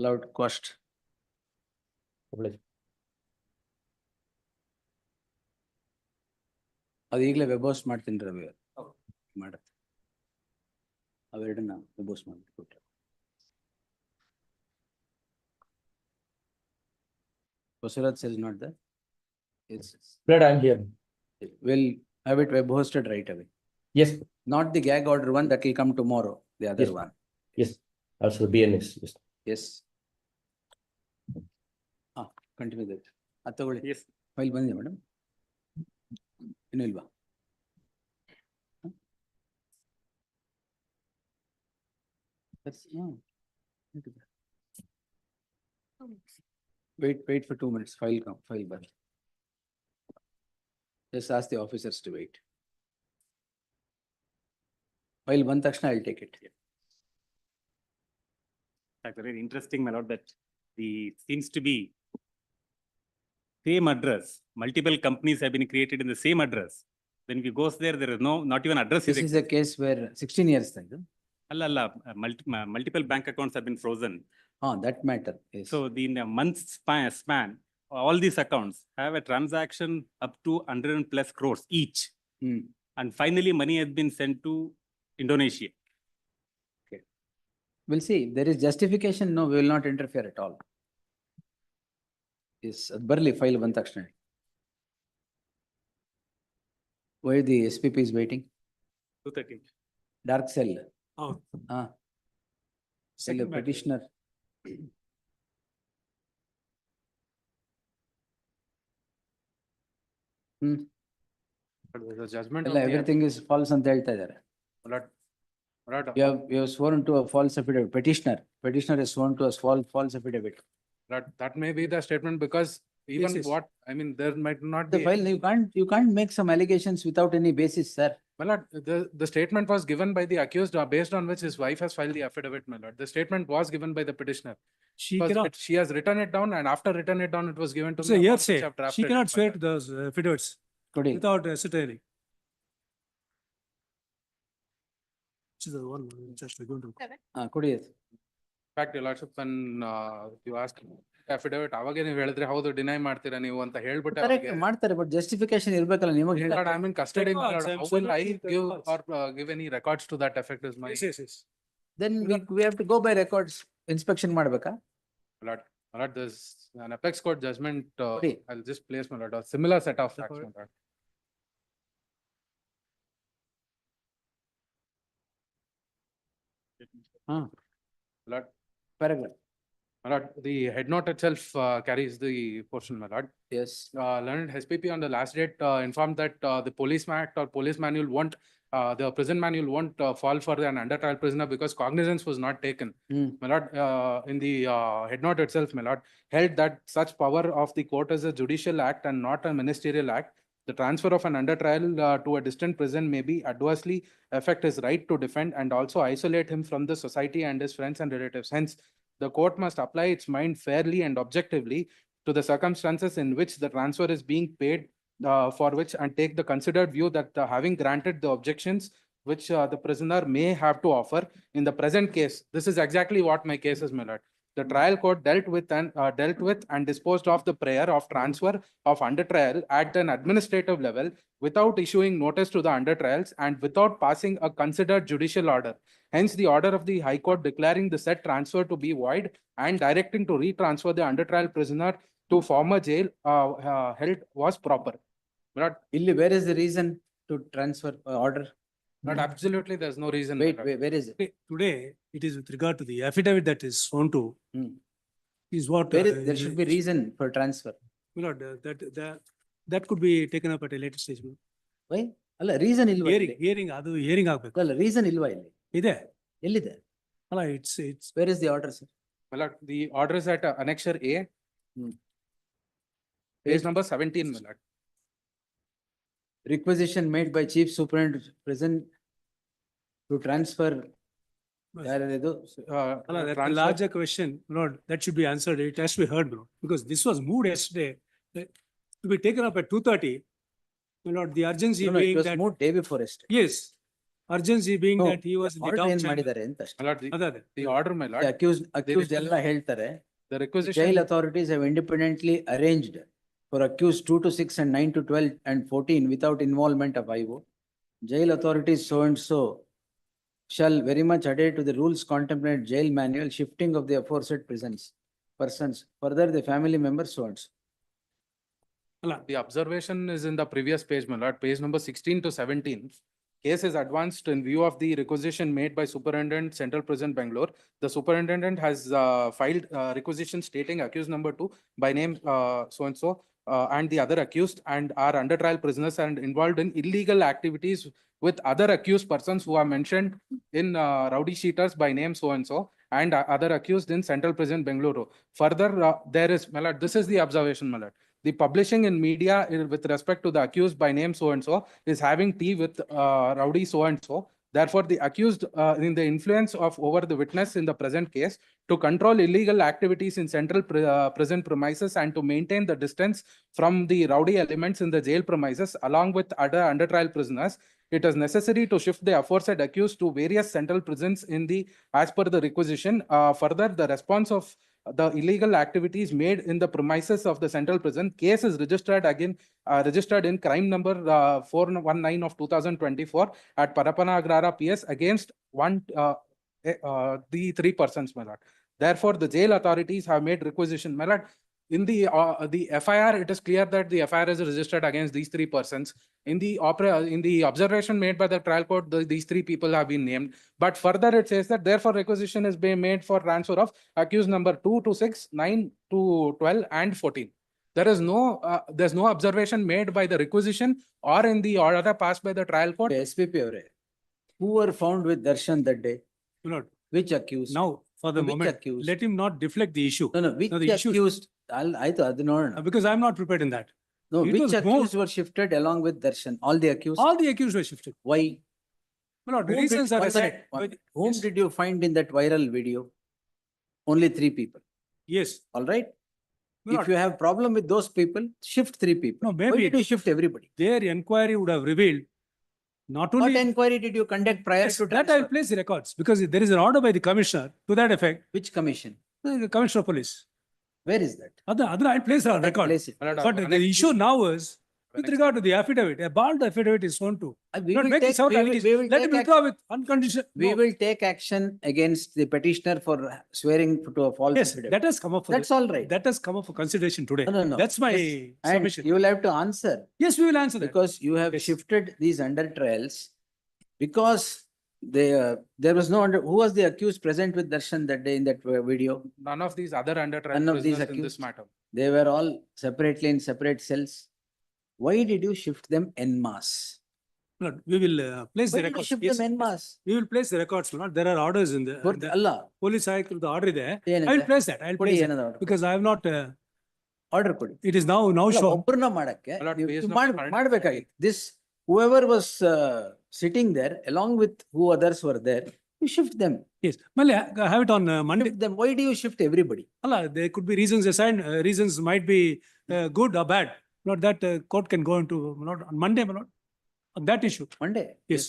allowed cost. ಅದು ಈಗಲೇ web host ಮಾಡ್ತೀನಿ ರವಿ ಮಾಡುತ್ತೆ ಅವೆರಡನ್ನ ವೆಬ್ ಹೋಸ್ಟ್ ಮಾಡಿಬಿಟ್ಟು Prasad says not there. Yes. Brad, I'm here. We'll have it web hosted right away. Yes. Not the gag order one that will come tomorrow, the other Yes. one. Yes. Also BNS. Yes. Yes. Continue that. Attagoli. Yes. File ಬಂದಿದೆ madam. ಇನ್ನು ಇಲ್ವಾ? That's Wait for 2 minutes. File bar. Just ask the officers to wait. File one takshana, I'll take it. That's very interesting, my lord, that the seems to be same address. Multiple companies have been created in the same address. When we goes there, there is not even address. This is a case where 16 years then. Multiple bank accounts have been frozen. That matter. Yes. So in a month's span, all these accounts have a transaction up to 100+ crores each. And finally, money has been sent to Indonesia. Okay. We'll see. If there is justification, no, we will not interfere at all. Yes, barely file one takshana. Why the SPP is waiting? 230. Dark cell. Oh. Cell petitioner. But there's a judgment. Everything is false ಅಂತ ಹೇಳ್ತಾ ಇದ್ದಾರೆ. You have sworn to a false affidavit. Petitioner is sworn to a false affidavit. That may be the statement because even Yes. what, I mean, there might not The be. file, you can't make some allegations without any basis, sir. My lord, the statement was given by the accused based on which his wife has filed the affidavit, my lord. The statement was given by the petitioner. She cannot, She has written it down and after written it down, it was given to it's a me. upon hearsay. which I've She drafted cannot it, my swear lord. to those affidavits Today. without ascertaining. Which is the one just going to. ಕೊಡಿ. In fact, your lordship, when you asked affidavit, ಅವಾಗೆ ನೀವು ಹೇಳಿದ್ರೆ ಹೌದು deny ಮಾಡ್ತೀರಾ ನೀವು ಅಂತ ಹೇಳ್ಬಿಟ್ಟು Correct, ಮಾಡ್ತಾರೆ ಬಟ್ ಜಸ್ಟಿಫಿಕೇಶನ್ ಇರ್ಬೇಕಲ್ಲ ನಿಮಗೆ ಹೇಳ. I'm in custody, my lord. Records, How will I absolutely give records. or give any records to that effect is my. Yes. Then we have to go by records. Inspection ಮಾಡ್ಬೇಕಾ? My lord, there's an apex court judgment. Okay. I'll just place, my lord, a similar set of facts, my lord. Lord, Paragraph. my lord, the head note itself carries the portion, my lord. Yes. Learned SPP on the last date informed that the police act or police manual won't, the prison manual won't fall for an under trial prisoner because cognizance was not taken. My lord, in the head note itself, my lord, held that such power of the court is a judicial act and not a ministerial act. The transfer of an under trial to a distant prison may be adversely affect his right to defend and also isolate him from the society and his friends and relatives. Hence, the court must apply its mind fairly and objectively to the circumstances in which the transfer is being paid for which and take the considered view that having granted the objections which the prisoner may have to offer in the present case. This is exactly what my case is, my lord. The trial court dealt with and disposed of the prayer of transfer of under trial at an administrative level without issuing notice to the under trials and without passing a considered judicial order. Hence, the order of the High Court declaring the said transfer to be void and directing to retransfer the under trial prisoner to former jail held was proper. But ಇಲ್ಲಿ where is the reason to transfer order? not absolutely, there's no reason. my Wait, lord. where is it? Today, it is with regard to the affidavit that is sworn to. Is what. There should be reason for transfer. My lord, that could be taken up at a later stage. Why? ಅಲ್ಲ reason ಇಲ್ವಾ ಇಲ್ಲಿ? hearing ಆಗ್ಬೇಕು. ಅಲ್ಲ reason ಇಲ್ವಾ ಇಲ್ಲಿ? ಇದೆ. ಎಲ್ಲಿದೆ? ಅಲ್ಲ, it's. Where is the order, sir? My lord, the order is at annexure A. Page number 17, my lord. Requisition made by chief superintendent prison to transfer. ಯಾರ್ಯಾರಿದು? That's a transfer- larger question, Lord, that should be answered. It has to be heard, Lord, because this was moved yesterday to be taken up at 2:30. My Lord, the urgency No, it being was that, moved day before yesterday. yes, urgency being No, that he was in the Order town ಏನ್ chamber. ಮಾಡಿದ್ದಾರೆ ಅಂತ ಅಷ್ಟೇ. My lord, ಅದೇ. the order, my lord, Accused ಎಲ್ಲ ಹೇಳ್ತಾರೆ. the The requisition. jail authorities have independently arranged for accused 2 to 6 and 9 to 12 and 14 without involvement of IO. Jail authorities so and so shall very much adhere to the rules contemplated jail manual, shifting of the aforesaid persons. Further, the family members so and so. The observation is in the previous page, my lord, page number 16 to 17. Case is advanced in view of the requisition made by Superintendent Central Prison Bangalore. The superintendent has filed requisition stating accused number 2 by name so and so and the other accused and are under trial prisoners and involved in illegal activities with other accused persons who are mentioned in rowdy sheeters by name so and so and other accused in Central Prison Bangalore. Further, there is, my lord, this is the observation, my lord. The publishing in media with respect to the accused by name so and so is having tea with rowdy so and so. Therefore, the accused in the influence of over the witness in the present case to control illegal activities in central prison premises and to maintain the distance from the rowdy elements in the jail premises along with other under trial prisoners. It is necessary to shift the aforesaid accused to various central prisons in the as per the requisition. Further, the response of the illegal activities made in the premises of the central prison case is registered again registered in crime number 419 of 2024 at Parapanagrara PS against the 3 persons, my lord. Therefore, the jail authorities have made requisition, my lord. In the FIR, it is clear that the FIR is registered against these 3 persons. In the observation made by the trial court, these 3 people have been named. But further, it says that therefore requisition is being made for transfer of accused number 2 to 6, 9 to 12, and 14. There is there's no observation made by the requisition or in the order passed by the trial court. SPP ಅವರೇ, who were found with Darshan that day? My lord, Which accused? now for the Which moment, accused? let him not deflect the issue. No, which No, the issue- accused? ಆಯ್ತು ಅದು ನೋಡೋಣ. Because I'm not prepared in that. No, it which was more- accused were shifted along with Darshan? All the accused? All the accused were shifted. Why? My lord, the Whom did- reasons are one assigned. minute, one by minute. the- Whom yes, did you find in that viral video? Only 3 people, Yes. all right? My If lord, you have problem with those people, shift 3 people. No, Why maybe did you shift everybody? their inquiry would have revealed not What only. inquiry did you conduct prior Yes, to that I'll transfer? place the records because there is an order by the commissioner to that effect. Which commission? The commissioner of police. Where is that? Other I'll place our record. Place it. My lord, But the annexed issue to- now is with annexed- regard to the affidavit, a bald affidavit is shown to. We Not will make it take- sound we will- allegation. we will Let take him withdraw with unconditional. We No. will take action against the petitioner for swearing to a false Yes, affidavit. that has come up for. That's all right. That has come up for consideration today. No, no, no. That's my Yes. And submission. you will have to answer Yes, we will answer that. because you have Yes. shifted these under trials. Because there was no under, who was the accused present with Darshan that day in that video? None of these other under trial None of these prisoners in this accused. matter. They were all separately in separate cells. Why did you shift them en masse? No, we will place Why the did you records. shift Yes, them en masse? we will place the records. Not there are orders in the ಅಲ್ಲ, police the order there. I ಏನಿದೆ? will place that. I will ಕೊಡಿ place that ಏನದ order? because I have not. Order ಕೊಡಿ. It is now ಅಲ್ಲ, shown. ಒಬ್ರನ್ನ ಮಾಡಕ್ಕೆ ಅಲ್ಲ, ನೀವು based ಇದು on ಮಾಡ್- current- ಮಾಡ್ಬೇಕಾಗಿತ್ತು. This, whoever was sitting there along with who others were there, you shift them. Yes, Mali, have it on Monday. Shift them. Why do you shift everybody? Allah, there could be reasons assigned. Reasons might be good or bad. Not that court can go into not on Monday, but not on that issue. Monday? Yes.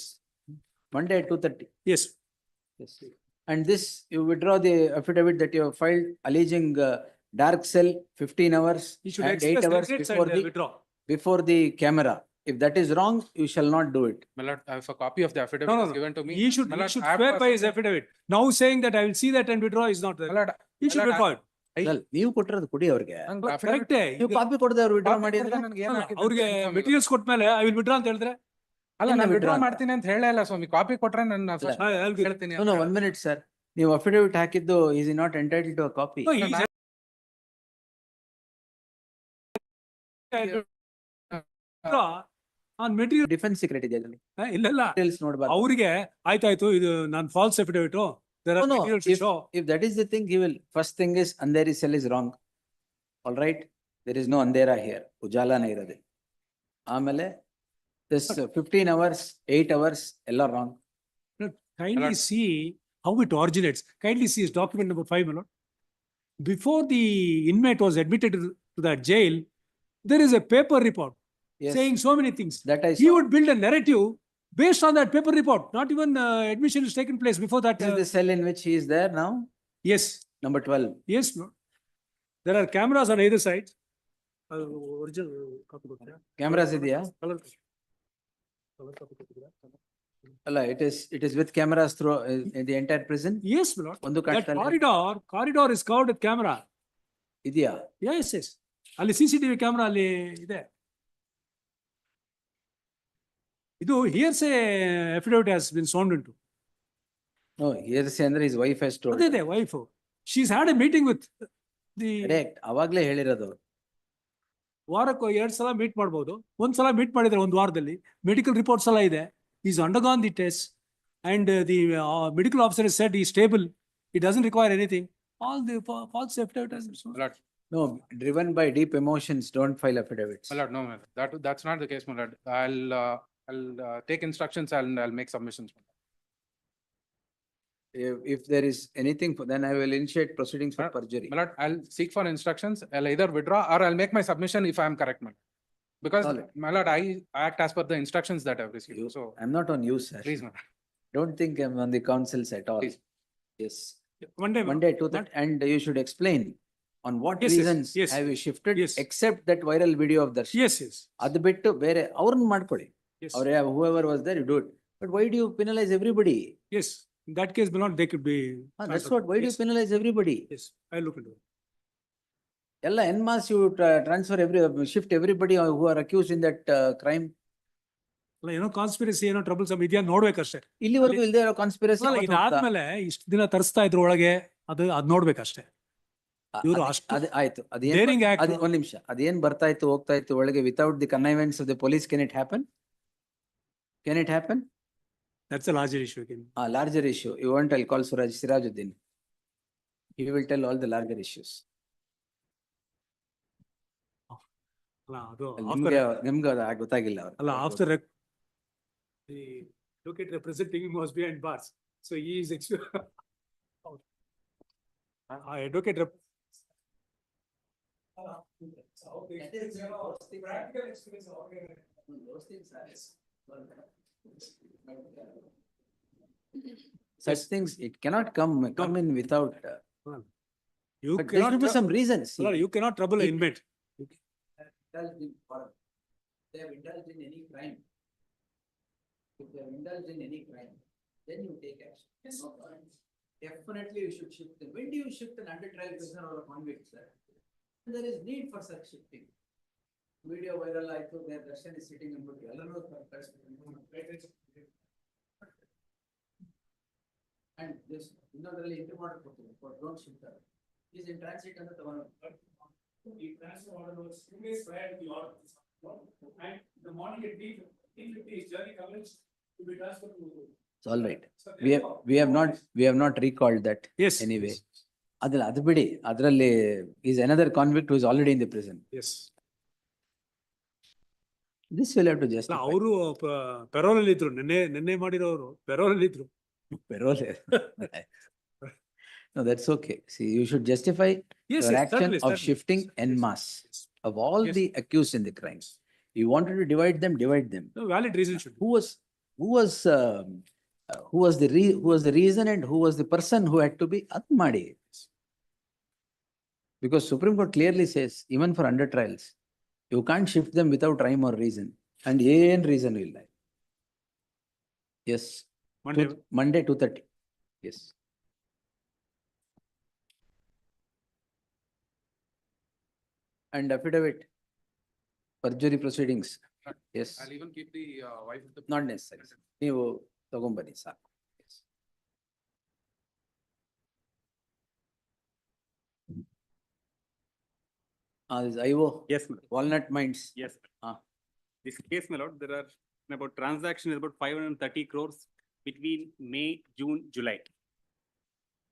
Monday at 2:30. Yes. Yes. And this, you withdraw the affidavit that you have filed alleging dark cell 15 hours You should and 8 express hours regrets before and withdraw. before the camera. If that is wrong, you shall not do it. My lord, if a copy of the affidavit No, no, is no. given to me. He should my lord, I have swear to by his ascertain- affidavit. Now saying that I will see that and withdraw is not My there. lord, He should my lord, withdraw it. ಅಲ್ಲ, ನೀವು ಕೊಟ್ಟಿರೋದು ಕೊಡಿ ಅವ್ರಿಗೆ. ನಂಗೆ affidavit- Correct. ನೀವು copy ಕೊಡದೆ ಅವ್ರು withdraw copy ಮಾಡಿದ್ರೆ ಕೊಡ್ದೆ ನನಗೆ ಏನ್ ಹಾಕಿದ್ದು ಅವ್ರಿಗೆ ಅಂತ inform ಇಲ್ಲ. ಮೆಟೀರಿಯಲ್ಸ್ ಕೊಟ್ಮೇಲೆ ಐ ವಿಲ್ ವಿಡ್ರಾ ಅಂತ ಹೇಳಿದ್ರೆ ಅಲ್ಲ ಏನ್ ನಾನು withdraw ವಿಡ್ರಾ ಅಂತ? ಮಾಡ್ತೀನಿ ಅಂತ ಹೇಳೇ ಇಲ್ಲ ಸ್ವಾಮಿ. ಕಾಪಿ ಕೊಟ್ರೆ ನನ್ನ first I'll give- ಹೇಳ್ತೀನಿ No, ಅಂತ no, ಹೇಳಿ. 1 minute, sir. ನೀವು affidavit ಹಾಕಿದ್ದು is he not entitled to a copy? No, he ನಾನು- withdraw on material. Defense secret ಇದೆ ಅದರಲ್ಲಿ. ಇಲ್ಲ ಇಲ್ಲ Details ನೋಡ್ಬಾರ್ದು. ಅವ್ರಿಗೆ ಆಯ್ತಾಯ್ತು ಇದು ನಾನು false affidavit there are No, no, materials to show. if that is the thing, he will, first thing is Andheri cell is wrong. All right, there is no Andhera here, Ujalaನೇ ಇರೋದು. ಆಮೇಲೆ this 15 hours, 8 hours ಎಲ್ಲ wrong. Kindly Alert. see how it originates. Kindly see is document number 5, my lord. Before the inmate was admitted to that jail, there is a paper report Yes, saying so many things. that I He saw. would build a narrative Based on that paper report, not even admission is taken place before that. This is the cell in which he is there now, Yes, number 12. yes, no. There are cameras on either side. Original copy ಕೊಡ್ತೀರಾ? Cameras ಇದೆಯಾ? Colour copy ಕೊಡ್ತೀರಾ? ಅಲ್ಲ, it is with cameras through in the entire prison? Yes, my lord. ಒಂದು That ಕಟ್ಟಲ್ಲಿ corridor is covered with camera. ಇದೆಯಾ? Yes, yes. ಅಲ್ಲಿ CCTV camera ಅಲ್ಲಿ ಇದೆ. ಇದು hearsay affidavit has been sworn into. No, hearsay ಅಂದ್ರೆ his wife has told. ಅದೇ wife. She's had a meeting with the Correct. ಅವಾಗ್ಲೇ ಹೇಳಿರೋದು. ವಾರಕ್ಕೆ 2 ಸಲ ಮೀಟ್ ಮಾಡಬಹುದು. ಒಂದ್ಸಲ ಮೀಟ್ ಮಾಡಿದ್ರೆ ಒಂದು ವಾರದಲ್ಲಿ ಮೆಡಿಕಲ್ ರಿಪೋರ್ಟ್ಸ್ ಎಲ್ಲ ಇದೆ. He's undergone the test and the medical officer has said he's stable. He doesn't require anything. All the false affidavit has been sworn. My lord, No, driven by deep emotions, don't file affidavits. my lord, no, my lord. That's not the case, my lord. I'll take instructions and I'll make submissions. If there is anything, then I will initiate proceedings for Huh? perjury. My lord, I'll seek for instructions. I'll either withdraw or I'll make my submission if I am correct, my lord. Because, Solid. my lord, I act as per the instructions that I've received. So, I'm not on you, sir. please, my lord. Don't think I'm on the councils at all. Please. Yes. Monday, Monday to that, and you should explain on what Yes, yes, reasons yes. have you shifted, Yes. except that viral video of Darshan. Yes, yes. ಅದು ಬಿಟ್ಟು ಬೇರೆ ಅವ್ರನ್ನ ಮಾಡ್ಕೊಳ್ಳಿ. Yes. ಅವ್ರ whoever was there, you do it. But why do you penalize everybody? Yes. In that case, my lord, they could be. That's what, why do you Yes. penalize everybody? Yes, I'll look into it. ಎಲ್ಲ en masse you transfer shift everybody who are accused in that crime. ಅಲ್ಲ, ಏನೋ conspiracy ಏನೋ ಟ್ರಬಲ್ಸಮ್ ಇದೆಯಾ ನೋಡ್ಬೇಕಷ್ಟೇ. ಇಲ್ಲಿವರೆಗೂ ಇಲ್ಲದೆ ಇರೋ conspiracy. ಅಲ್ಲ, ಇದಾದ್ಮೇಲೆ ಇಷ್ಟು ದಿನ ತರಿಸ್ತಾ ಇದ್ರು ಒಳಗೆ ಅದ್ ನೋಡ್ಬೇಕಷ್ಟೇ. ಇವ್ರು ಅಷ್ಟು ಆಯ್ತು. daring act. ಒಂದ್ ನಿಮಿಷ, ಅದೇನ್ ಬರ್ತಾ ಇತ್ತು ಹೋಗ್ತಾ ಇತ್ತು ಒಳಗೆ without the connivance of the police, can it happen? Can it happen? That's a larger issue again. Larger issue. You want, I'll call Sirajuddin. He will tell all the larger issues. ಅಲ್ಲ, ಅದು ನಿಮ್ಗೆ ಅದು ಗೊತ್ತಾಗಿಲ್ಲ ಅವ್ರು. ಅಲ್ಲ, after the advocate representing him was behind bars. So he is advocate practical experience of Those things such things, it cannot come in without. You But there should be some reasons. See, you cannot trouble an inmate. They have indulged in any crime. If they have indulged in any crime, then you take action. No problem. Definitely you should shift them. When do you shift an under trial prisoner or a convict, sir? There is need for such shifting. Video viral ಆಯ್ತು, their Darshan is sitting and put ಎಲ್ಲರೂ and this ಇನ್ನೊಂದರಲ್ಲಿ entry ಮಾಡಕ್ ಹೋಗ್ತೀವಿ, don't shift that. Is in transit ಅಂತ ತಗೊಂಡು. The transfer order was 2 days prior to the order. And the morning at 8:50 his journey commenced to be transferred to. It's all right. We have not recalled that. Yes. Anyway. ಅದು ಬಿಡಿ, ಅದರಲ್ಲಿ is another convict who is already in the prison. Yes. This will have to justify. ಅವರು payroll ಅಲ್ಲಿ ಇದ್ರು, ನಿನ್ನೆ ಮಾಡಿರೋರು payroll ಅಲ್ಲಿ ಇದ್ರು. Parole. No, that's okay. See, you should justify Yes, your yes, action certainly, of certainly. shifting en masse of all Yes. the accused in the crimes. You wanted to divide them, divide them. No valid reason should be. Who was the reason and who was the person who had to be Atmadi? Because Supreme Court clearly says, even for under trials, you can't shift them without rhyme or reason. And any reason will lie. Yes. Monday 2:30. Yes. And affidavit, perjury proceedings. Yes. I'll even keep the wife of the. Not necessary. ನೀವು ತಗೊಂಬನ್ನಿ ಸಾಕು. Yes. This IO, Yes, my lord. Walnut Minds. Yes. Ah. This case, my lord, there are about transaction is about 530 crores between May, June, July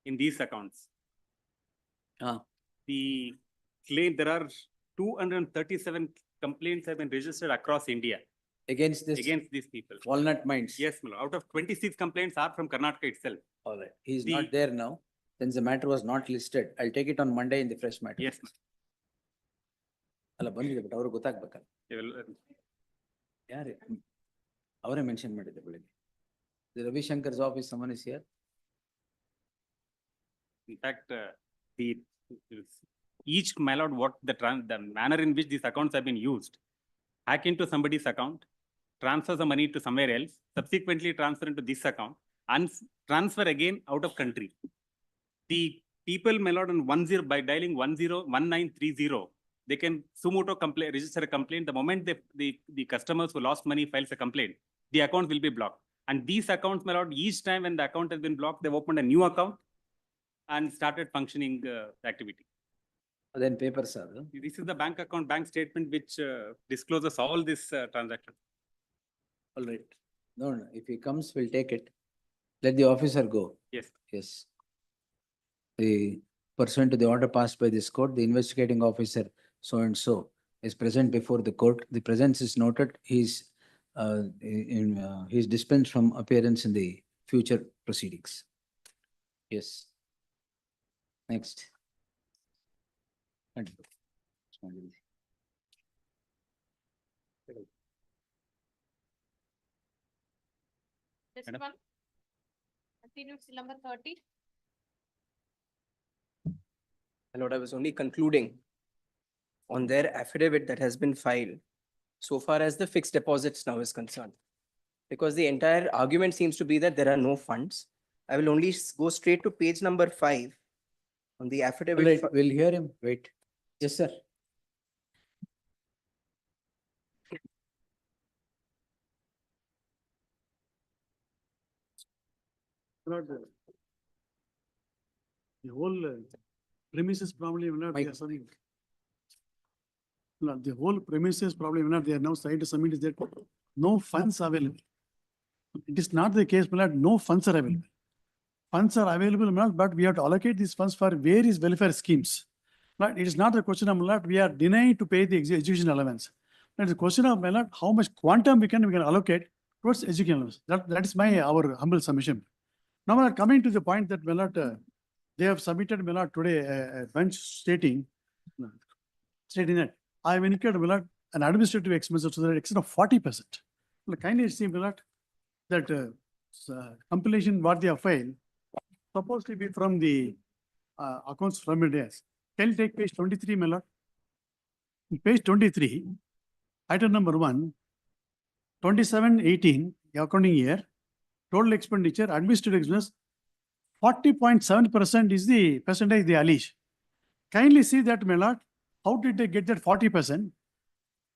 in these accounts. Ah. The claim, there are 237 complaints have been registered across India Against against these people. Walnut Minds. Yes, my lord. Out of 26 complaints are from Karnataka itself. All right. He is The- not there now. Since the matter was not listed, I'll take it on Monday in the fresh matter. Yes, ma'am. ಅಲ್ಲ ಬಂದಿದೆ, but ಅವ್ರಿಗೆ ಗೊತ್ತಾಗ್ಬೇಕಲ್ಲ. They will, ಯಾರು? ಅವರೇ mention ಮಾಡಿದೆ ಬೆಳಿಗ್ಗೆ. The Ravishankar's office, someone is here. In fact, the each my lord, what the manner in which these accounts have been used, hack into somebody's account, transfer the money to somewhere else, subsequently transfer into this account, and transfer again out of country. The people, my lord, on 10 by dialing 1930, they can sumo complaint, register a complaint. The moment the customers who lost money files a complaint, the account will be blocked. And these accounts, my lord, each time when the account has been blocked, they've opened a new account and started functioning activity. Then papers are. This is the bank account, bank statement, which discloses all this transaction. All right. No, if he comes, we'll take it. Let the officer go. Yes. Yes. The pursuant to the order passed by this court, the investigating officer so and so is present before the court. The presence is noted. He's dispensed from appearance in the future proceedings. Yes. Next. Continue. This Madam? one. Continues till number 30. My lord, I was only concluding on their affidavit that has been filed so far as the fixed deposits now is concerned. Because the entire argument seems to be that there are no funds. I will only go straight to page number 5 on the All affidavit. right, we'll hear him. Wait. Yes, sir. Not the whole premises probably will not be Mike. something. No, the whole premises probably will not, they are now trying to submit is that no funds available. It is not the case, my lord, no funds are available. Funds are available, my lord, but we have to allocate these funds for various welfare schemes. But it is not a question of, my lord, we are denying to pay the education allowance. It's a question of, my lord, how much quantum we can allocate towards education allowance. That is our humble submission. Now, we are coming to the point that, my lord, they have submitted, my lord, today a bench stating that I have incurred, my lord, an administrative expense to the extent of 40%. Kindly see, my lord, that compilation what they have filed supposed to be from the accounts from India's. Can you take page 23, my lord? Page 23, item number 1, 2718, accounting year, total expenditure, administrative expense, 40.7% is the percentage they allege. Kindly see that, my lord, how did they get that 40%?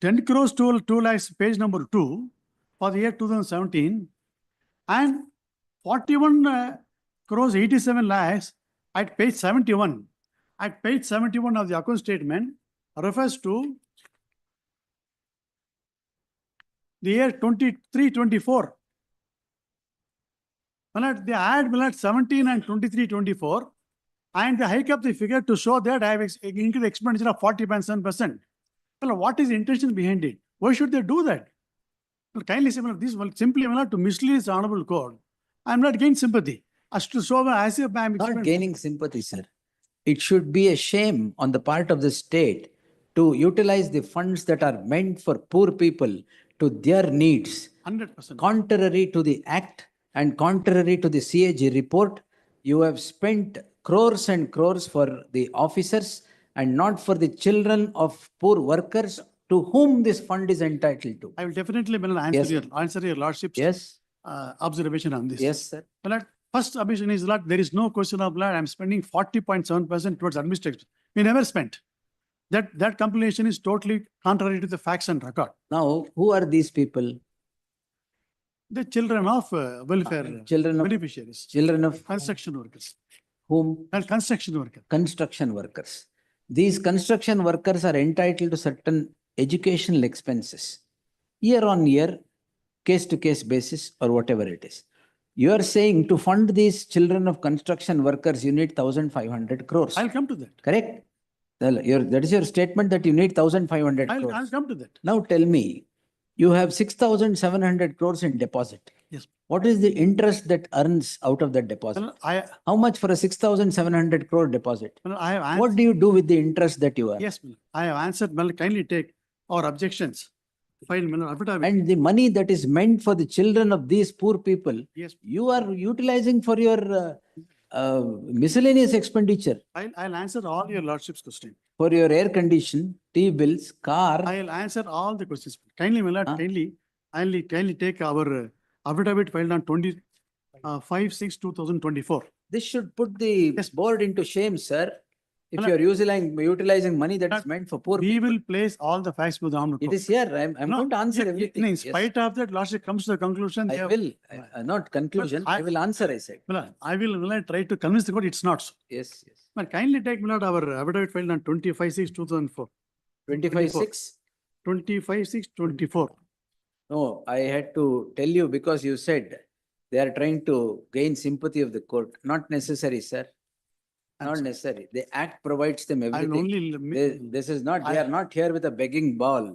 10 crores, 2 lakhs, page number 2 for the year 2017, and 41 crores, 87 lakhs at page 71. At page 71 of the account statement refers to the year 23-24. They add 17 and 23-24 and they hike up the figure to show that I have increased expenditure of 40.7%. Well, what is the intention behind it? Why should they do that? Well, kindly say, this will simply to mislead this honorable court. I am not gaining sympathy. As to show as if I am Not gaining sympathy, sir. It should be a shame on the part of the state to utilize the funds that are meant for poor people to their needs. 100%. Contrary to the act and contrary to the CAG report, you have spent crores and crores for the officers and not for the children of poor workers to whom this fund is entitled to. I will definitely Yes, answer your lordship's Yes, observation on this. yes, sir. But first observation is that there is no question of I am spending 40.7% towards administration. We never spent. That compilation is totally contrary to the facts and record. Now, who are these people? The children of welfare Children of, beneficiaries, children of construction workers whom? and construction workers. Construction workers. These construction workers are entitled to certain educational expenses year on year, case to case basis or whatever it is. You are saying to fund these children of construction workers, you need 1,500 crores. I'll come to that. Correct? That is your statement that you need 1,500 I'll crores. come to that. Now tell me, you have 6,700 crores in deposit. Yes. What is the interest that earns out of that deposit? Well, How much for a 6,700 crore deposit? I have What do you do with the interest that you earn? Yes, I have answered. Well, kindly take our objections filed, my lord, affidavit. And the money that is meant for the children of these poor people, Yes, you are utilizing for your miscellaneous expenditure, I'll answer all your lordship's question. for your air condition, tea bills, car. I'll answer all the questions. Kindly, my lord, Huh? kindly take our affidavit filed on 5/6/2024. This should put the Yes. board into shame, sir. If Well, you are utilizing money that is But meant for poor We people. will place all the facts with the Honorable It Court. is here. I'm No, going to answer yeah, everything. In Yes. spite of that, lordship comes to the conclusion. they I have- will, not conclusion, I I- will answer, I said. My lord, I will try to convince the court it's not so. Yes, yes. But kindly take, my lord, our affidavit filed on 25/6/2004. 25/6. 25/6/24. No, I had to tell you because you said they are trying to gain sympathy of the court. Not necessary, sir. I'm Not sorry. necessary. The act provides them I will everything. only. This is not, they I- are not here with a begging ball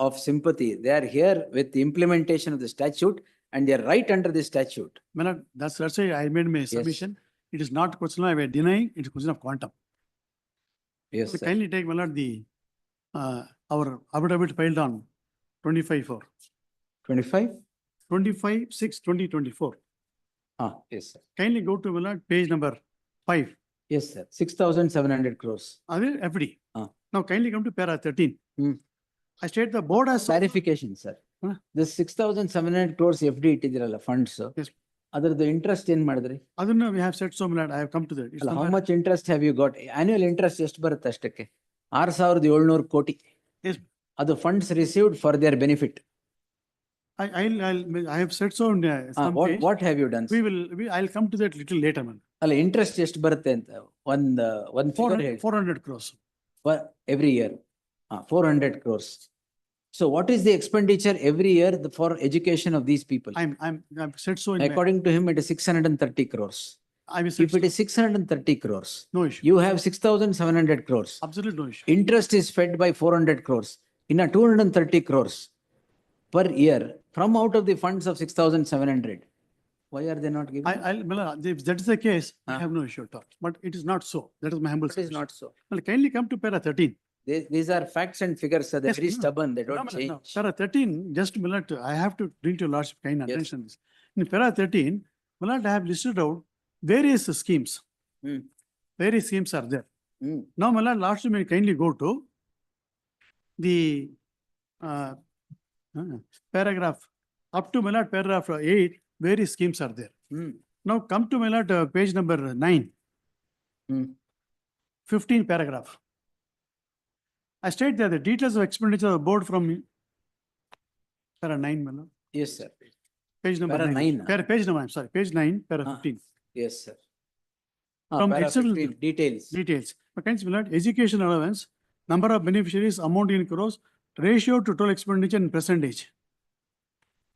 of sympathy. They are here with the implementation of the statute and they are right under the statute. My lord, that's why I made my submission. It is not question of denying, it's question of quantum. Yes, So sir. kindly take, my lord, our affidavit filed on 25/4, 25? 25/6/2024. Yes, sir. Kindly go to, my lord, page number 5. Yes, sir. 6,700 crores. FD. Ah. Now kindly come to para 13. Hmm. I state the board has. Clarification, sir. Huh? This 6,700 crores FD ಇಟ್ಟಿದ್ದೀರಲ್ಲ funds. Yes. ಅದರದ್ದು interest ಏನ್ ಮಾಡಿದ್ರಿ? Aduna, we have said so, my lord, I have come to that. It's ಅಲ್ಲ, how somewhere- much interest have you got? Annual interest ಎಷ್ಟು ಬರುತ್ತೆ ಅಷ್ಟಕ್ಕೆ? 6,700 ಕೋಟಿ. Yes. ಅದು funds received for their benefit. I have said so in some page. What have you done? I'll come to that little later, man. ಅಲ್ಲ, interest ಎಷ್ಟು ಬರುತ್ತೆ ಅಂತ? ಒಂದು figure ಹೇಳಿ. 400 crores. Every year. 400 crores. So what is the expenditure every year for education of these people? I've said so in. According to him, it is 630 crores. I will say If it is 630 crores, no issue. you have 6,700 crores. Absolutely no issue. Interest is fed by 400 crores. In a 230 crores per year from out of the funds of 6,700. Why are they not giving? My lord, if that is the case, I Ah. have no issue at all. But it is not so. That is my humble It is submission. not so. Well, kindly come to para 13. These are facts and figures, sir. They're Yes, very no. stubborn. They No, don't no, no. change. Para 13, just my lord, I have to bring to your lordship kind Yes. attention. This. In para 13, my lord, I have listed out various schemes. Hmm. Various schemes are there. Hmm. Now, my lord, lordship may kindly go to the paragraph, up to my lord, paragraph 8, various schemes are there. Hmm. Now come to my lord, page number 9. Hmm. 15 paragraph. I state that the details of expenditure of the board from para 9, my lord. Yes, sir. Page number Para 9. 9, Page number, I'm sorry, page 9, para Ah. 15. Yes, sir. From Para external- 15, details. Details. Kinds my lord, education allowance, number of beneficiaries, amount in crores, ratio to total expenditure in percentage.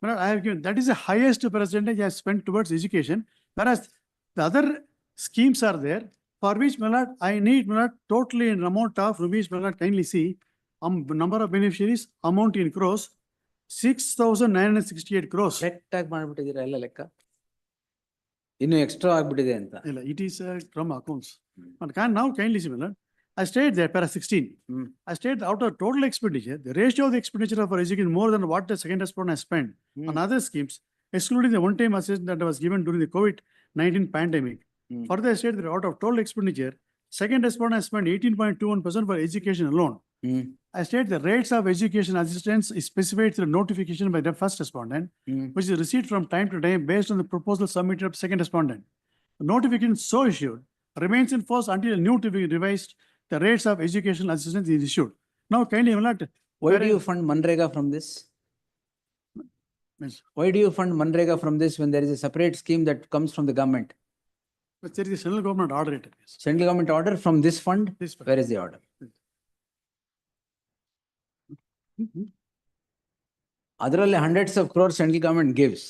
My lord, I have given, that is the highest percentage I have spent towards education, whereas the other schemes are there, for which, my lord, I need, my lord, totally in amount of rupees, my lord, kindly see, number of beneficiaries, amount in crores, 6,968 crores. Correct ಆಗಿ ಮಾಡ್ಬಿಟ್ಟಿದ್ದೀರಾ ಎಲ್ಲ ಲೆಕ್ಕ? ಇನ್ನು extra ಆಗ್ಬಿಟ್ಟಿದೆ ಅಂತ. It is from accounts. But now kindly see, my lord, I stated there, para 16. Hmm. I stated out of total expenditure, the ratio of the expenditure for education more than what the second respondent has spent Hmm. on other schemes, excluding the one-time assistance that was given during the COVID-19 pandemic. Hmm. Further, I stated that out of total expenditure, second respondent has spent 18.21% for education alone. Hmm. I state the rates of education assistance is specified through notification by the first respondent, Hmm. which is received from time to time based on the proposal submitted of second respondent. The notification so issued remains in force until a new to be revised, the rates of educational assistance is issued. Now kindly, my lord, Why do you fund Manrega from this? Yes. Why do you fund Manrega from this when there is a separate scheme that comes from the government? but there is a central government order it. Yes. Central government order from this fund? This fund. Where is the order? ಅದರಲ್ಲಿ hundreds of crores central government gives.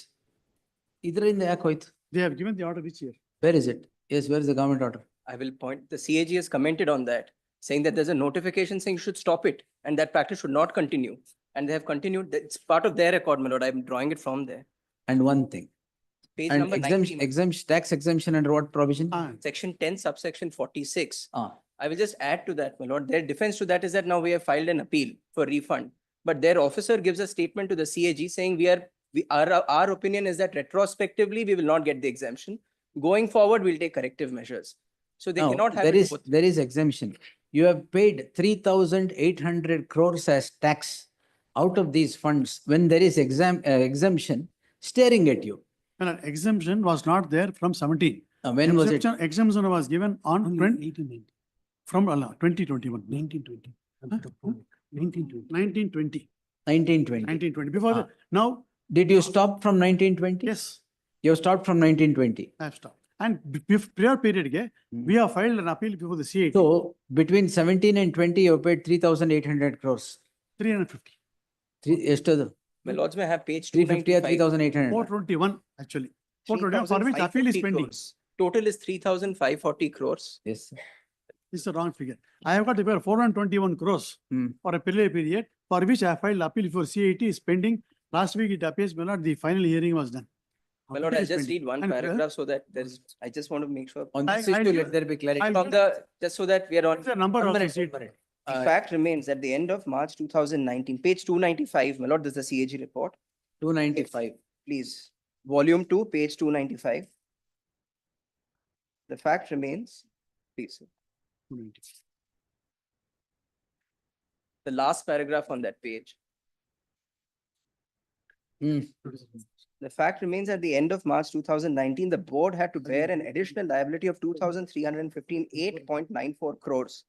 ಇದರಿಂದ ಯಾಕೆ ಹೋಯ್ತು? They have given the order which year? Where is it? Yes, where is the government order? I will point, the CAG has commented on that, saying that there's a notification saying you should stop it and that practice should not continue. And they have continued, it's part of their record, my lord, I'm drawing it from there. And one thing, Page and number exemption, 19, tax exemption under what provision? Ah, section 10, subsection 46. Ah, I will just add to that, my lord, their defense to that is that now we have filed an appeal for refund. but their officer gives a statement to the CAG saying our opinion is that retrospectively, we will not get the exemption. Going forward, we'll take corrective measures. So they Now, cannot have there it is, both. there is exemption. You have paid 3,800 crores as tax out of these funds when there is exemption staring at you. My lord, exemption was not there from 17. When was it? Exemption was given on Only 20, from 2021. 1920. Huh? 1920. 1920. 1920. Before that, now, Did you stop from 1920? yes, You stopped from 1920. I have stopped. And prior period, we have filed an appeal before the CAT. So between 17 and 20, you paid 3,800 crores. 350. ಎಷ್ಟು? My lords, may I have page 350 or 295. 3,800? 421, actually. 421, for which appeal is 3,540 pending. crores. Total is 3,540 crores. Yes. sir. This is the wrong figure. I have got to pay 421 crores Hmm. for a period, for which I have filed appeal for CAT is pending. Last week, it appears, my lord, the final hearing was done. My lord, Appeal I'll is just pending. read one And, paragraph so that I just want to make sure. On this I'll issue, give- let there be clarity. I'll From just so that we are on. The number One of the minute, seat. one minute. The fact remains at the end of March 2019, page 295, my lord, this is the CAG report. 295. Please, volume 2, page 295. The fact remains, please, the last paragraph on that page. Hmm. The fact remains at the end of March 2019, the board had to bear an additional liability of 2,315.8.94 crores.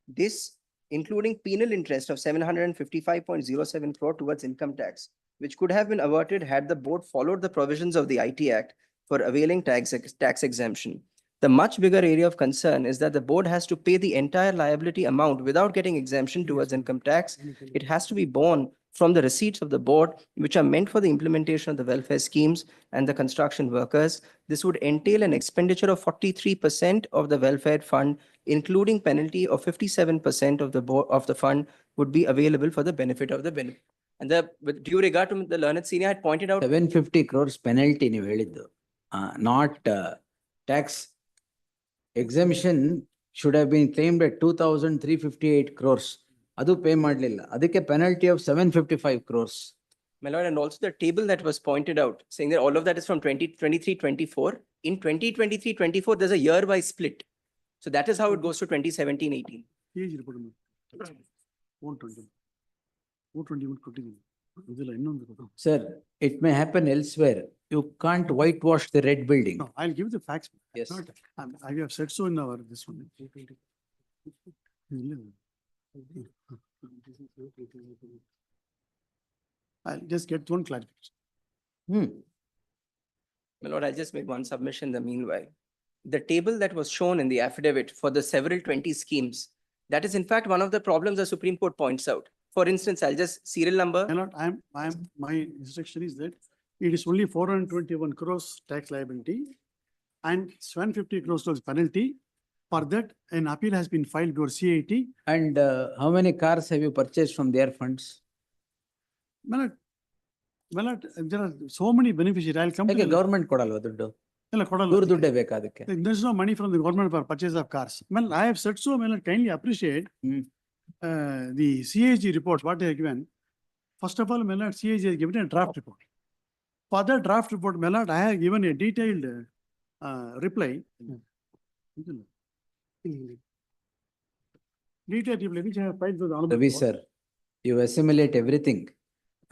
This including penal interest of 755.07 crore towards income tax, which could have been averted had the board followed the provisions of the IT Act for availing tax exemption. The much bigger area of concern is that the board has to pay the entire liability amount without getting exemption towards income tax. It has to be borne from the receipts of the board, which are meant for the implementation of the welfare schemes and the construction workers. This would entail an expenditure of 43% of the welfare fund, including penalty of 57% of the fund would be available for the benefit of the benefit. And with due regard to the learned senior had pointed out. 750 crores penalty ನೀವು ಹೇಳಿದ್ದು. Not tax exemption should have been claimed at 2,358 crores. ಅದು pay ಮಾಡಲಿಲ್ಲ. ಅದಕ್ಕೆ penalty of 755 crores. My lord, and also the table that was pointed out, saying that all of that is from 2023-24. In 2023-24, there's a year-wise split. So that is how it goes to 2017-18. CAG report. 420. 421 ಕೊಟ್ಟಿದ್ದೀನಿ. ಇದಿಲ್ಲ, ಇನ್ನೊಂದು ಕೊಡು. Sir, it may happen elsewhere. You can't whitewash the red building. No, I'll give the facts. Yes. Not- I have said so in our, this one. I'll just get one clarification. Hmm. My lord, I'll just make one submission in the meanwhile. The table that was shown in the affidavit for the several 20 schemes, that is in fact one of the problems the Supreme Court points out. For instance, I'll just serial number. My instruction is that it is only 421 crores tax liability and 750 crores was penalty. For that, an appeal has been filed before CAT. And how many cars have you purchased from their funds? Well, there are so many beneficiaries. I'll come to ಯಾಕೆ the- government ಕೊಡಲ್ವಾ ದುಡ್ಡು? ಇಲ್ಲ, ಕೊಡಲ್ಲ. ಇವ್ರ ದುಡ್ಡೇ ಬೇಕಾ ಅದಕ್ಕೆ? There is no money from the government for purchase of cars. Well, I have said so, well, kindly appreciate Hmm. the CAG reports, what they have given. First of all, Mellard, CAG has given a draft report. For that draft report, Mellard, I have given a detailed reply. Detailed reply, which I have filed with the honorable Ravi court. sir, you assimilate everything.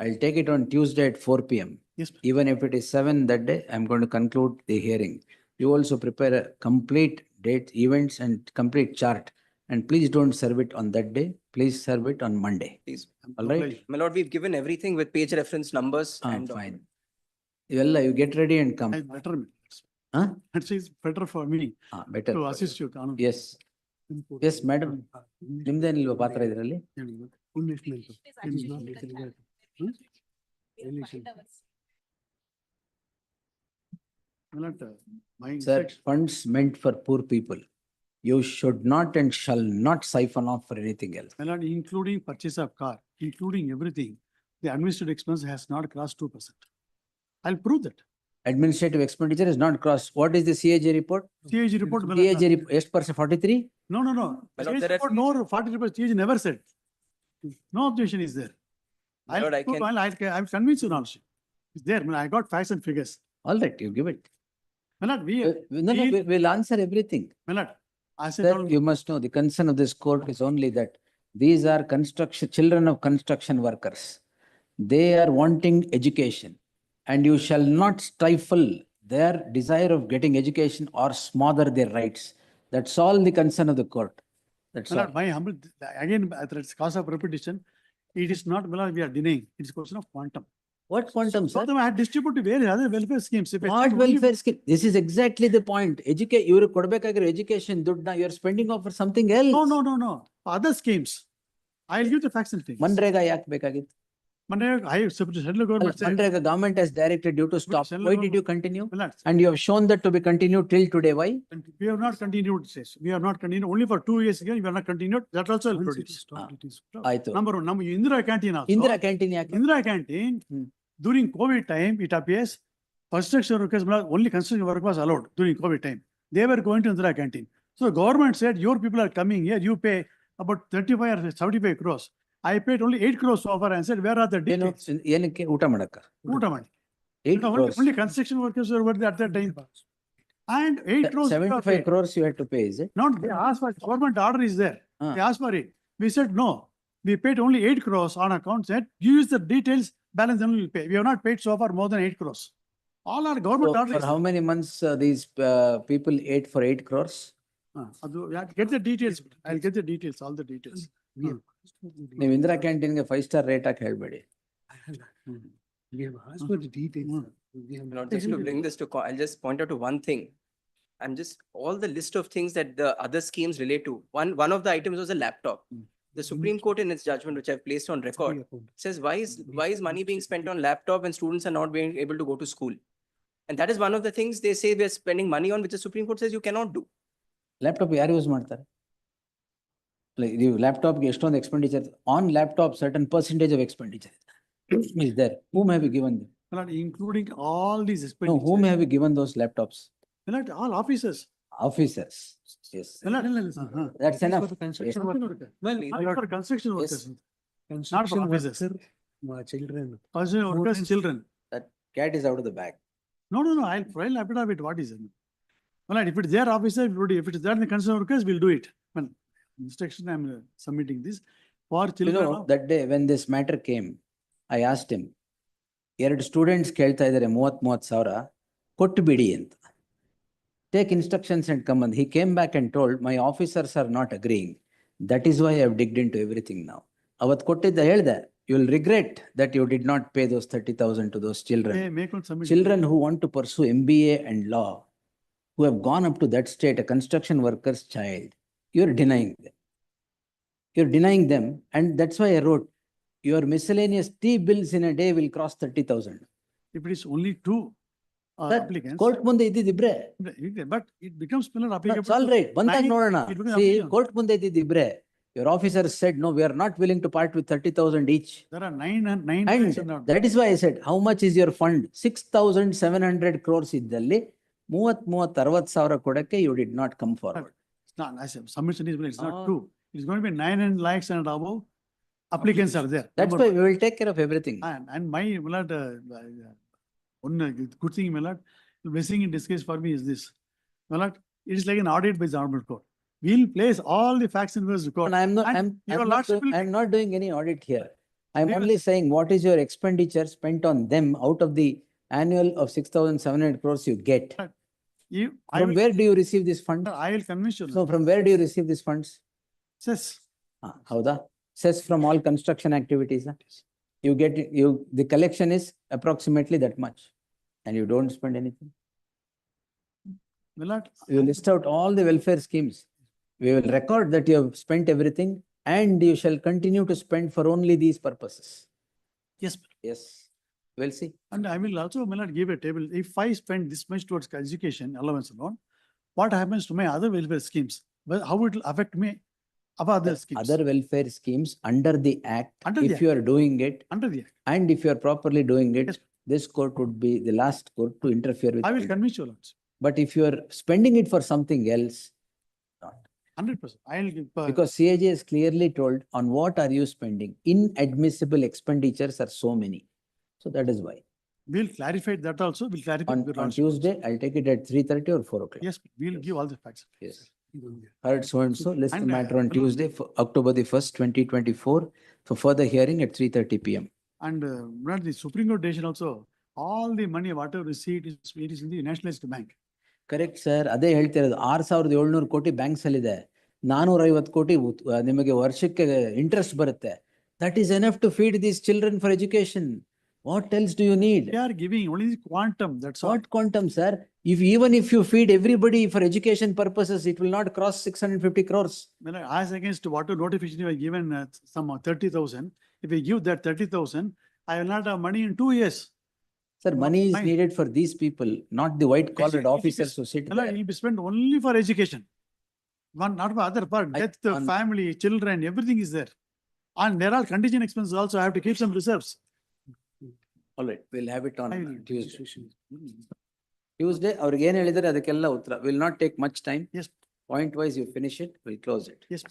I'll take it on Tuesday at 4 PM. Yes, ma'am. Even if it is 7 that day, I'm going to conclude the hearing. You also prepare a complete date, events and complete chart. And please don't serve it on that day. Please serve it on Monday. Please. All right? My lord, we've given everything with page reference numbers and. Fine. Ivella, you get ready and come. Better, Huh? it is better for me Better. to assist you. Honorable. Yes. Yes, madam. ನಿಮ್ದೇನಿಲ್ವಾ ಪಾತ್ರ ಇದರಲ್ಲಿ? My Sir, instruction- funds meant for poor people. You should not and shall not siphon off for anything else. My lord, including purchase of car, including everything, the administrative expense has not crossed 2%. I'll prove that. Administrative expenditure is not crossed. What is the CAG report? CAG report. my lord, CAG, ಎಷ್ಟು percent? 43? No. My lord, CAG there are- report, no, 40%, CAG never said. No objection is there. My lord, I can, I'll convince you now. It's there, I got facts and figures. All right, you give it. My lord, No, we'll answer everything. my lord, I said, Sir, you must know the concern of this court is only that these are children of construction workers. They are wanting education, and you shall not stifle their desire of getting education or smother their rights. That's all the concern of the court. That's my all. lord, my humble, again, it's cause of repetition. It is not, my lord, we are denying. It's question of quantum. What quantum, sir? So I had distributed various other welfare schemes. If I What spend only- welfare scheme? This is exactly the point. You're education, you're spending off for something else. No. Other schemes. I'll give the facts and figures. Manrega yak ಬೇಕಾಗಿತ್ತು? Central government said, Manrega government has directed you to stop. central Why did you government- continue? my lord, And you have shown that to be continued till today. Why? we have not continued, says. We have not continued, only for 2 years again, we have not continued. That also will produce. ಆಯ್ತು. Number one, number Indira canteen also. Indira canteen ಯಾಕೆ? Indira canteen, during COVID time, it appears, construction workers, only construction work was allowed during COVID time. They were going to Indira canteen. So government said, your people are coming here, you pay about 35 or 75 crores. I paid only 8 crores so far and said, where are the ಏನು details? ಏನಕ್ಕೆ ಊಟ ಮಾಡಕ್ಕ? ಊಟ ಮಾಡಿ. 8 crores. Only construction workers were there at that time. And 8 crores. 75 crores you had to pay, is it? Not, they asked for, government order is there. Ah. They asked for it. We said, no, we paid only 8 crores on account, said, give us the details, balance then we will pay. We have not paid so far more than 8 crores. All our government So order for is. how many months these people ate for 8 crores? We have to get the details. I'll get the details, all the details. ನೀವು ಇಂದಿರಾ ಕ್ಯಾಂಟೀನ್ಗೆ 5-star rate ಹಾಕಿ ಹೇಳ್ಬೇಡಿ. We have asked for the details. my lord, just to bring this to, I'll just point out to one thing. I'm just, all the list of things that the other schemes relate to. One of the items was a laptop. The Supreme Court in its judgment, which I've placed on record, says why is money being spent on laptop when students are not being able to go to school? And that is one of the things they say we're spending money on, which the Supreme Court says you cannot do. Laptop ಯಾರು use ಮಾಡ್ತಾರೆ? ನೀವು ಲ್ಯಾಪ್ಟಾಪ್ಗೆ ಎಷ್ಟೊಂದು expenditure on laptop certain percentage of expenditure is there. Whom have you given them? Not including all these No, expenditures. whom have you given those laptops? Not all officers. Officers. Yes. That's enough. Yes. Construction worker. Well, For construction workers, construction officers. worker, children. construction workers, children. That cat is out of the bag. No, I'll file affidavit. What is it? Well, if it's their officer, we'll do it. If it's there in the construction workers, we'll do it. Well, instruction, I'm submitting this for You children. know, that day when this matter came, I asked him, 2 students ಕೇಳ್ತಾ ಇದ್ದಾರೆ 30 ಸಾವಿರ ಕೊಟ್ಟು ಬಿಡಿ ಅಂತ. Take instructions and come. And he came back and told, my officers are not agreeing. That is why I have digged into everything now. ಅವತ್ತು ಕೊಟ್ಟಿದ್ದ ಹೇಳ್ದೆ, you will regret that you did not pay those 30,000 to those children. Make one submit. Children who want to pursue MBA and law, who have gone up to that state, a construction worker's child, you're denying them. You're denying them. And that's why I wrote, your miscellaneous tea bills in a day will cross 30,000. If it is only 2 Sir, applicants. Court ಮುಂದೆ ಇದ್ದಿದ್ರೆ But it becomes penal applicable. that's all right. ಬಂದಾಗ Nine- ನೋಡೋಣ. it becomes See, applicable. Court ಮುಂದೆ ಇದ್ದಿದ್ರೆ your officers said, no, we are not willing to part with 30,000 each. There are 9 And lines and that is why I said, how much is your fund? 6,700 crores ಇದ್ದಲ್ಲಿ 30-60 ಸಾವಿರ ಕೊಡಕ್ಕೆ you did not come forward. It's not, I said, submission is, it's not Ah. 2. It's going to be 9 lakhs and above applicants are there. That's Number why we will take care of everything. And my, Milad, one good thing, Milad, blessing in disguise for me is this. Milad, it is like an audit by the honorable court. We'll place all the facts in this record. And I'm not, And I'm, your I'm not lordship doing, will- I'm not doing any audit here. I'm We will- only saying what is your expenditure spent on them out of the annual of 6,700 crores you get. From where do you receive these funds? I will convince you. So from where do you receive these funds? Says, Howda? Cess from all construction activities. You get, the collection is approximately that much. And you don't spend anything. Milad, You list out all the welfare schemes. We will record that you have spent everything and you shall continue to spend for only these purposes. yes, Yes, we'll see. and I will also, Milad, give a table. If I spend this much towards education allowance alone, what happens to my other welfare schemes? Well, how it will affect me of other schemes? Other welfare schemes under the act, Under the if you are doing it Under the act. and if you are properly doing it, Yes. this court would be the last court to interfere with. I will it. convince you, Lords. But if you are spending it for something else, not. 100%. I'll give. Because CAG has clearly told on what are you spending. Inadmissible expenditures are so many. So that is why. We'll clarify that also. We'll clarify. On, with on Lordship also. Tuesday, I'll take it at 3:30 or 4 o'clock. Yes, we'll Yes. give all the facts. Yes. Heard so and so, list the And, matter on Manoj- Tuesday, for October the 1st, 2024, for further hearing at 3:30 PM. And not the Supreme Court decision also, all the money, whatever received is, it is in the nationalized bank. Correct sir, ಅದೇ ಹೇಳ್ತಿರೋದು. 6,700 ಕೋಟಿ banks ಅಲ್ಲಿ ಇದೆ. 450 ಕೋಟಿ ನಿಮಗೆ ವರ್ಷಕ್ಕೆ interest ಬರುತ್ತೆ. That is enough to feed these children for education. What else do you need? They are giving only the quantum, that's all. What quantum, sir? Even if you feed everybody for education purposes, it will not cross 650 crores. When as against what notification you are given some 30,000, if we give that 30,000, I will not have money in 2 years. Sir, money is Fine. needed for these people, not the white collared It will be officers who sit It there. will be spent only for education. One, not for other part, I- death, on- family, children, everything is there. And there are contingent expenses also, I have to keep some reserves. All right, we'll have it on I will- Tuesday. Tuesday, ಅವ್ರಿಗೆ ಏನ್ ಹೇಳಿದ್ರೆ ಅದಕ್ಕೆಲ್ಲ ಉತ್ತರ. Will not take much time. Yes, Point wise, you finish it, we'll close it. yes.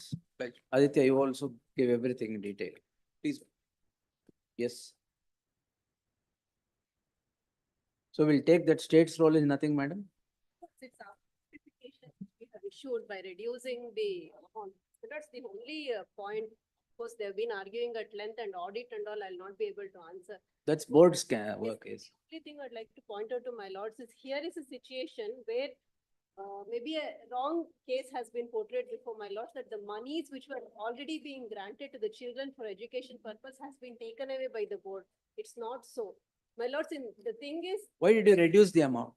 Right. Aditya, you also give everything in detail. Please. Yes. So we'll take that state's role is nothing, madam? It's our certification we have issued by reducing the amount. So that's the only point. Of course, they've been arguing at length and audit and all, I'll not be able to answer. That's board's work is. The only thing I'd like to point out to my lords is here is a situation where maybe a wrong case has been portrayed before my lords, that the monies which were already being granted to the children for education purpose has been taken away by the board. It's not so. My lords, the thing is, Why did you reduce the amount?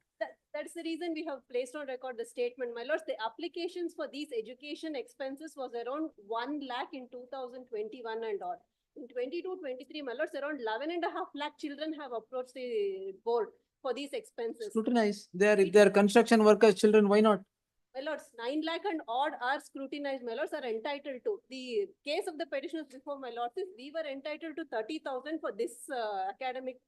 that's the reason we have placed on record the statement. My lords, the applications for these education expenses was around 1 lakh in 2021 and all. In 22-23, my lords, around 11.5 lakh children have approached the board for these expenses. Scrutinize. If they are construction workers, children, why not? My lords, 9 lakh and odd are scrutinized, my lords are entitled to. The case of the petitioners before my lords is we were entitled to 30,000 for this academic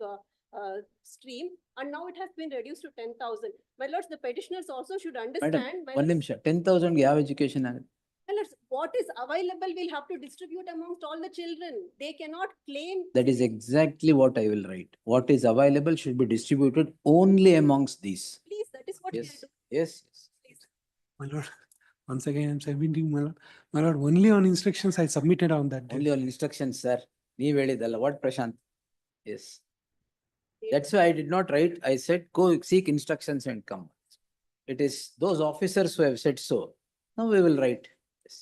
stream, and now it has been reduced to 10,000. My lords, the petitioners also should understand. my One lords, ನಿಮಿಷ, 10,000 ಗೆ ಯಾವ education ಆಗುತ್ತೆ? my lords, what is available we'll have to distribute amongst all the children. They cannot claim. That is exactly what I will write. What is available should be distributed only amongst these. Please, that is what we are Yes, doing. yes. Please. My lord, once again, I'm submitting, my lord. My lord, only on instructions I submitted on that day. Only on instructions, sir. ನೀವ್ ಹೇಳಿದಲ್ಲ, what Prashant? Yes. That's why I did not write. I said, go seek instructions and come. It is those officers who have said so. Now we will write. Yes.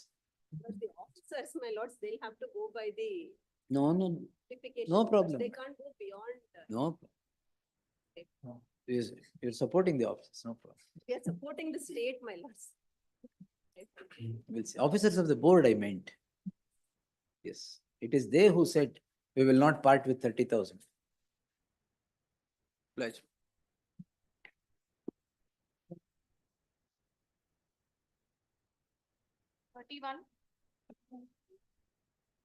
But the officers, my lords, they'll have to go by the No, no, certification. No because problem. They can't go beyond. no. Yes, you're supporting the officers, no problem. We are supporting the state, my lords. We'll see. Officers of the board, I meant. Yes, it is they who said, we will not part with 30,000. Pledge. Thirty-one.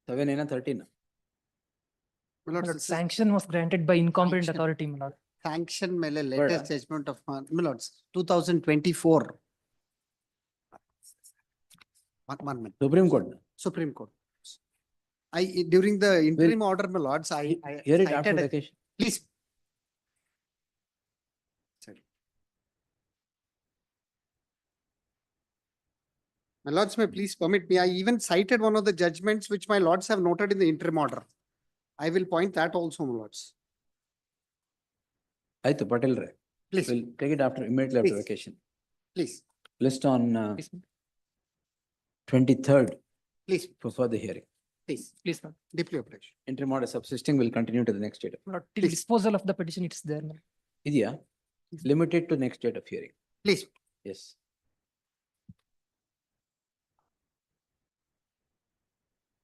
7 13. My lord, Lord, this is sanction was granted by incompetent Sanction. authority, my lord. sanction ಮೇಲೆ Word, latest judgment of, my lords, 2024. One minute, Supreme Court. Supreme Court. During the interim order, my lords, I Hear it after cited, vacation. please. Sorry. My lords, may please permit me, I even cited one of the judgments which my lords have noted in the interim order. I will point that also, my lords. Aito, Patel Rai. Please, We'll take it immediately after Please. vacation. please, List on Please, 23rd please, for further hearing. please, please, my deeply obliged. Interim order subsisting will continue to the next date. lord. Till Please. disposal of the petition, it's there, my lord. Idea, limited to next date of hearing. Please, Yes.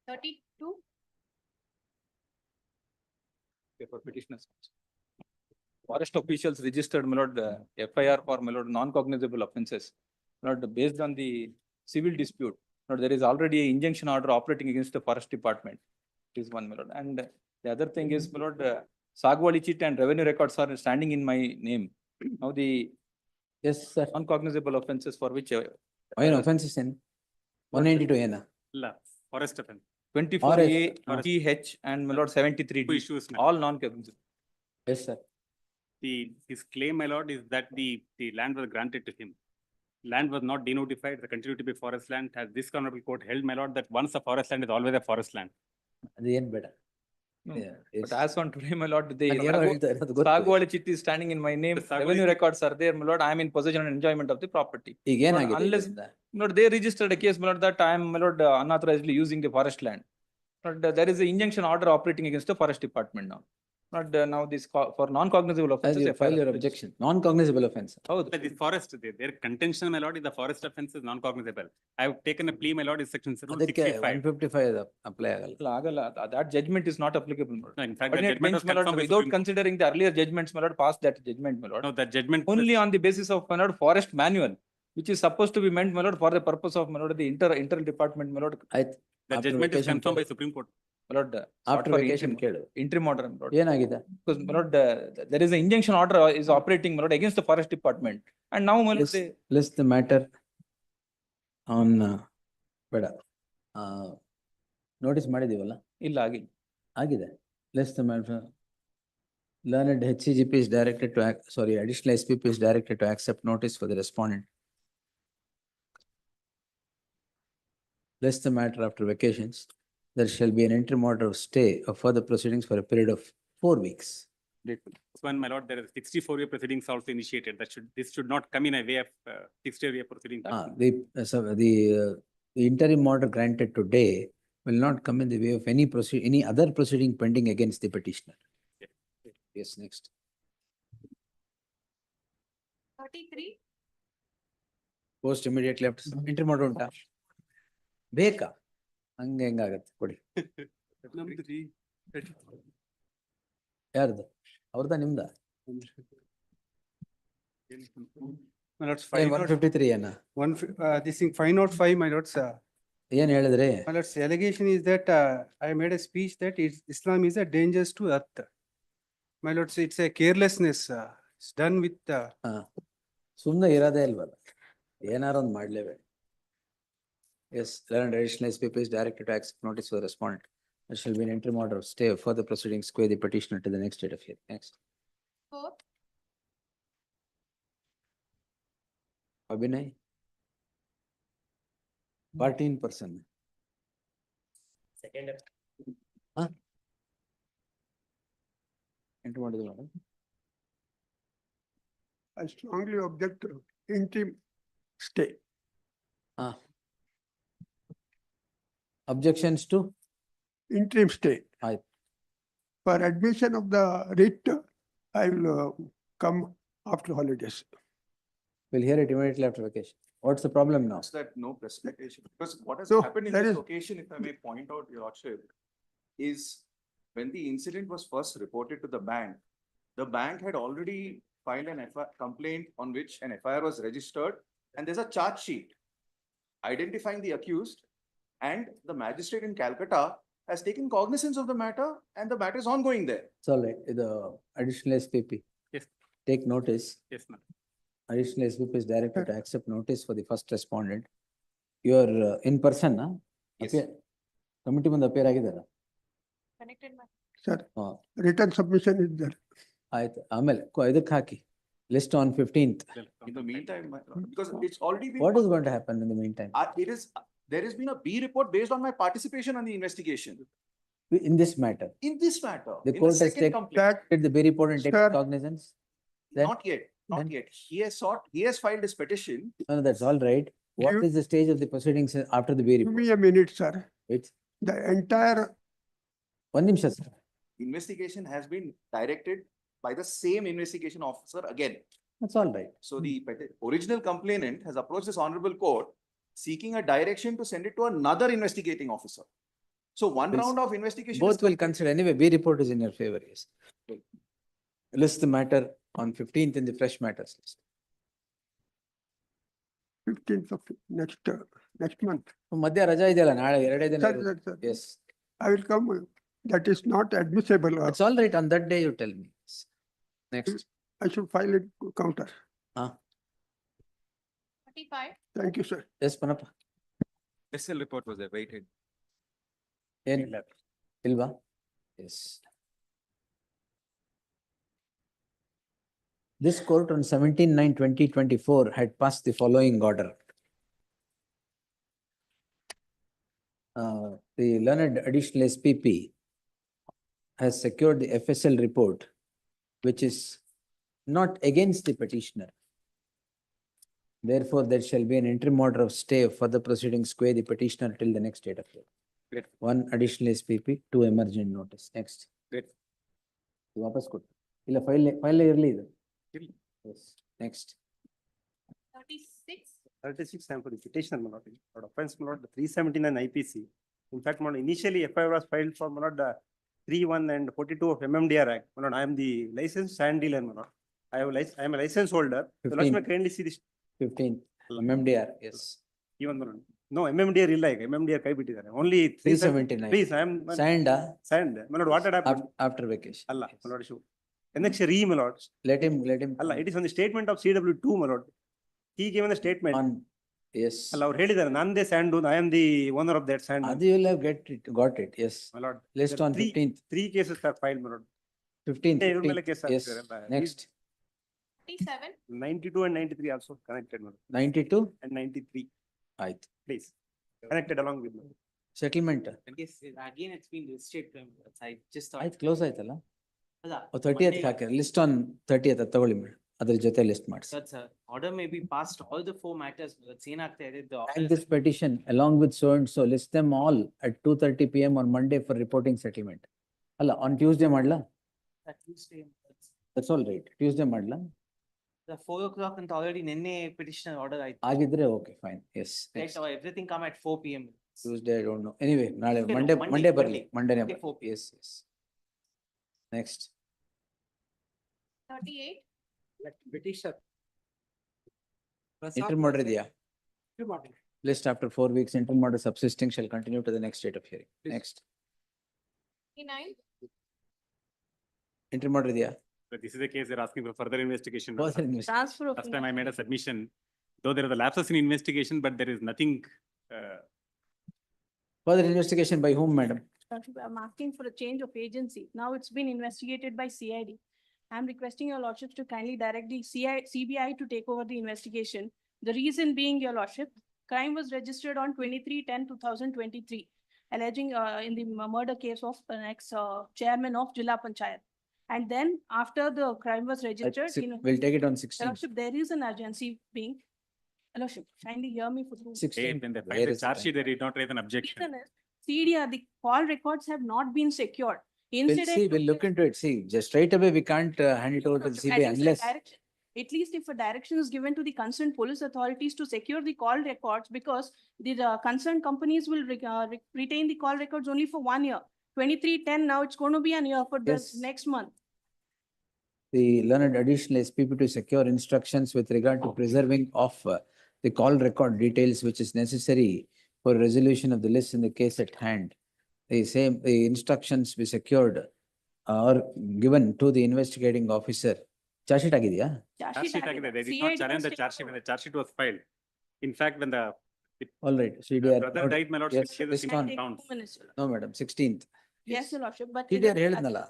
Thirty-two. For petitioners. Forest officials registered, my lord, FIR for, my lord, non-cognizable offences. My lord, based on the civil dispute, my lord, there is already an injunction order operating against the forest department. It is one, my lord. And the other thing is, my lord, Sagwadi chit and revenue records are standing in my name. Now the Yes, sir. non-cognizable offences for which Why an offense is in? 192 ಏನ? ಇಲ್ಲ, forest offense. 24A, Forest. TH and my lord 73D, Two issues, my all non-cognizable. Yes, sir. His claim, my lord, is that the land was granted to him. Land was not denotified, it continued to be forest land. Has this honorable court held, my lord, that once a forest land is always a forest land? ಅದು ಏನ್ ಬೇಡ. No, Yeah, yes. But as on today, my lord, the ನಾನು ಏನೋ ಹೇಳ್ತಾ ಇರೋದು ಗೊತ್ತು. Sagwali chit is standing in my name, The Sagwali revenue chit- records are there, my lord, I am in possession and enjoyment of the property. ಈಗ ಏನಾಗಿದೆ unless- ಇದರಿಂದ? My lord, they registered a case, my lord, that I am, my lord, unauthorizedly using the forest land. But there is an injunction order operating against the forest department now. But now this for non-cognizable As offences. you file your objection, non-cognizable offense. Howದು. The forest, their contention, my lord, is the forest offense is non-cognizable. I have taken a plea, my lord, is section rule ಅದಕ್ಕೆ 65. 155 apply ಆಗಲ್ಲ. ಅಲ್ಲ, ಆಗಲ್ಲ. That judgment is not applicable, my lord. No, in fact, the Ordinate judgment bench, was my lord, confirmed by without Supreme Court. considering the earlier judgments, my lord, passed that judgment, my lord. No, the judgment. Only on the basis of, my lord, forest manual, which is supposed to be meant, my lord, for the purpose of, my lord, the inter department, my lord, ಆಯ್ತು. The After judgment is vacation confirmed by ಕೇಳು. Supreme Court. my lord. After for vacation ಕೇಳು. interim order, my lord. ಏನಾಗಿದೆ? Because, my lord, there is an injunction order is operating, my lord, against the forest department. And now, my lord, List, list the matter on ಬೇಡ. Notice ಮಾಡಿದೀವಲ್ಲ? ಇಲ್ಲ ಆಗಿಲ್ಲ. ಆಗಿದೆ. List the matter. Learned HCGP is directed to act, sorry, additional SPP is directed to accept notice for the respondent. List the matter after vacations. There shall be an interim order of stay of further proceedings for a period of 4 weeks. This one, my lord, there is 64-year proceedings also initiated. This should not come in a way of 60-year proceedings. The interim order granted today will not come in the way of any other proceeding pending against the petitioner. Yes, next. 33. Post immediately after interim order ಉಂಟಾ? ಬೇಕಾ? ಹಂಗೆ ಹೆಂಗಾಗತ್ತೆ ಕೊಡಿ. ಯಾರ್ದು? ಅವ್ರದಾ ನಿಮ್ದ? My lords, 153 ಏನ? this thing 505, my lords, ಏನ್ ಹೇಳಿದ್ರಿ? my lords, allegation is that I made a speech that Islam is a danger to earth. My lords, it's a carelessness, it's done with ಸುಮ್ನೆ ಇರೋದೇ ಇಲ್ವಲ್ಲ? ಏನಾರ ಒಂದ್ ಮಾಡ್ಲೇಬೇಕು. Yes, learned additional SPP is directed to accept notice for the respondent. There shall be an interim order of stay of further proceedings, square the petitioner to the next date of hearing. Next. 4. Abhinay. 14%. Second. Enter ಮಾಡಿದ್ರು madam. I strongly object to interim stay. Objections to? Interim stay. ಆಯ್ತು. For admission of the writ, I will come after holidays. We'll hear it immediately after vacation. What's the problem now? That no precipitation, because what has So, happened in that this is- occasion, if I may point out, your lordship, is when the incident was first reported to the bank had already filed an complaint on which an FIR was registered, and there's a charge sheet identifying the accused, and the magistrate in Calcutta has taken cognizance of the matter, and the matter is ongoing there. It's all right. The additional SPP. Yes. Take notice. Yes, ma'am. Additional SPP is directed to accept notice for the first respondent. You are in person, na? Yes. Committee ಮುಂದೆ appear ಆಗಿದ್ದಾರಾ? Connected, my. Sir, ಹಾ, written submission is there. ಆಯ್ತು. ಆಮೇಲೆ ಇದಕ್ಕೆ ಹಾಕಿ. List on 15th. In the meantime, my lord, because it's already been. What is going to happen in the meantime? There has been a B report based on my participation on the investigation. In this matter? In this matter, The in court the has second taken- complaint, Did the B report and take Sir. cognizance? Then- not yet, then- not yet. He has filed his petition. No, that's all right. What You- is the stage of the proceedings after the B Give report? me a minute, sir. It's The entire, one ನಿಮಿಷ sir. Investigation has been directed by the same investigation officer again. That's all right. So the original complainant has approached this honorable court seeking a direction to send it to another investigating officer. So one Please. round of investigation. Both is will complete. consider, anyway, B report is in your favor, yes. List the matter on 15th in the fresh matters list. 15th of next month. ಮಧ್ಯ ರಜಾ ಇದೆಯಲ್ಲ ನಾಳೆ ಎರಡೇ ದಿನ Sir, ಇರುತ್ತೆ. sir, sir, Yes, I will come. That is not admissible. it's all right. On that day you tell me. Next. I should file it counter. 35. Thank you, sir. Yes, Panappa. SL report was awaited. ಏನಿಲ್ಲ ಇಲ್ವಾ? Yes. This court on 17/9/2024 had passed the following order. The learned additional SPP has secured the FSL report, which is not against the petitioner. Therefore, there shall be an interim order of stay of further proceedings quay the petitioner till the next date of hearing. Great. One additional SPP, two emergent notice. Next. Great. ವಾಪಸ್ ಕೊಟ್ಟು ಇಲ್ಲ file ಇರಲಿ ಇದು. ಇರ್ಲಿ. Yes. Next. 36. 36 time for the petitioner, my lord. For offense, my lord, the 379 IPC. In fact, my lord, initially FIR was filed for, my lord, the 31 and 42 of MMDR Act. My lord, I am the licensed sand dealer, my lord. I am a license holder. The lord may kindly see this. 15. MMDR, yes. Even, my lord. No, MMDR ಇಲ್ಲ ಈಗ MMDR ಕೈ ಬಿಟ್ಟಿದ್ದಾರೆ. Only 379. Please, I am. Signed Sand. My lord, what had happened? after vacation. ಅಲ್ಲ, Yes. my lord, show. Next re, my lord. Let him. ಅಲ್ಲ, it is on the statement of CW2, my lord. He given the statement. On, yes. ಅಲ್ಲ, ಅವ್ರು ಹೇಳಿದ್ದಾರೆ, ನಂದೇ and, I am the owner of that sand. ಅದು you will have got it, yes. My lord. List there are on 15th. Three cases are filed, my lord. 15th. ಇವ್ರ ಮೇಲೆ case Yes. ಹಾಕಿದ್ದಾರೆ. Next. 37. 92 and 93 also connected, my lord. 92. And 93, ಆಯ್ತು. please. Connected along with, my lord. Settlement. Yes, again, it's been listed. I just thought. ಆಯ್ತು, close ಆಯ್ತಲ್ಲ? ಅಲ್ಲ, 30th Monday- hockey list on 30th ತಗೊಳ್ಳಿ madam, ಅದ್ರ ಜೊತೆ list ಮಾಡಿಸಿ. That's order may be passed all the four matters. That's ಏನಾಗ್ತಾ ಇದೆ, the And this petition along with so and so, list them all at 2:30 PM on Monday for reporting settlement. ಅಲ್ಲ, on Tuesday ಮಾಡ್ಲಾ? that Tuesday, That's all right. Tuesday ಮಾಡ್ಲಾ? the 4 o'clock ಅಂತ already ನಿನ್ನೆ petitioner order ಆಯ್ತು. ಆಗಿದ್ರೆ okay, fine. Yes. Let Next. everything come at 4 PM. Tuesday, I don't know. Anyway, ನಾಳೆ Okay, no, Monday Monday ಬರಲಿ. Monday Okay, 4 PM. Yes, yes. Next. 38. Petitioner. Interim order ಇದೆಯಾ? List after 4 weeks, interim order subsisting shall continue to the next date of hearing. Next. 39. Interim order ಇದೆಯಾ? But this is a case they're asking for further investigation. Further investigation. Transfer of. Last time I made a submission, though there is a lapses in investigation, but there is nothing, Further investigation by whom, madam? I'm asking for a change of agency. Now it's been investigated by CID. I'm requesting your lordships to kindly direct the CBI to take over the investigation. The reason being, your lordship, crime was registered on 23/10/2023, alleging in the murder case of an ex-chairman of Jilla Panchayat. And then after the crime was registered, We'll take it on your 16th. lordship, there is an urgency being. Your lordship, kindly hear me for two. 16th. when they Where filed the is charge it? sheet, they did not raise an objection. Reason is, CDR, the call records have not been secured. We'll Incident. see, we'll look into it. See, just straight away, we can't hand it over to the At CBI least a unless. direction- At least if a direction is given to the concerned police authorities to secure the call records, because the concerned companies will retain the call records only for 1 year. 23/10, now it's going to be an year for the Yes. next month. The learned additional SPP to secure instructions with regard to preserving of the call record details which is necessary for resolution of the list in the case at hand. The instructions be secured or given to the investigating officer. Charge sheet ಆಗಿದೆಯಾ? Charge sheet ಆಗಿದೆ. They did not CID challenge has the charge sheet taken when the charge sheet was filed. In fact, when the All right, the CDR. brother noted. died, my lord, Yes, she has list simple on. Take counts. 2 minutes, your lord. No, madam, 16th. Yes, your lordship, but. CDR ಹೇಳಿದ್ನಲ್ಲ.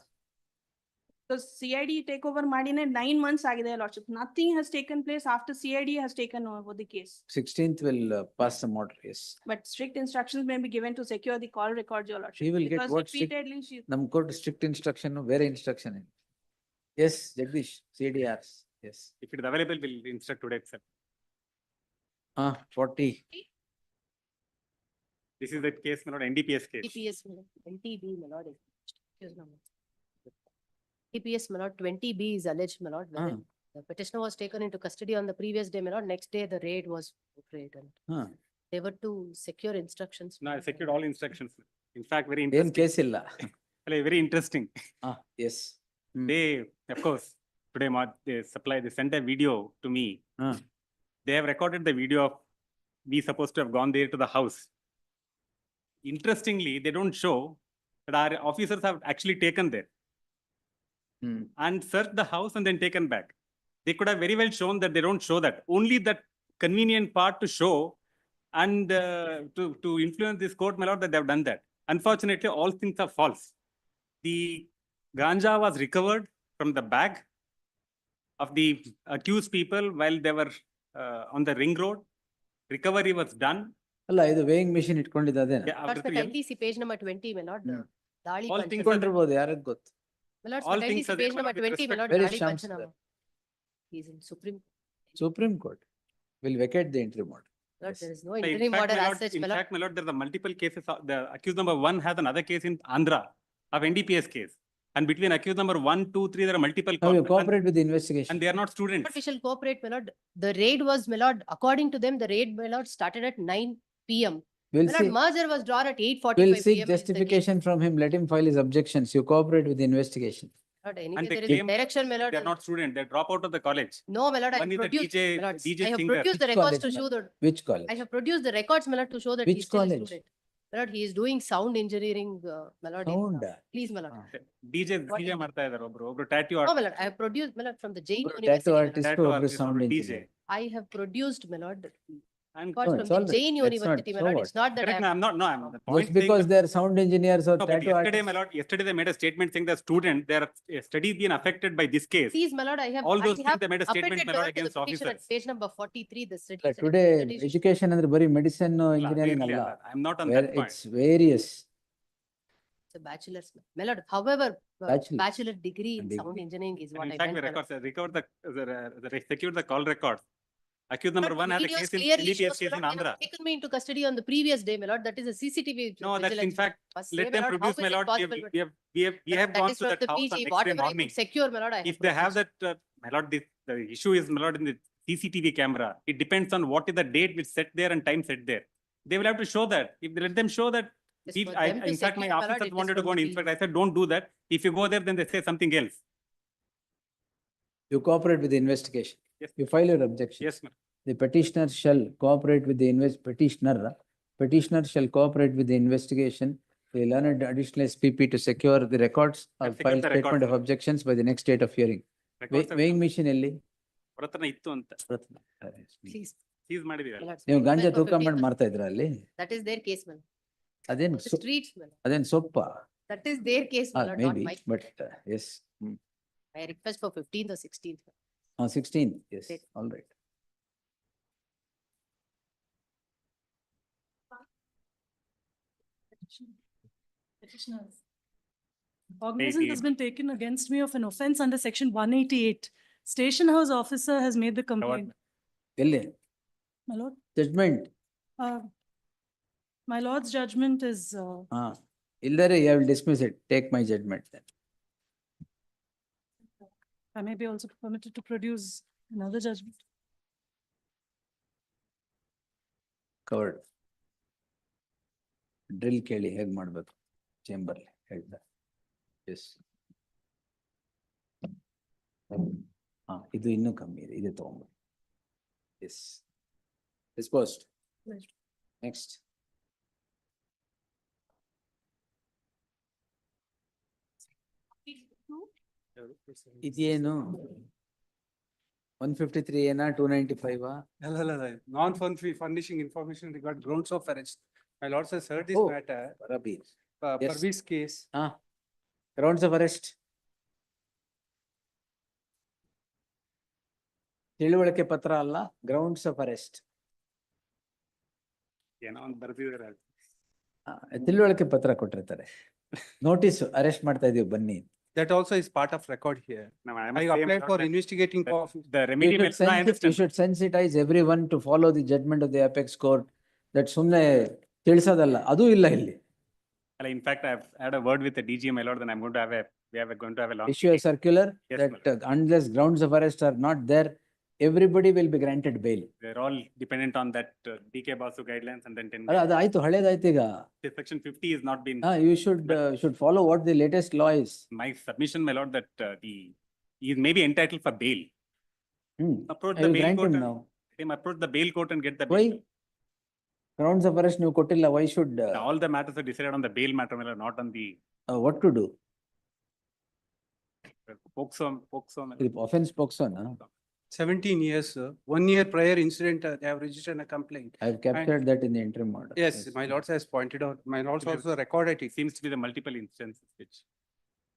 The CID takeover ಮಾಡಿನೇ 9 months ಆಗಿದೆ, your lordship. Nothing has taken place after CID has taken over the case. 16th will pass some order, yes. But strict instructions may be given to secure the call records, your lordship. He will get Because what strict- repeatedly she. ನಮ್ court strict instruction ಬೇರೆ instruction. Yes, Jagdish, CDRs, yes. If it is available, we'll instruct today itself. 40. This is the case, my lord, NDPS case. TPS, NTB, my lord. TPS, my lord, 20B is alleged, my lord, wherein the petitioner was taken into custody on the previous day, my lord. Next day, the raid was portrayed and Huh. they were to secure instructions. No, I secured all instructions. In fact, very ಏನ್ interesting. Case ಇಲ್ಲ. Very interesting. Yes. They, of course, today they sent a video to me. They have recorded the video of we supposed to have gone there to the house. Interestingly, they don't show that our officers have actually taken there and searched the house and then taken back. They could have very well shown that they don't show that. Only that convenient part to show and to influence this court, my lord, that they have done that. Unfortunately, all things are false. The ganja was recovered from the bag of the accused people while they were on the ring road. Recovery was done. ಅಲ್ಲ ಇದು weighing machine ಇಟ್ಕೊಂಡಿದ್ದ ಅದೇನ? Yeah, Lords, after my three- NTC page number 20, my lord, Hmm. Dali All Panchana. things are ಇಟ್ಕೊಂಡಿರ್ಬೋದು, ಯಾರಿಗ್ ಗೊತ್ತು? My lords, all my things NTC are there, page number with 20, my respect- lord, Where is Dali Shams Panchana. there? He is in Supreme. Supreme Court will vacate the interim order. Lord, Yes. there is no In interim fact, order my as lord, such, in my lord. fact, my lord, there are multiple cases. The accused number 1 has another case in Andhra of NDPS case. And between accused number 1, 2, 3, there are multiple. Now you and- cooperate with the And investigation. they are not But students. we shall cooperate, my lord. The raid was, my lord, according to them, the raid, my lord, started at 9 PM. We'll My lord, see, merger was drawn at 8:45 we'll PM. seek is the case. justification from him. Let him file his objections. You cooperate with the investigation. Lord, anyway, And they there is claim direction, my lord. They are not students. They drop out of the college. No, my lord, I One have is the produced, DJ my lord, DJ I have singer. produced the Which records to college, show ma'am? that, Which college? I have produced the records, my lord, to show that Which he's still a college? student. My lord, he is doing sound engineering, my lord. in, Sound. Please, my lord. DJ ಮಾಡ್ತಾ ಇದ್ದಾರೆ ಒಬ್ರು tattoo No, artist. my lord, I have produced, my lord, from the Jain Tattoo University. my lord. artist, Tattoo ಒಬ್ರು artist, sound ಒಬ್ರು engineer. DJ. I have produced, my lord, And records No, from it's the all right. Jain That's not- University, my so lord. what? It's not that I Correct, have. no, I'm not, no, I'm the point Just saying because that- they are sound engineers or No, but tattoo yesterday, my artists. lord, yesterday they made a statement saying the student, their studies being affected by this case. Please, my lord, I have. All I those things have they made a statement, appended my lord, that to the against petition at officers. page number 43, the study. Like today, education ಅಂದ್ರೆ ಬರೀ medicine ಇಲ್ಲ, engineering clearly ಅಲ್ಲ. ಅಲ್ಲ. I'm not on Where that point. it's various. It's a bachelor's, my lord. However, Bachelor. bachelor degree in Degree. sound engineering is And what in I fact, meant. we my lord. recovered secured the call records. Accused number But 1 has a videos case in clearly NDPS shows, case my in lord, they Andhra. have taken me into custody on the previous day, my lord. That is a CCTV. No, that's in vigilance. fact, Must let say, my them lord, produce, how my is it lord. possible? We have That gone is to from that the house PG. on next day Whatever I morning. could secure, my lord, I have. If they have produced. that, my lord, the issue is, my lord, in the CCTV camera. It depends on what is the date which set there and time set there. They will have to show that. If they let them show that, Just if for I, them to in fact, my secure, my lord, officers it is wanted to from go and the inspect. PG. I said, don't do that. If you go there, then they say something else. You cooperate with the investigation. Yes. You file your objections. Yes, ma'am. The petitioner shall cooperate with the petitioner shall cooperate with the investigation. The learned additional SPP to secure the records or I've secured file the statement records, of sir. objections by the next date of hearing. Records have Weighing come. machine ಎಲ್ಲಿ? ಅವ್ರ ಹತ್ರನೇ ಇತ್ತು ಅಂತ Please, seize ಮಾಡಿದೀವಿ. my lord. ನೀವು ಗಾಂಜಾ Like for ತೂಕ ಮಾಡಿ 15. ಮಾರ್ತಾ ಇದ್ರ ಅಲ್ಲಿ? That is their case, man. ಅದೇನ್ The streets, man. ಅದೇನ್ ಸೊಪ್ಪ? That is their case, my lord, not Maybe, my. but yes. I request for 15th or 16th. 16, yes, Great. all right. Petitioners. Cognizance has 18. been taken against me of an offense under section 188. Station house officer has made the complaint. ಎಲ್ಲಿ? My lord, Judgment. uh, my lord's judgment is, ಇಲ್ಲರೆ I will dismiss it. Take my judgment then. I may be also permitted to produce another judgment. Covered. Drill ಕೇಳಿ ಹೇಗ್ ಮಾಡ್ಬೇಕು chamber ಹೇಳ್ದ. S. ಇದು ಇನ್ನೂ ಕಮ್ಮಿ ಇದೆ, ಇದು ತಗೊಂಡ್ಬರ್ರಿ. ಎಸ್. Disposed. Right. Next. ಇದೇನು 153 ಏನಾ 295? Non furnishing information regarding grounds of arrest. My lord has heard this Oh. matter. Parabir. Yes. Parveez case. Grounds of arrest. ತಿಳುವಳಿಕೆ ಪತ್ರ ಅಲ್ಲ, ಗ್ರೌಂಡ್ಸ್ ಆಫ್ ಅರೆಸ್ಟ್. ಏನೋ ಒಂದು ಬರ್ದಿದ್ದಾರೆ. ತಿಳುವಳಿಕೆ ಪತ್ರ ಕೊಟ್ಟಿರ್ತಾರೆ. ನೋಟಿಸ್ ಅರೆಸ್ಟ್ ಮಾಡ್ತಾ ಇದೀವಿ ಬನ್ನಿ. That also is part of record here. No, I applied for investigating office. The remedy. You should sensitize everyone to follow the judgment of the apex court. That ಸುಮ್ನೆ ತಿಳಿಸೋದಲ್ಲ, ಅದು ಇಲ್ಲ ಇಲ್ಲಿ. In fact, I've had a word with the DG, my lord, and I'm going to have a long. Issue a circular Yes, that unless grounds of arrest are not there, everybody will be granted bail. They're all dependent on that DK Basu guidelines and then 10. ಅದು ಆಯ್ತು, ಹಳೇದಾಯ್ತು ಈಗ. Section 50 is not been. You should follow what the latest law is. My submission, my lord, that he is maybe entitled for bail. Approach I the will bail grant court. him now. Let him approach the bail court and get the Why? bail. Grounds of arrest ನೀವು ಕೊಟ್ಟಿಲ್ಲ, why should? All the matters are decided on the bail matter, my lord, not on the What to do? POCSO. Offense POCSO, na? 17 years, sir. 1 year prior incident, they have registered a complaint. I've captured that in the interim order. Yes, my lords has pointed out, my lords also recorded it. Seems to be the multiple instances which.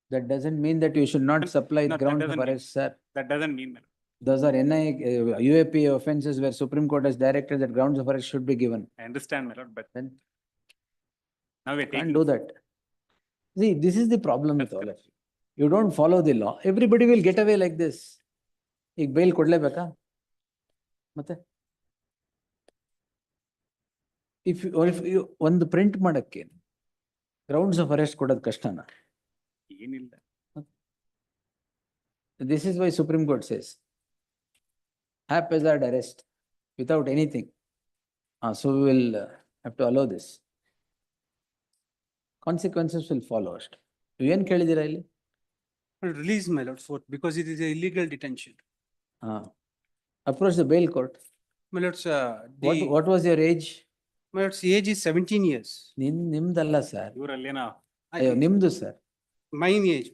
That doesn't mean that you should not supply No, that grounds of doesn't mean- arrest, sir. That doesn't mean, my lord. Those are UAP offences where Supreme Court has directed that grounds of arrest should be given. I understand, my lord, but Then now we're can't taking. do that. See, this is the problem with all of you. You don't follow the law. Everybody will get away like this. ಈಗ bail ಕೊಡ್ಲೇಬೇಕಾ? ಮತ್ತೆ? If you ಒಂದು print ಮಾಡಕ್ಕೆ grounds of arrest ಕೊಡೋದು ಕಷ್ಟನಾ? ಏನಿಲ್ಲ. This is why Supreme Court says haphazard arrest without anything. So we will have to allow this. Consequences will follow. ಅಷ್ಟೇ. ಏನ್ ಕೇಳಿದಿರಾ ಇಲ್ಲಿ? Release my lord for, because it is a illegal detention. Approach the bail court. My lords, What was your age? my lords, age is 17 years. ನಿಮ್ದಲ್ಲ sir. ಇವರಲ್ಲೇನೋ. ಅಯ್ಯೋ ನಿಮ್ದು sir. My age,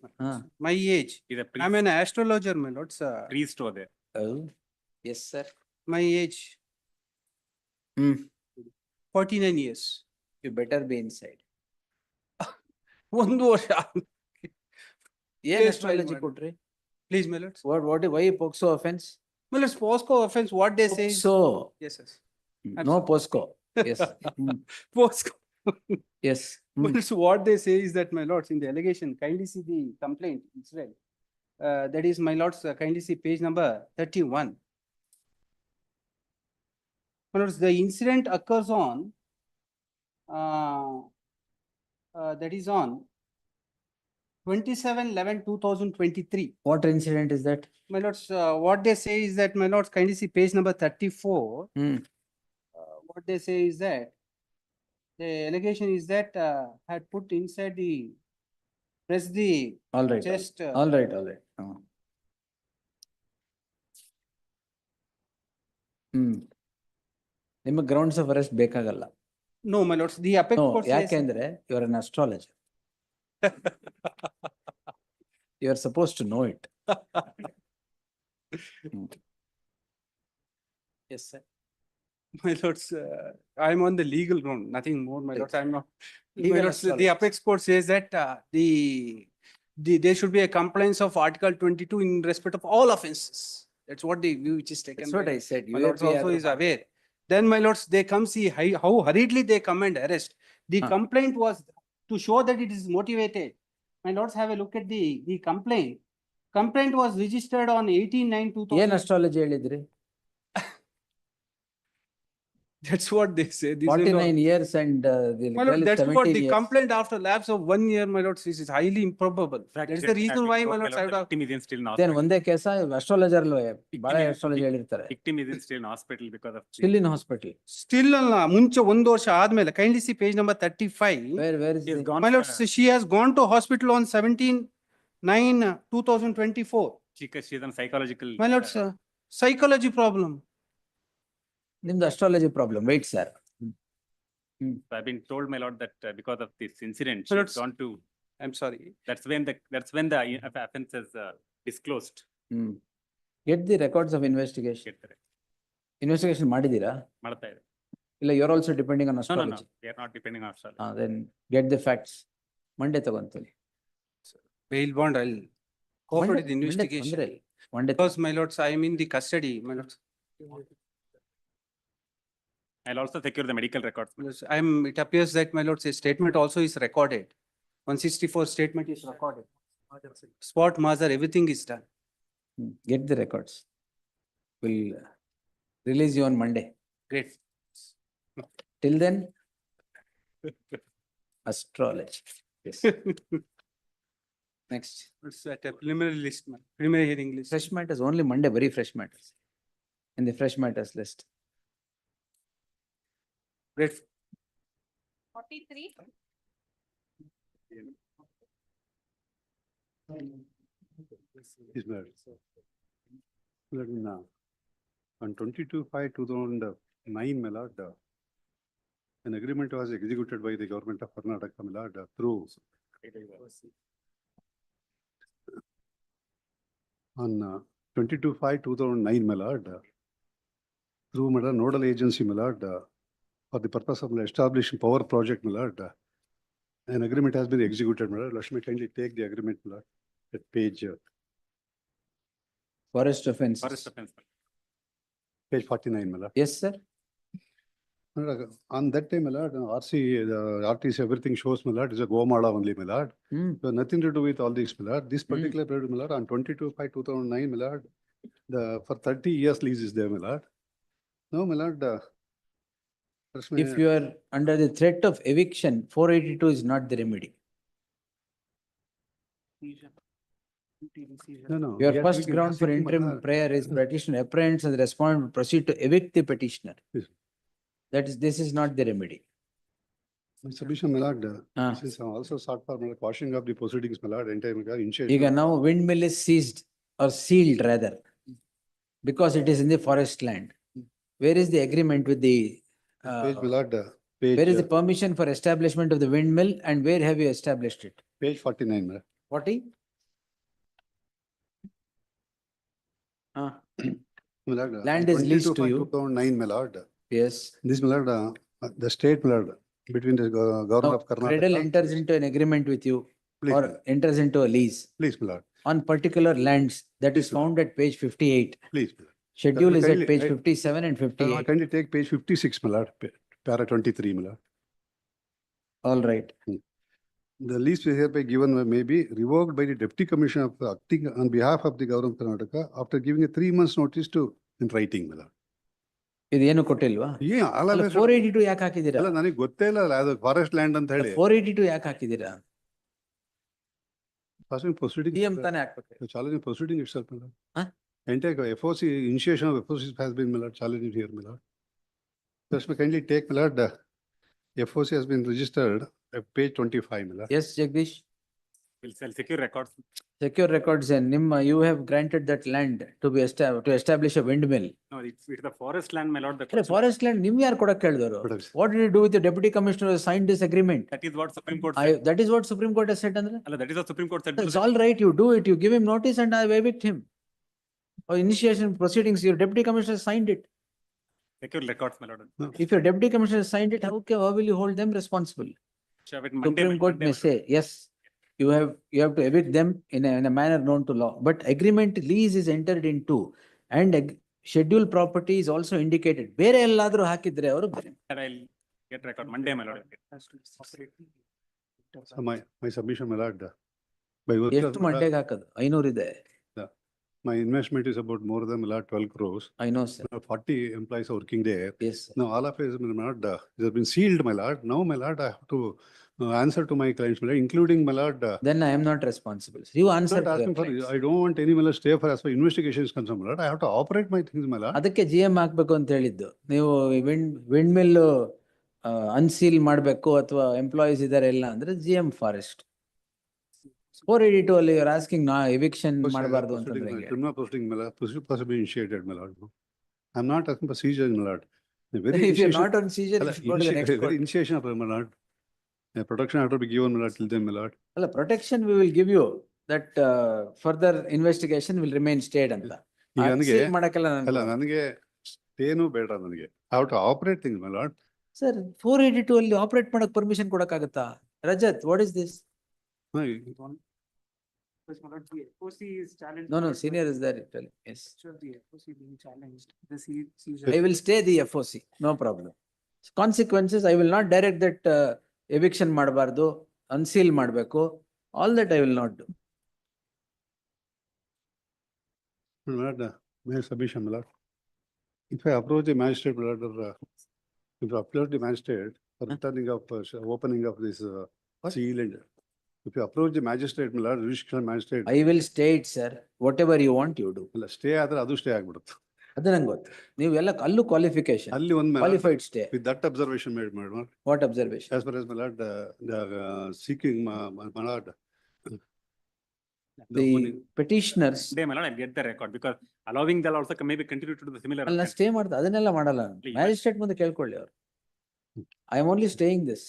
my age. Is a I'm an astrologer, my lords. priest over there. Oh, yes, sir. My age. 49 years. You better be inside. ಒಂದು ವರ್ಷ. ಏನ್ Yes, astrology my lord. ಕೊಟ್ರಿ? Please, my lords. Why POCSO offense? My lords, POSCO offense, what they say. So, Yes, yes. no POSCO. Yes. POSCO. Yes. So what they say is that, my lords, in the allegation, kindly see the complaint, Israel. That is, my lords, kindly see page number 31. My lords, the incident occurs on, that is on 27/11/2023. What incident is that? My lords, what they say is that, my lords, kindly see page number 34. What they say is that the allegation is that had put inside the, press the All right. chest. All right. ನಿಮ್ಮ grounds of arrest ಬೇಕಾಗಲ್ಲ. No, my lords, the apex No, court says. ಯಾಕೆಂದ್ರೆ you are an astrologer. You are supposed to know it. Yes, sir. My lords, I am on the legal ground, nothing more, my lords, I am not. My Legal lords, the astrologers. apex court says that there should be a compliance of Article 22 in respect of all offences. That's what the view which is taken. That's what by- I said. My lords UAP also are- is aware. Then, my lords, they come see how hurriedly they come and arrest. The complaint was to show that it is motivated. My lords, have a look at the complaint. Complaint was registered on 18/9/2000. ಏನ್ astrology ಹೇಳಿದ್ರಿ? That's what they say. This is 49 years and the My girl lord, is that's what 17 the years. complaint after lapse of 1 year, my lord, this is highly improbable. That's the reason why, my lord, I would have. Victim is in still in Then hospital. ಒಂದೇ ಕೇಸ astrologer ಬಹಳ Victim is- astrology ಹೇಳಿರ್ತಾರೆ. Victim is in still in hospital because of. Still in hospital. Still ಅಲ್ಲ, ಮುಂಚೆ 1 ವರ್ಷ ಆದ್ಮೇಲೆ, kindly see page number 35. Where is He has the? gone. My lord, she has gone to hospital on 17/9/2024. She is on psychological. My lord, psychology problem. ನಿಮ್ದು astrology problem. Wait, sir. I've been told, my lord, that because of this incident, My she has lords, gone to, I'm sorry. that's when the offense is disclosed. Get the records of investigation. Get the- Investigation ಮಾಡಿದೀರಾ? ಮಾಡ್ತಾ ಇದೆ. ಇಲ್ಲ, you're also depending on No, astrology. we are not depending on astrology. Then get the facts. Monday ತಗೊಂತೀನಿ. Bail bond, I'll cooperate with the investigation. Monday. Because, my lords, I am in the custody, my lords. I'll also secure the medical records. Yes, it appears that, my lords, a statement also is recorded. 164 statement is recorded. Spot Mazar, everything is done. Get the records. We'll release you on Monday. Great. Till then, astrology. Yes. Next. It's at a preliminary list, preliminary hearing list. Fresh matters, only Monday, very fresh matters. In the fresh matters list. Great. 43. Is my lord, on 22/5/2009, my lord, an agreement was executed by the government of Karnataka, my lord, through on 22/5/2009, my lord. Through my lord, nodal agency, my lord, for the purpose of establishing power project, my lord. An agreement has been executed, my lord. Lakshmi, kindly take the agreement, my lord, at page, Forest offense. Forest offense. page 49, my lord. Yes, sir. My lord, on that time, my lord, RC, the RTC, everything shows, my lord, is a Gomala only, my lord. So nothing to do with all these, my lord. This particular period, my lord, on 22/5/2009, my lord, for 30 years lease is there, my lord. No, my lord. If you are under the threat of eviction, 482 is not the remedy. No. Your we are first seeking- ground for seeking, my interim lord. prayer is petitioner apprehends and the respondent will proceed to evict the petitioner. Yes. This is not the remedy. My submission, my lord, Ah. this is also sought for, my lord, quashing of the proceedings, my lord, entire, my lord, initiation. ಈಗ now windmill is seized or sealed rather, because it is in the forest land. Where is the agreement with the, Page, my lord, page. where is the permission for establishment of the windmill and where have you established it? Page 49, my lord. 40? My lord, Land is leased to you. 22/5/2009, my lord. Yes. This, my lord, the state, my lord, between the government Now, of Karnataka. Cradle enters into an agreement with you Please, or my lord. enters into a lease Please, my lord. on particular lands that is Please, ma'am. found at page 58. Please. my lord. Schedule is at Kindly- page I- 57 and 58. Kindly take page 56, my lord, para 23, my lord. All right. The lease is hereby given may be revoked by the deputy commissioner of acting on behalf of the government of Karnataka after giving a 3 months notice to in writing, my lord. ಇದೇನು ಕೊಟ್ಟಿಲ್ವಾ? ಅಲ್ಲ 482 ಯಾಕೆ ಹಾಕಿದ್ದೀರಾ? ಅಲ್ಲ ನನಗೆ ಗೊತ್ತೇ ಇಲ್ಲ ಅದು forest land ಅಂತ ಹೇಳಿ. 482 ಯಾಕೆ ಹಾಕಿದ್ದೀರಾ? Proceeding. CM ತಾನೇ ಹಾಕ್ಬೇಕು. Challenging proceeding itself, my lord. Huh? Entire FOC, initiation of FOC has been, my lord, challenged here, my lord. Just kindly take, my lord, FOC has been registered at page 25, my lord. Yes, Jagdish. Will sell secure records. Secure records and you have granted that land to be to establish a windmill. No, it's the forest land, my lord. The ಅರೆ question- forest land ನಿಮ್ಗೆ ಯಾರು ಕೊಡಕ್ಕೆ ಹೇಳಿದವರು? What did you do with the deputy commissioner who signed this agreement? That is what Supreme Court said. That is what Supreme Court has said ಅಂದ್ರೆ? Alla, that is what Supreme Court said. It's all right, you do it, you give him notice and I evict him. Or initiation proceedings, your deputy commissioner signed it. Secure records, my lord. If your deputy commissioner signed it, how will you hold them responsible? Shall it Monday, Supreme Court Monday, may say, yes, you have to evict them in a manner known to law, but agreement lease is entered into and scheduled property is also indicated. ಬೇರೆ ಎಲ್ಲಾದ್ರೂ ಹಾಕಿದ್ರೆ ಅವರು I'll get record Monday, my lord. So my submission, my lord. By virtue of- ಎಷ್ಟು ಮಂಡೆಗೆ ಹಾಕೋದು? 500 ಇದೆ. My investment is about more than, my lord, 12 crores. I know, sir. 40 employees are working there. Yes, sir. Now all of it, my lord, it has been sealed, my lord. Now, my lord, I have to answer to my clients, my lord, including, my lord. Then I am not responsible. You answer Not to asking your for, clients. I don't want any, my lord, stay for as far investigation is concerned, my lord. I have to operate my things, my lord. ಅದಕ್ಕೆ GM ಹಾಕ್ಬೇಕು ಅಂತ ಹೇಳಿದ್ದು. ನೀವು wind mill ಅನ್ಸೀಲ್ ಮಾಡಬೇಕು ಅಥವಾ employees ಇದಾರೆ ಇಲ್ಲ ಅಂದ್ರೆ GM ಫಾರೆಸ್ಟ್. 482 ಅಲ್ಲಿ you're asking ನಾ eviction ಮಾಡಬಾರ್ದು ಅಂತಂದ್ರೆ ಹೆಂಗೆ? Criminal proceeding, my lord, possibly initiated, my lord. I'm not asking for seizure, my lord. If you're not on seizure, you should go to the next court. Initiation of, my lord. A protection order be given, my lord, till then, my lord. ಅಲ್ಲ protection we will give you that further investigation will remain stayed ಅಂತ. ಈಗ ನನಗೆ seal ಮಾಡಕ್ಕೆಲ್ಲ ಅಲ್ಲ ನನಗೆ stayನು ಬೇಡ ನನಗೆ. I have to operate things, my lord. Sir, 482 ಅಲ್ಲಿ operate ಮಾಡಕ್ permission ಕೊಡಕ್ಕಾಗತ್ತಾ? Rajat, what is this? Because my lord, the FOC is challenged. No, because senior is there. Yes. Sure, the FOC being challenged, the seizure. I will stay the FOC, no problem. Consequences, I will not direct that eviction ಮಾಡಬಾರ್ದು, unseal ಮಾಡಬೇಕು. All that I will not do. My lord, my submission, my lord. If I approach the magistrate, my lord, or if I approach the magistrate for returning of, opening of this seal and if you approach the magistrate, my lord, jurisdictional magistrate. I will stay it, sir. Whatever you want, you do. ಅಲ್ಲ stay ಆದ್ರೆ ಅದು stay ಆಗ್ಬಿಡುತ್ತೆ. ಅದು ನಂಗೆ ಗೊತ್ತು. ನೀವು ಎಲ್ಲ ಅಲ್ಲೂ ಕ್ವಾಲಿಫಿಕೇಶನ್. ಅಲ್ಲಿ ಒಂದು qualified stay. With that observation made, my lord. What observation? As far as, my lord, the seeking, my lord. The petitioners. Monday, my lord, I'll get the record because allowing them also maybe continue to do the similar. ಅಲ್ಲ stay ಮಾಡ್ತಾ ಅದನ್ನೆಲ್ಲ ಮಾಡಲ್ಲ. Magistrate ಮುಂದೆ ಕೇಳ್ಕೊಳ್ಳಿ ಅವರು. I am only staying this.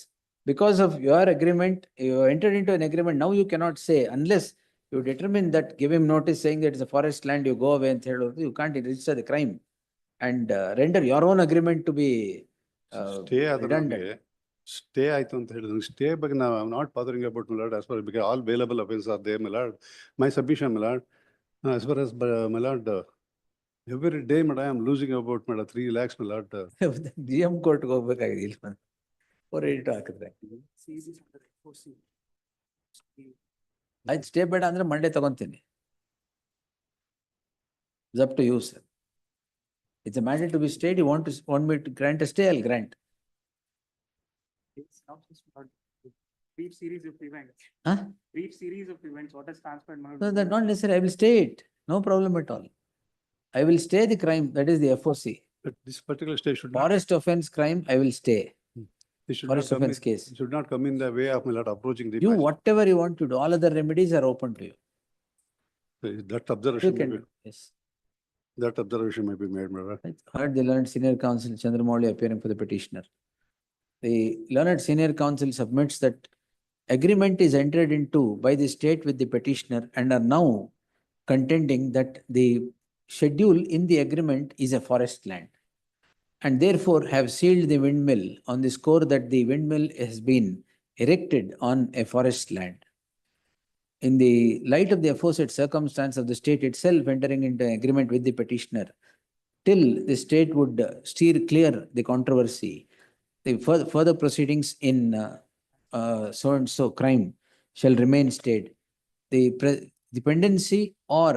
Because of your agreement, you entered into an agreement, now you cannot say unless You determine that, give him notice saying that it's a forest land, you go away and say, you can't register the crime and render your own agreement to be Stay ಆದ್ರೆ redundant. ನಮ್ಗೆ stay ಆಯ್ತು ಅಂತ ಹೇಳಿದ್ರೆ stay ಬಗ್ಗೆ ನಾವು not bothering about my lord as far because all bailable offences are there, my lord. My submission, my lord, as far as my lord, every day, madam, I am losing about 3 lakhs, my lord. GM court ಹೋಗ್ಬೇಕಾಗಿದೆ ಇಲ್ಲ 482 ಹಾಕಿದ್ರೆ. ಆಯ್ತು stay ಬೇಡ ಅಂದ್ರೆ Monday ತಗೊಂತೀನಿ. It's up to you, sir. It's a matter to be stayed. You want me to grant a stay, I'll grant. Brief series of events. Huh? Brief series of events, what has transpired? No, that's not necessary. I will stay it. No problem at all. I will stay the crime. That is the FOC. But this particular stay should not, Forest offense crime, I will stay. it should not Forest come offense in, case. it should not come in the way of my lord approaching the. You, magistrate. whatever you want to do, all other remedies are open to you. That You observation, can may do. be- Yes. that observation may be made, my lord. I heard the learned senior counsel Chandramouli appearing for the petitioner. The learned senior counsel submits that agreement is entered into by the state with the petitioner and are now contending that the schedule in the agreement is a forest land and therefore have sealed the windmill on the score that the windmill has been erected on a forest land. In the light of the aforesaid circumstance of the state itself entering into an agreement with the petitioner, till the state would steer clear the controversy, the further proceedings in so and so crime shall remain stayed. The pendency or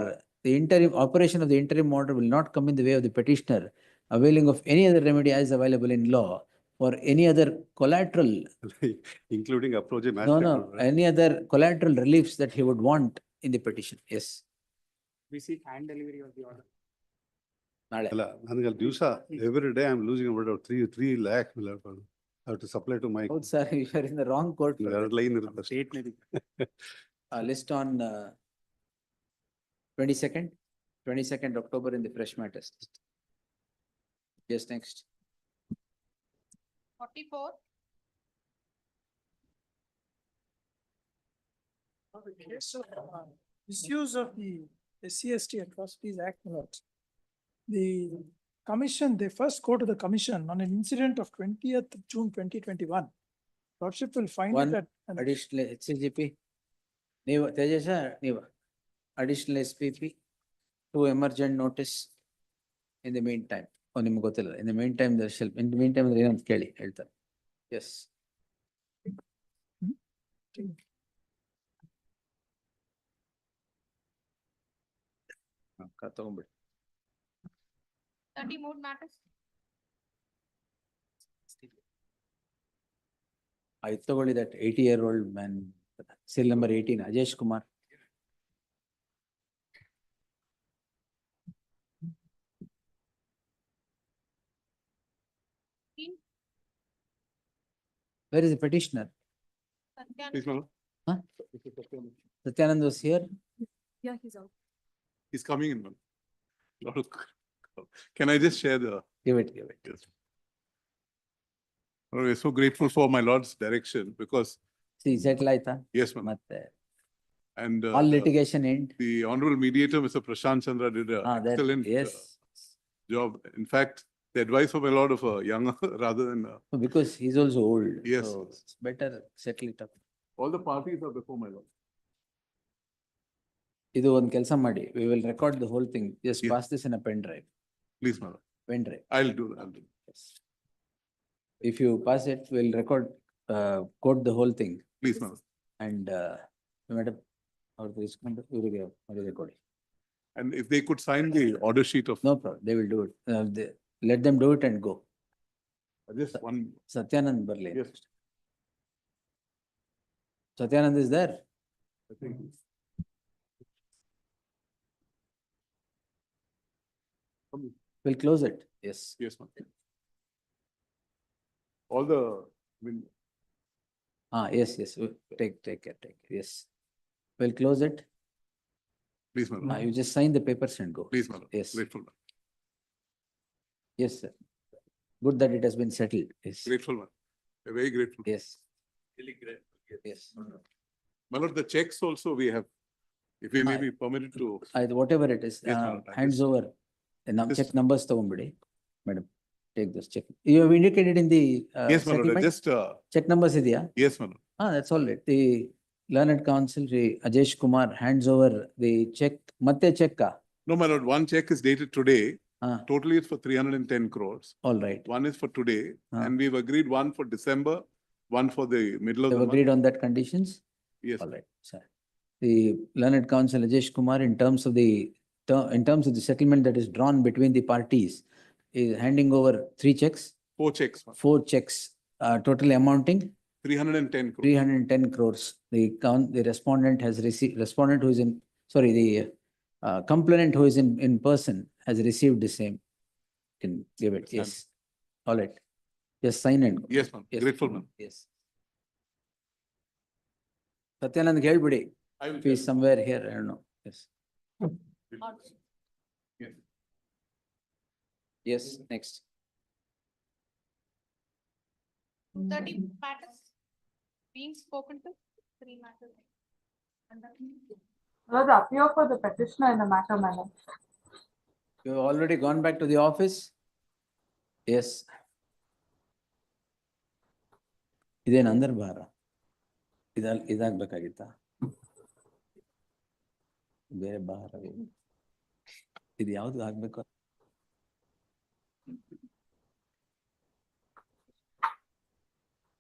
the interim operation of the interim order will not come in the way of the petitioner availing of any other remedy as available in law for any other collateral, Including approaching no, magistrate. no, my lord. any other collateral reliefs that he would want in the petition. Yes. We seek hand delivery of the order. ನಾಳೆ. ಅಲ್ಲ ನನಗೆ ಅಲ್ಲಿ ದಿವಸ every day I am losing about 3 lakh, my lord. I have to supply to my. ಹೌದು sir, you are in the wrong court. for that. ಎರಡು line ಇರುತ್ತೆ ಅಷ್ಟೇ. State maybe. List on 22nd October in the fresh matters. Yes, next. 44. Misuse of the SCST Atrocities Act, my lords. The commission, they first go to the commission on an incident of 20th June 2021. Lordship will find One that. additional HCGP. ನೀವು ತೇಜಸ ನೀವು additional SPP, 2 emergent notice in the meantime. ನಿಮ್ಗೆ ಗೊತ್ತಿಲ್ಲ. In the meantime, there shall, in the meantime, ಏನಂತ ಕೇಳಿ ಹೇಳ್ತಾರೆ. Yes. ತಗೊಂಡ್ಬಿಡಿ. 30 more matters. ಆಯ್ತು ತಗೊಳ್ಳಿ that 80-year-old man, seal number 18, Ajesh Kumar. Where is the petitioner? Please, my lord. Huh? Satyanand was here. Yeah, he's out. He's coming in, man. Can I just share the? Give it. Yes. We're so grateful for my lord's direction because. See, settle ಆಯ್ತಾ? Yes, ma'am. ಮತ್ತೆ And all litigation end. the honorable mediator, Mr. Prashant Chandra, did an That, excellent yes. job. In fact, the advice of a lot of younger rather than Because he's also old. Yes. So it's better settle it up. all the parties are before my lord. ಇದು ಒಂದು ಕೆಲಸ ಮಾಡಿ. We will record the whole thing. Just Yes. pass this in a pen drive. Please, my lord. Pen drive. I'll do that. Yes. If you pass it, we'll record, quote the whole thing Please, my lord. and madam, ಅವ್ರದ್ದು ಇಸ್ಕೊಂಡು ಇವರಿಗೆ ಅವರಿಗೆ ಕೊಡಿ. And if they could sign the order sheet of. No problem, they will do it. Let them do it and go. Just one. Satyanand ಬರ್ಲಿ. Yes. Satyanand is there. I think. We'll close it. Yes. Yes, ma'am. All the, I mean, Yes. Take care. Yes. We'll close it. please, my lord. You just sign the papers and go. Please, my lord. Yes. Grateful, man. Yes, sir. Good that it has been settled. Yes. Grateful, man. We're very grateful. Yes. Really grateful. Yes. My lord, the checks also we have If we may be permitted to. Whatever it is, Yes, Madam. hands over. The Just- check numbers ತಗೊಂಬಿಡಿ. Madam, take this check. You have indicated in the Yes, my lord, settlement, just, check numbers ಇದೆಯಾ? yes, my lord. That's all right. The learned counsel, Shri Ajesh Kumar, hands over the check, ಮತ್ತೆ check. No, my lord, one check is dated today. Ah. Totally it's for 310 crores. All right. One is for today, Ah. and we've agreed one for December, one for the middle of You the have month. agreed on that conditions? Yes. All right, sir. The learned counsel Ajesh Kumar, in terms of the settlement that is drawn between the parties, is handing over 3 checks, 4 checks, 4 checks, total amounting 310 crores. 310 crores. The respondent has received, respondent who is in, sorry, the complainant who is in person has received the same. Can give it, yes. All right. Just sign and. Yes, ma'am. Grateful, ma'am. Yes. Satyanand ಹೇಳ್ಬಿಡಿ. I will. If he's somewhere here, I don't know. Yes. Yes. Yes, next. 30 matters being spoken to, 3 matters. Was appeal for the petitioner in the matter, madam. You have already gone back to the office? Yes. ಇದೇನು ಅಂದರ್ ಬಾರ ಇದಾಗ್ಬೇಕಾಗಿತ್ತ ಬೇರೆ ಬಾರ ಇದು ಯಾವ್ದು ಆಗ್ಬೇಕು?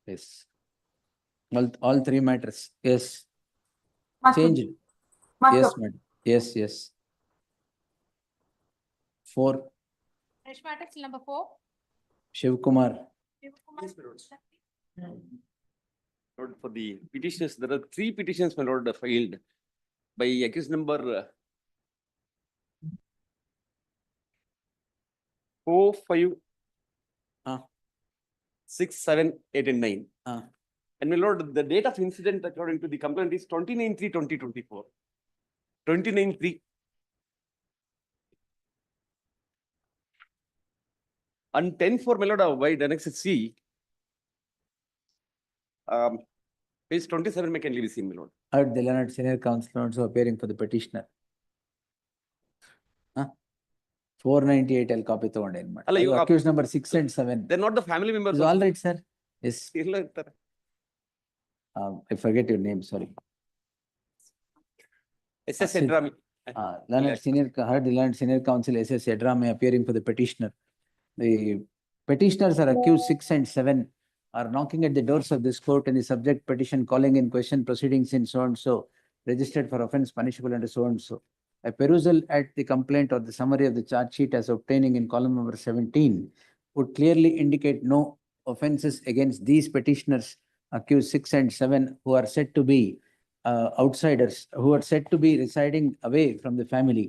Yes. All 3 matters. Yes. Change it. Yes, madam. Yes, yes. 4. Fresh matter still number 4. Shiv Kumar. Lord, for the petitioners, there are 3 petitions, my lord, filed by accused number 4, 5, 6, 7, 8, and 9. And my lord, the date of incident according to the complaint is 29/3/2024. 29/3. And 10/4, my lord, wide annex C. Page 27, may can be seen, my lord. Heard the learned senior counsel also appearing for the petitioner. 498 I'll copy ತಗೊಂಡೆ ಏನ್ ಮಾಡಿ. ಅಲ್ಲ, ಇವಾಗ Accused number 6 and 7. They're not the family members. It's all right, sir. Yes. ಇಲ್ಲ ಇರ್ತಾರೆ. I forget your name, sorry. SS Edrami. Learned senior, heard the learned senior counsel SS Edrami appearing for the petitioner. The petitioners are accused 6 and 7 are knocking at the doors of this court in the subject petition calling in question proceedings in so and so, registered for offence punishable under so and so. A perusal at the complaint or the summary of the charge sheet as obtaining in column number 17 would clearly indicate no offences against these petitioners accused 6 and 7 who are said to be outsiders, who are said to be residing away from the family.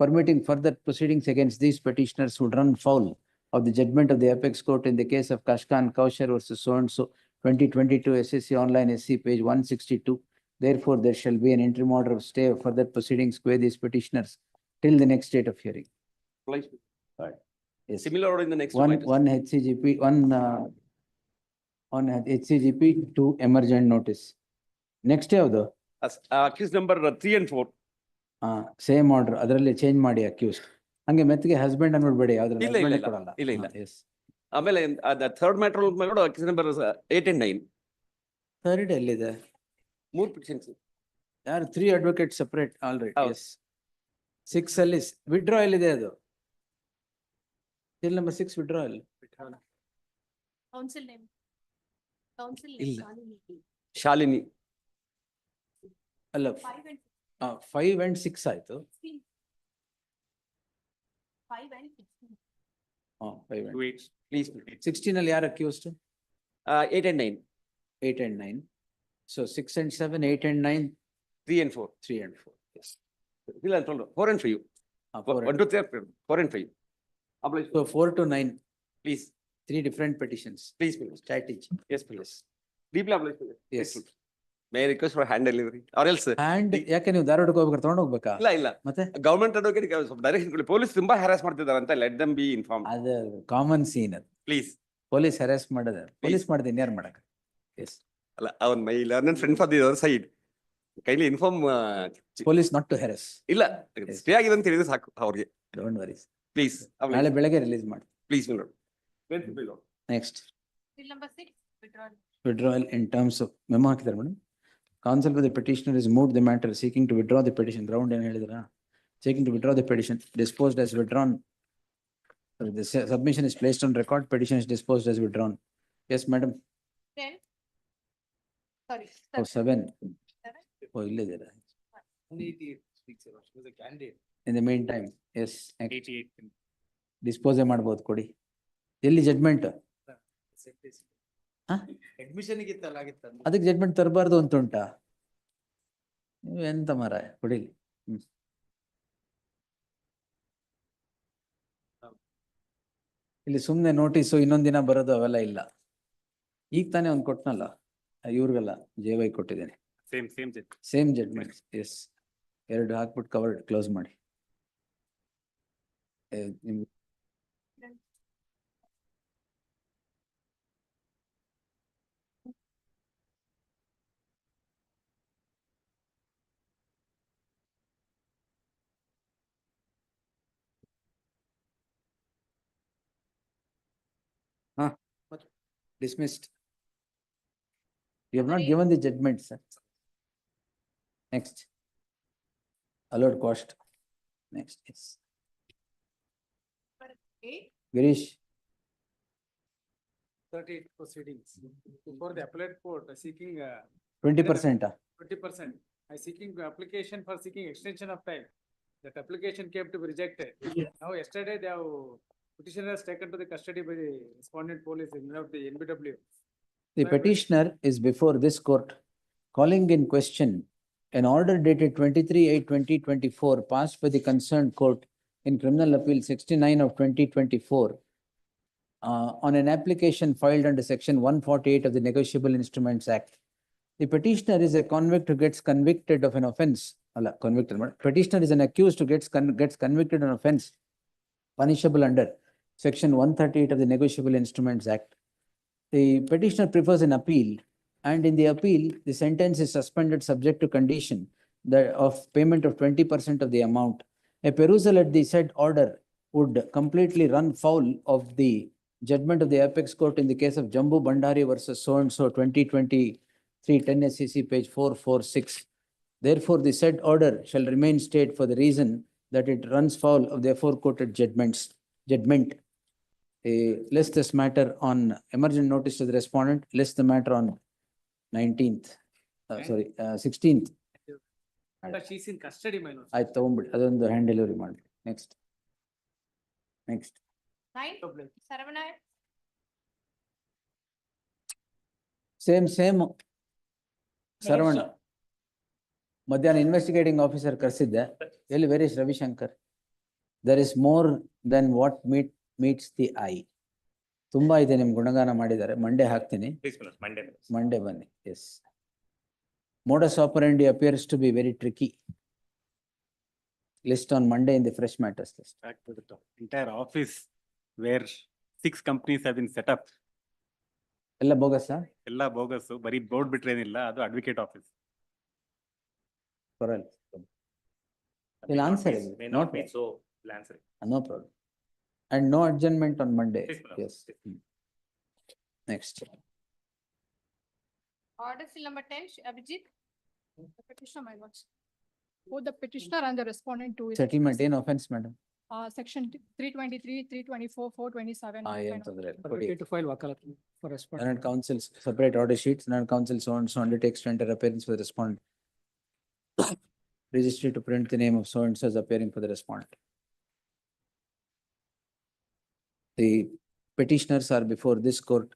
Permitting further proceedings against these petitioners would run foul of the judgment of the apex court in the case of Kashkan Kaushar versus so and so 2022 SSC online SC page 162. Therefore, there shall be an interim order of stay of further proceedings with these petitioners till the next date of hearing. Right. Yes. Similar order in the next One HCGP, one HCGP, 2 emergent notice. Next ಯಾವುದು? Accused number 3 and 4. Same order, ಅದರಲ್ಲಿ change ಮಾಡಿ accused. ಹಂಗೆ ಮೆತ್ತಿಗೆ husband ಅನ್ಬಿಡ್ಬೇಡಿ, ಯಾವ್ದ್ರಲ್ಲಿ ಇಲ್ಲ ಇಲ್ಲ husband ಕೊಡಲ್ಲ. ಇಲ್ಲ ಇಲ್ಲ. Yes. ಆಮೇಲೆ the third matter accused number 8 and 9. Third ಎಲ್ಲಿದೆ? 3 petitions. ಯಾರು 3 advocates separate, all right, ಹೌದು. yes. 6 ಅಲ್ಲಿ withdraw ಎಲ್ಲಿದೆ ಅದು? Till number 6 withdrawal. Council name. Council ಇಲ್ಲ. name. ಶಾಲಿನಿ. ಅಲ್ಲ 5 and 6 ಆಯ್ತು. 5 and 16. 5 and Wait, please. 16 ಅಲ್ಲಿ ಯಾರು accused? 8 and 9. 8 and 9. So 6 and 7, 8 and 9. 3 and 4. 3 and 4. Yes. ಇಲ್ಲ 4 and 5. 1, 2, 3, 4 and 5. So 4 to 9. Please. 3 different petitions. Please, please. Strategy. Yes, please. Deeply obliged. Yes. May I request for hand delivery or else? And ಯಾಕೆ ನೀವು ಧಾರವಾಡಕ್ಕೆ ಹೋಗ್ಬೇಕಾದ್ರೆ ತಗೊಂಡು ಹೋಗ್ಬೇಕಾ? ಇಲ್ಲ ಇಲ್ಲ. ಮತ್ತೆ ಗವರ್ಮೆಂಟ್ ಅಡ್ವೊಕೇಟ್ ಡೈರೆಕ್ಷನ್ ಕೊಡಿ. ಪೊಲೀಸ್ ತುಂಬಾ ಹ್ಯಾರಾಸ್ ಮಾಡ್ತಿದ್ದಾರೆ ಅಂತ ಲೆಟ್ ದಮ್ ಬಿ ಇನ್ಫಾರ್ಮ್. ಅದು ಕಾಮನ್ ಸೀನ್ ಅದು. ಪ್ಲೀಸ್. ಪೊಲೀಸ್ ಹ್ಯಾರಾಸ್ ಮಾಡೋದು. ಪೊಲೀಸ್ ಮಾಡಿದ ಇನ್ಯಾರು ಮಾಡಕ? ಎಸ್. ಅಲ್ಲ ಅವನ್ my learned friend for the other side. Kindly inform. Police not to harass. ಇಲ್ಲ ಸ್ಟೇ ಆಗಿದೆ ಅಂತ ಹೇಳಿದ್ರೆ ಸಾಕು ಅವ್ರಿಗೆ. Don't worry. Please. ನಾಳೆ ಬೆಳಗ್ಗೆ ರಿಲೀಸ್ ಮಾಡಿ. Please, my lord. Next. Bill number 6, withdrawal. Withdrawal in terms of memo ಹಾಕಿದ್ದಾರೆ madam. Counsel for the petitioner is moved the matter seeking to withdraw the petition. Ground ಏನು ಹೇಳಿದ್ರ? Seeking to withdraw the petition, disposed as withdrawn. The submission is placed on record, petition is disposed as withdrawn. Yes, madam. 10. Sorry. Oh, 7. Oh, ಇಲ್ಲೇ ಇದ್ದೀರಾ? 188 was a candidate. In the meantime, yes. 88. Dispose ಮಾಡ್ಬೋದು ಕೊಡಿ. ಎಲ್ಲಿ judgement? Admission ಗಿತ್ತಲ್ಲ ಆಗಿತ್ತು. ಅದಕ್ಕೆ judgement ತರಬಾರ್ದು ಅಂತ ಉಂಟಾ? ನೀವು ಎಂತ ಮಾರಾಯ ಕೊಡಿಲಿ. ಇಲ್ಲಿ ಸುಮ್ನೆ ನೋಟಿಸು ಇನ್ನೊಂದ್ ದಿನ ಬರೋದು ಅವೆಲ್ಲ ಇಲ್ಲ. ಈಗ ತಾನೇ ಒಂದ್ ಕೊಟ್ನಲ್ಲ ಇವ್ರಿಗೆಲ್ಲ JY ಕೊಟ್ಟಿದ್ದೇನೆ. Same judgement. ಎಸ್, 2 ಹಾಕ್ಬಿಟ್ಟು ಕವರ್ ಕ್ಲೋಸ್ ಮಾಡಿ. ನಿಮ್ಗೆ dismissed. You have not given the judgment, sir. Next. Allowed cost. Next, yes. 8. Girish, 38 proceedings. Before the appellate court seeking 20%. 20%. I seeking application for seeking extension of time. That application came to be rejected. Now yesterday they have petitioner has taken to the custody by the respondent police in the NBW. The petitioner is before this court calling in question an order dated 23/8/2024 passed by the concerned court in Criminal Appeal 69 of 2024 on an application filed under section 148 of the Negotiable Instruments Act. The petitioner is a convict who gets convicted of an offense. Petitioner is an accused who gets convicted of an offense punishable under section 138 of the Negotiable Instruments Act. The petitioner prefers an appeal, and in the appeal, the sentence is suspended subject to condition of payment of 20% of the amount. A perusal at the said order would completely run foul of the judgment of the apex court in the case of Jambu Bandari versus so and so 2023 10 SCC page 446. Therefore, the said order shall remain stayed for the reason that it runs foul of the aforequoted judgment. List this matter on emergent notice to the respondent. List the matter on 19th. 16th. But she's in custody, my lord. I ತಗೊಂಡ್ಬಿಡಿ ಅದೊಂದು hand delivery ಮಾಡಿ. Next. 9. Saravana. Same. Sarvana. ಮಧ್ಯಾಹ್ನ investigating officer ಕರೆಸಿದ್ದೆ. ಎಲ್ಲಿ ವೇರೇಶ್ Ravishankar? There is more than what meets the eye. ತುಂಬಾ ಇದೆ, ನಿಮ್ ಗುಣಗಾನ ಮಾಡಿದ್ದಾರೆ. Monday ಹಾಕ್ತೀನಿ. ಮಂಡೇ ಬನ್ನಿ. S. Modus operandi appears to be very tricky. List on Monday in the fresh matters list. Back to the top. Entire office where 6 companies have been set up. ಎಲ್ಲ bogus? ಎಲ್ಲ bogus. ಬರೀ board ಬಿಟ್ರೇನಿಲ್ಲ, ಅದು advocate office. Correct. We'll answer it. May not be, so we'll answer it. No problem. And no adjournment on Monday. Yes. Next. Order seal number 10, Abhijit. The petitioner, my lords. Both the petitioner and the respondent to it. Settlement in offense, madam. Section 323, 324, 427. ಏನ್ ತೊಂದ್ರೆ ಇಲ್ಲ. ಕೊಡಿ. Advocate to file wakalat for respondent. Learned counsels separate order sheets. Learned counsel so and so undertakes to enter appearance for the respondent. Registry to print the name of so and so as appearing for the respondent. The petitioners are before this court.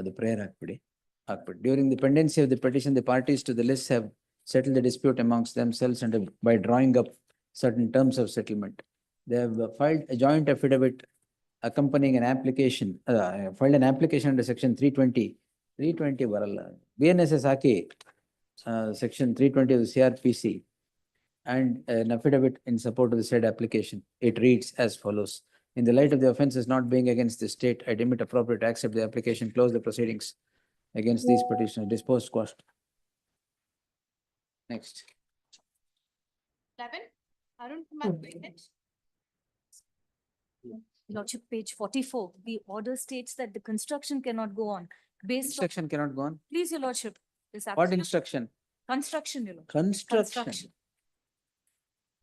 The prayer hakbidi. During the pendency of the petition, the parties to the list have settled the dispute amongst themselves and by drawing up certain terms of settlement. They have filed a joint affidavit accompanying an application, filed an application under section 320. 320 varalla. BNSS haki section 320 of the CRPC and an affidavit in support of the said application. It reads as follows. In the light of the offences not being against the state, I deem it appropriate to accept the application, close the proceedings against these petitioners, dispose quashed. Next. 11, Arun Kumar Vaikat. Lordship, page 44, the order states that the construction cannot go on based on, Instruction cannot go on. please, your lordship. This What action- instruction? Construction, your lordship. Construction.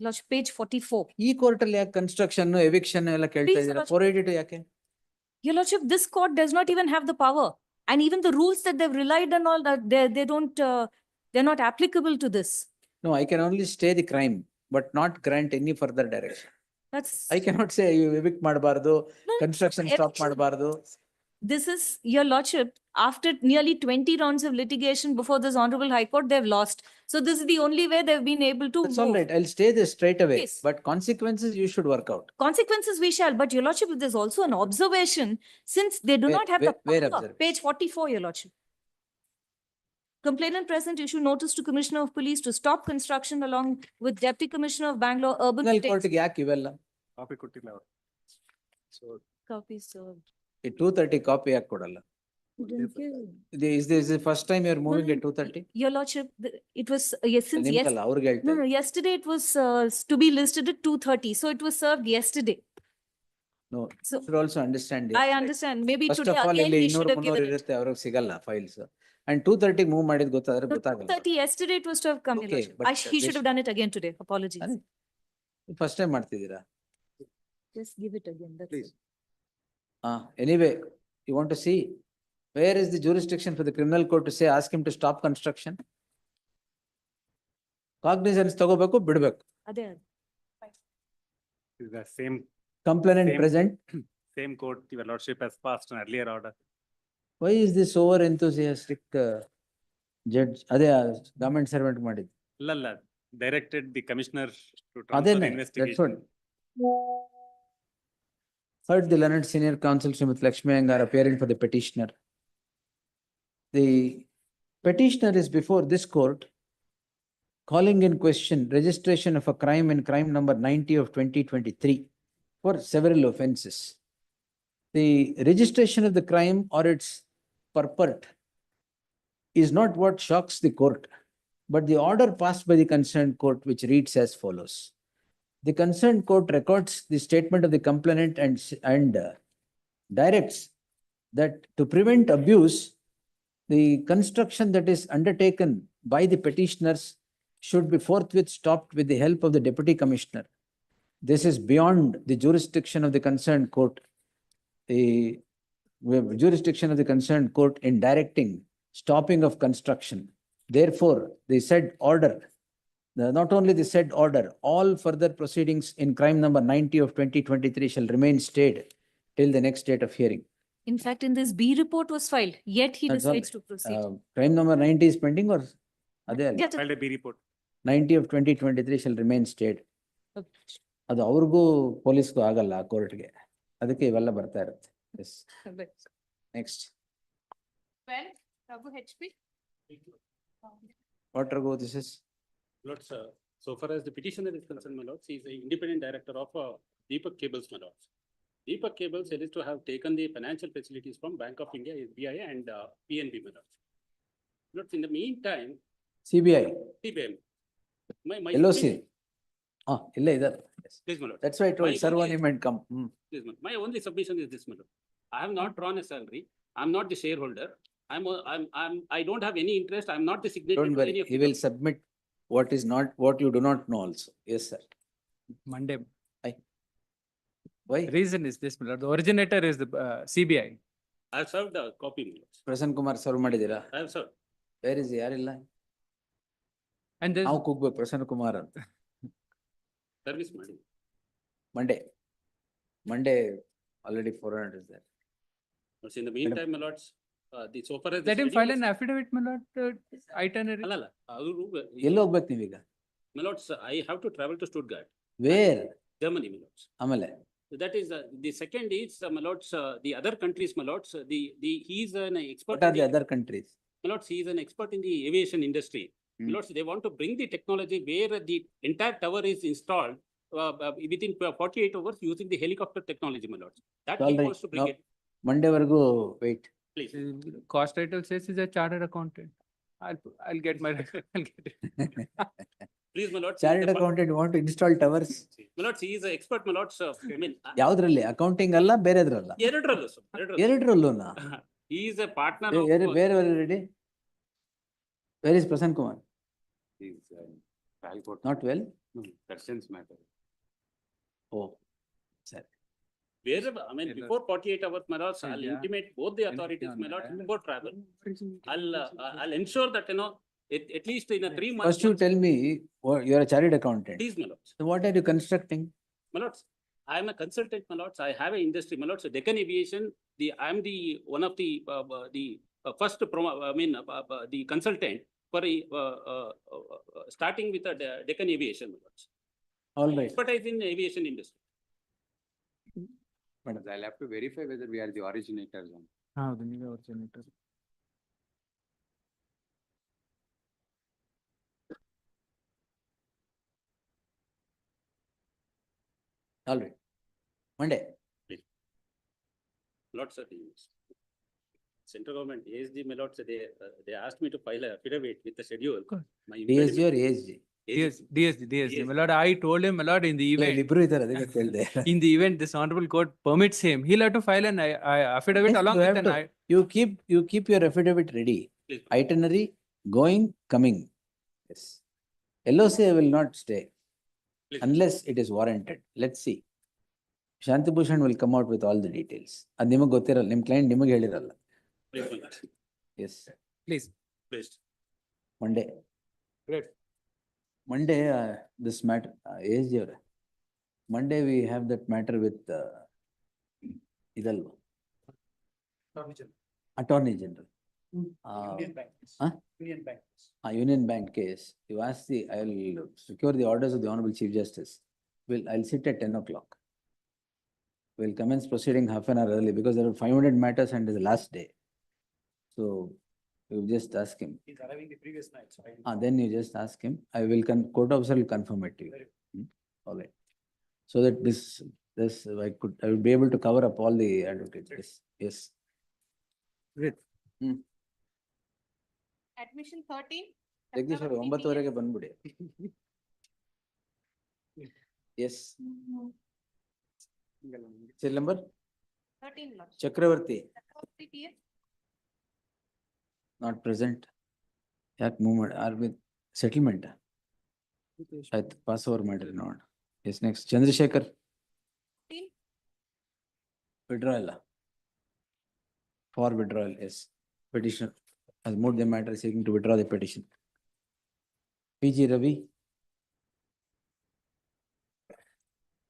Lordship, page 44. ಈ court ಅಲ್ಲಿ ಯಾಕೆ construction eviction ಎಲ್ಲ ಕೇಳ್ತಾ Please, ಇದ್ದೀರಾ? Lordship. 482 ಯಾಕೆ? Your lordship, this court does not even have the power. And even the rules that they've relied on all that, they don't, they're not applicable to this. No, I can only stay the crime, but not grant any further direction. That's, I cannot say you evict ಮಾಡಬಾರ್ದು, No, construction stop eviction. ಮಾಡಬಾರ್ದು. this is, your lordship, after nearly 20 rounds of litigation before this honorable high court, they've lost. So this is the only way they've been able to That's all move. right. I'll stay this straight away, Yes. but consequences you should work out. Consequences we shall, but your lordship, there's also an observation, since they do Where- not have the where power. observation? Page 44, your lordship. Complainant present issue notice to Commissioner of Police to stop construction along with Deputy Commissioner of Bangalore Urban. Criminal Affairs. court ಗೆ ಯಾಕೆ ಇವೆಲ್ಲ? Copy ಕೊಟ್ಟಿಲ್ಲ ಅವರು. So Copies served. ಈ 230 copy ಯಾಕೆ ಕೊಡಲ್ಲ? You didn't give. Is this the first time you are moving No, at 230? Your lordship, it was, yes, since yes. ನಿಮ್ಗಲ್ಲ ಅವ್ರಿಗೆ ಹೇಳ್ತಾ No, no, ಇದ್ದೀನಿ. yesterday it was to be listed at 2:30, so it was served yesterday. No, So you should also understand. the I aspect. understand, maybe First today of all, again ಇಲ್ಲಿ we should 200 have 300 given it. ಇರುತ್ತೆ, ಅವ್ರಿಗೆ ಸಿಗಲ್ಲ files. And 230 move ಮಾಡಿದ್ ಗೊತ್ತಾದ್ರೆ ಗೊತ್ತಾಗಲ್ಲ. 2:30 yesterday it was to have come, your Okay, lordship. but He should this- have done it again today, apologies. ಅದೇ. First time ಮಾಡ್ತಿದ್ದೀರಾ? Just give it again, that's Please. it. Anyway, you want to see where is the jurisdiction for the criminal court to say, ask him to stop construction? Cognizance ತಗೋಬೇಕು, ಬಿಡ್ಬೇಕು. ಅದೇ. Is the same, Complainant Same. present. same court, your lordship has passed an earlier order. Why is this over enthusiastic judge? ಅದೇ government servant ಮಾಡಿದ್ದು. Lalla directed the commissioner to transfer the ಅದೇನೆ, that's investigation. what. Heard the learned senior counsel Srimati Lakshmi Iyengar appearing for the petitioner. The petitioner is before this court calling in question registration of a crime in crime number 90 of 2023 for several offences. The registration of the crime or its purport is not what shocks the court, but the order passed by the concerned court, which reads as follows. The concerned court records the statement of the complainant and directs that to prevent abuse, the construction that is undertaken by the petitioners should be forthwith stopped with the help of the deputy commissioner. This is beyond the jurisdiction of the concerned court. The jurisdiction of the concerned court in directing stopping of construction. Therefore, the said order, not only the said order, all further proceedings in crime number 90 of 2023 shall remain stayed till the next date of hearing. In fact, in this B report was filed, yet he That's all decides to proceed. Crime number 90 is pending or? ಅದೇ ಅಲ್ಲ? Get it. Filed a B report. 90 of 2023 shall remain stayed. Okay. ಅದು ಅವ್ರಿಗೂ ಪೊಲೀಸ್ಗೂ ಆಗಲ್ಲ ಕೋರ್ಟ್ಗೆ. ಅದಕ್ಕೆ ಇವೆಲ್ಲ ಬರ್ತಾ ಇರುತ್ತೆ. Yes. Next. 12, Prabhu HP. What Raghu, this is? Lords, so far as the petitioner is concerned, my lords, he is the independent director of Deepak Cables, my lords. Deepak Cables is to have taken the financial facilities from Bank of India, SBI and PNB, my lords. Lords, in the meantime, CBI. CBI. My LOC. ಇಲ್ಲ ಇದ್ದಾರೆ. Please, my lord. That's why I told My serve only- on him and come. Please, my lord. My only submission is this, my lord. I have not drawn a salary. I'm not the shareholder. I don't have any interest. I'm not the signatory. Don't to worry, any of he the will submit what is not, what you do not know also. Yes, sir. Monday. Why? Reason is this, my lord. The originator is the CBI. I have served a copy, my lords. Prasanna Kumar serve ಮಾಡಿದ್ದೀರಾ? I have served. Where is he? ಯಾರಿಲ್ಲ? And there's ನಾವು ಕೂಗ್ಬೇಕು ಪ್ರಸನ್ನ ಕುಮಾರ್ ಅಂತ. Service ಮಾಡಿ. Monday already 400 is there. But in the meantime, my lords, the so far as. the let him study file was- an affidavit, my lord, itinerary. ಅಲ್ಲ, ಅವರು- ಎಲ್ಲಿ ಹೋಗ್ಬೇಕು ನೀವೀಗ? My lords, I have to travel to Stuttgart, Where? Germany, my lords. ಆಮೇಲೆ? That is, the second is, my lords, the other countries, my lords, he is an expert. What are in the other countries? My lords, he is an expert in the aviation industry. My lords, they want to bring the technology where the entire tower is installed within 48 hours using the helicopter technology, my lords. That All he right. wants to bring Now- it, Monday ವರೆಗೂ wait. please. Cost title says he's a chartered accountant. I'll get my, I'll get it. Please, my lord. Chartered accountant want to install towers. My lord, he is an expert, my lord, so, I mean. ಯಾವ್ದ್ರಲ್ಲಿ accounting ಅಲ್ಲ ಬೇರೆದ್ರಲ್ಲ ಎರಡರಲ್ಲೂ, sir, ಎರಡರಲ್ಲೂ. ಎರಡರಲ್ಲೂನಾ He is a partner ಬೇರೆ ready where is Prasanna Kumar not well Darshan's matter. ಓ ಸರಿ Wherever, I mean, before 48 hours, my lord, I'll intimate both the authorities, my lord, before travel. I'll ensure that, you know, at least in a 3 months. First you tell me, you are a chartered accountant. Please, my lord. So what are you constructing? My lords, I am a consultant, my lords. I have an industry, my lords. So Deccan Aviation, I am the one of the first the consultant for starting with the Deccan Aviation, my lords. All right. Expertise in aviation industry. But I'll have to verify whether we are the originators. ಹೌದು ನೀವೇ originator. All right. Monday. Lord, sir, the central government, ASG, my lord, they asked me to file a affidavit with the schedule. My DSG or ASG? DSG. My lord, I told him, my lord, in the event. ಇಬ್ರು ಇದ್ದಾರೆ ಅದಕ್ಕೆ ಕೇಳಿದೆ. In the event this honorable court permits him, he'll have to file an affidavit Yes, along you with have an. to- You keep your affidavit ready. Please. Itinerary, going, coming. Yes. LOC I will not stay Please. unless it is warranted. Let's see. Shanti Bhushan will come out with all the details. ಅದು ನಿಮಗೆ ಗೊತ್ತಿರಲ್ಲ, ನಿಮ್ಮ client ನಿಮಗೆ ಹೇಳಿರಲ್ಲ. Please, my lord. Yes. Please. Please. Monday. Great. Monday, this matter, ASG ಅವರ. Monday we have that matter with ಇದಲ್ವಾ? Attorney General. Union Bank. Union Bank case. You ask I will secure the orders of the Honorable Chief Justice. I'll sit at 10 o'clock. We'll commence proceeding half an hour early because there are 500 matters and it's the last day. So you just ask him. He's arriving the previous night, so Then you just ask him. Court officer will confirm it to you. All right. So that this I will be able to cover up all the advocates. Yes. Yes. Great. Admission 13. Jagadish ಅವರು 9:00 ಬಂದ್ಬಿಡಿ. Yes. Cell number? 13, Lord. Chakravarti, Chakravarti PS. not present. ಯಾಕೆ move ಮಾಡಿ with settlement? ಆಯ್ತು, pass over ಮಾಡಿರಿ ನೋಡೋಣ. Yes, next. Chandrashekhar. 14. Withdrawal. For withdrawal, yes. Petitioner has moved the matter seeking to withdraw the petition. PG Ravi.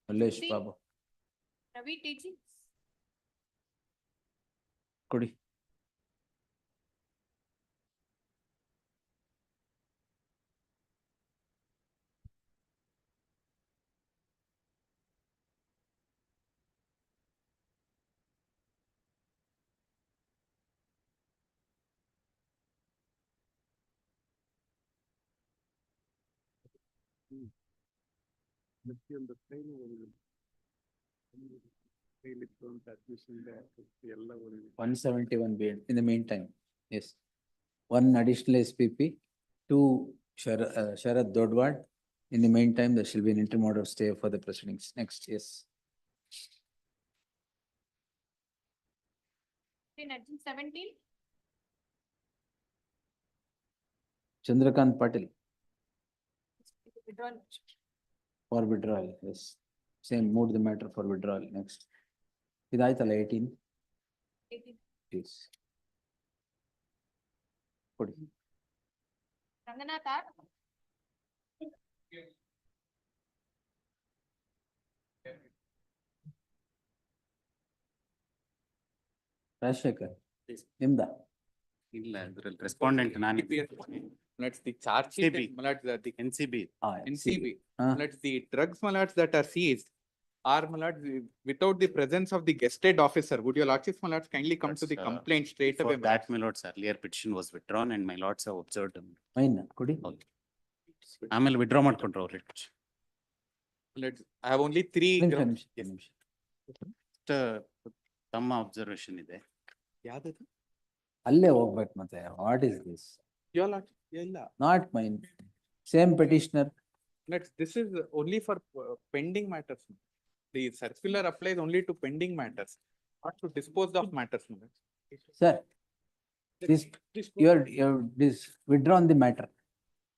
Malesh Babu. Ravi teaching. ಕೊಡಿ. ಎಲ್ಲ 171 bid in the meantime. Yes. One additional SPP, 2 Sharad Dodwad. In the meantime, there shall be an interim order of stay for the proceedings. Next, yes. Admission 17. Chandrakant Patil Withdrawal. for withdrawal, yes. Same, move the matter for withdrawal. Next. Idaitala 18. 18. Yes. ಕೊಡಿ. Ranganath R. Rajashekhar ನಿಮ್ದ? ಇಲ್ಲ, ಅದ್ರಲ್ಲಿ respondent ನಾನು. Let's the charge sheet, NCB. malats the NCB. NCB. Ah. Let's the drugs malats that are seized are malats without the presence of the guested officer. Would your lordship malats kindly come to the complaint straight away? For that, my lord's earlier petition was withdrawn and my lords have observed them. Fine, ಕೊಡಿ. ಆಮೇಲೆ withdraw ಮಾಡ್ಕೊಂಡ್ರು ಅವ್ರು. Let's, I have only 3 grounds. ತಮ್ಮ observation ಇದೆ. ಯಾವ್ದು? ಅಲ್ಲೇ ಹೋಗ್ಬೇಕು ಮತ್ತೆ. What is this? Your Lordship, yeah. Not mine. Same petitioner. This is only for pending matters. The circular applies only to pending matters, not to dispose of matters. Sir, this, you're withdrawn the matter.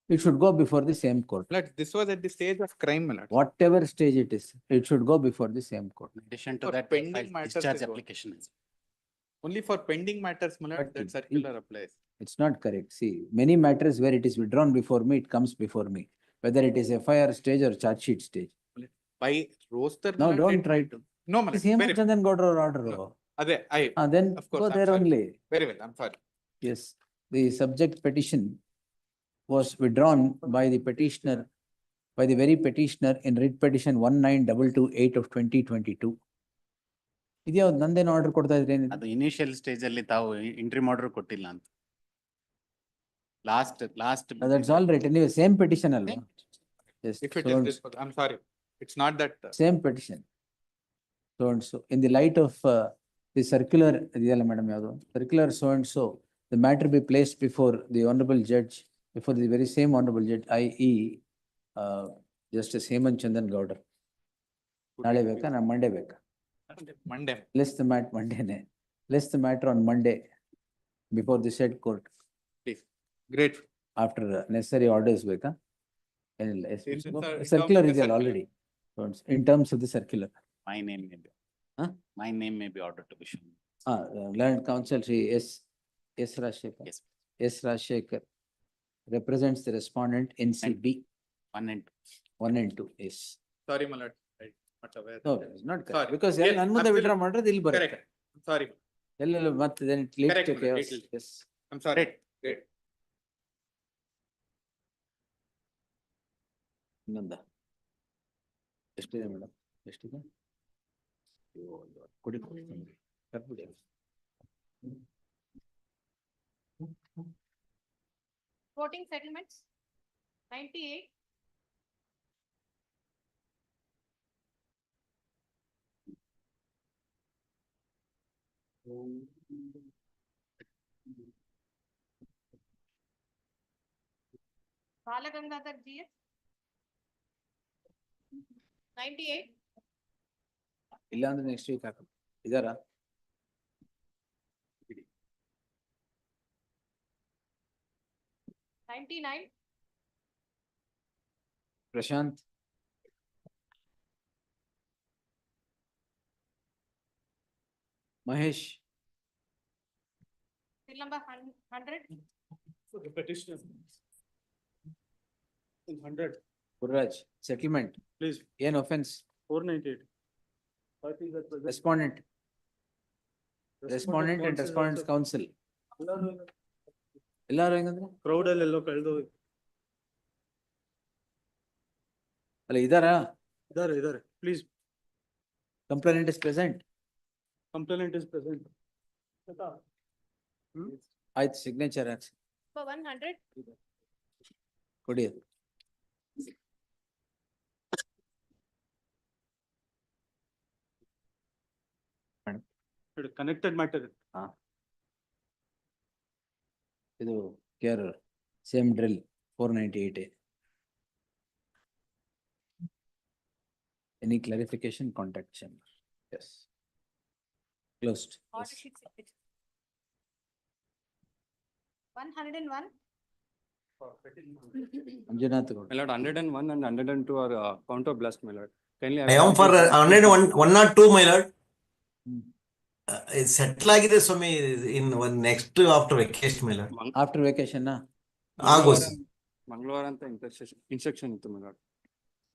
It should go before the same court. This was at the stage of crime, my lord. Whatever stage it is, it should go before the same court. In addition to For that, pending file matters discharge is what? application is. Only for pending matters, my lord, But that it- circular applies. It's not correct. See, many matters where it is withdrawn before me, it comes before me. Whether it is FIR stage or charge sheet stage. By roster. Now, my lord, don't it- try to. No, my This lord, very, Hemachandan got our order. No. Then of course, go I'm there sorry. only. Very well, I'm sorry. Yes, the subject petition was withdrawn by the petitioner, by the very petitioner in writ petition 19228 of 2022. ಇದ್ಯಾವ್ದು ನಂದೇನು order ಕೊಡ್ತಾ ಇದ್ರಿ ಏನಿದೆ? ಅದು initial stage ಅಲ್ಲಿ ತಾವು interim order ಕೊಟ್ಟಿಲ್ಲ ಅಂತ. Last That's all right. Anyway, same petition ಅಲ್ವಾ? Yes. If it so is and this, I'm sorry. It's not that. Same petition. So and so, in the light of the circular, ಇದೆಯಲ್ಲ madam ಯಾವುದು? Circular so and so, the matter be placed before the honorable judge, before the very same honorable judge, i.e. Justice Hemachandan Gowda. ನಾಳೆ ಬೇಕಾ? ನಾ Monday ಬೇಕಾ? Monday. List the Mondayನೆ. List the matter on Monday before the said court. Please. Great. After necessary orders ಬೇಕಾ? ಏನಿಲ್ಲ. Yes, Since go. it's a- Circular in terms of the ಇದೆಯಲ್ಲ already. So it's in terms of the circular. My name may be. Huh? My name may be ordered to be shown. Land Council Shri S. Rajshekhar. Yes. S. Rajshekhar represents the respondent NCB 1 and 2. 1 and 2. Yes. Sorry, my lord. I'm not aware. No, it's not correct. Sorry. Because Yes, ಎಲ್ಲ ನನ್ನ ಮುಂದೆ withdraw absolutely. ಮಾಡಿದ್ರೆ ಇಲ್ಲಿ ಬರುತ್ತೆ. Correct. I'm sorry. ಎಲ್ಲೆಲ್ಲ ಮತ್ತೆ then it leads Correct, to madam. chaos. It will- Yes. I'm sorry. Great. ಇನ್ನೊಂದ ಎಷ್ಟಿದೆ ಮೇಡಮ್? ಎಷ್ಟಿದೆ? ಕೊಡಿ ಕಟ್ಬಿಡಿ. Voting settlements, 98. Balagangadhar GS. 98. ಇಲ್ಲ ಅಂದ್ರೆ ನೆಕ್ಸ್ಟ್ ವೀಕ್ ಹಾಕಿ ಇದಾರಾ? Prashant. Mahesh. Till number 100. The petitioner. In 100. Gururaj settlement. Please. ಏನ್ offence? 498. I think that was. Respondent. Respondent and respondents counsel. ಎಲ್ಲಾರು ಹೆಂಗಂದ್ರೆ? Crowd ಅಲ್ಲೆಲ್ಲೋ ಕಳೆದು. ಅಲ್ಲ ಇದಾರಾ? ಇದಾರೆ. Please. Complainant is present. Complainant is present. ಆಯ್ತು ಸಿಗ್ನೇಚರ್ ಹಾಕ್ಸಿ For 100. ಕೊಡಿ ಅದು. Connected matter. ಇದು care same drill 498. Any clarification, contact chamber. Yes. Closed. Order sheet signature. 101. Manjunath Gaud. My lord, 101 and 102 are counter blast, my lord. Kindly. I am for 101, 102, my lord. Settle ಆಗಿದೆ ಸ್ವಾಮಿ in one next after vacation, my lord. After vacation ನಾ? ಆಗೋಸ್. ಮಂಗಳವಾರ ಅಂತ instruction ಇತ್ತು, my lord.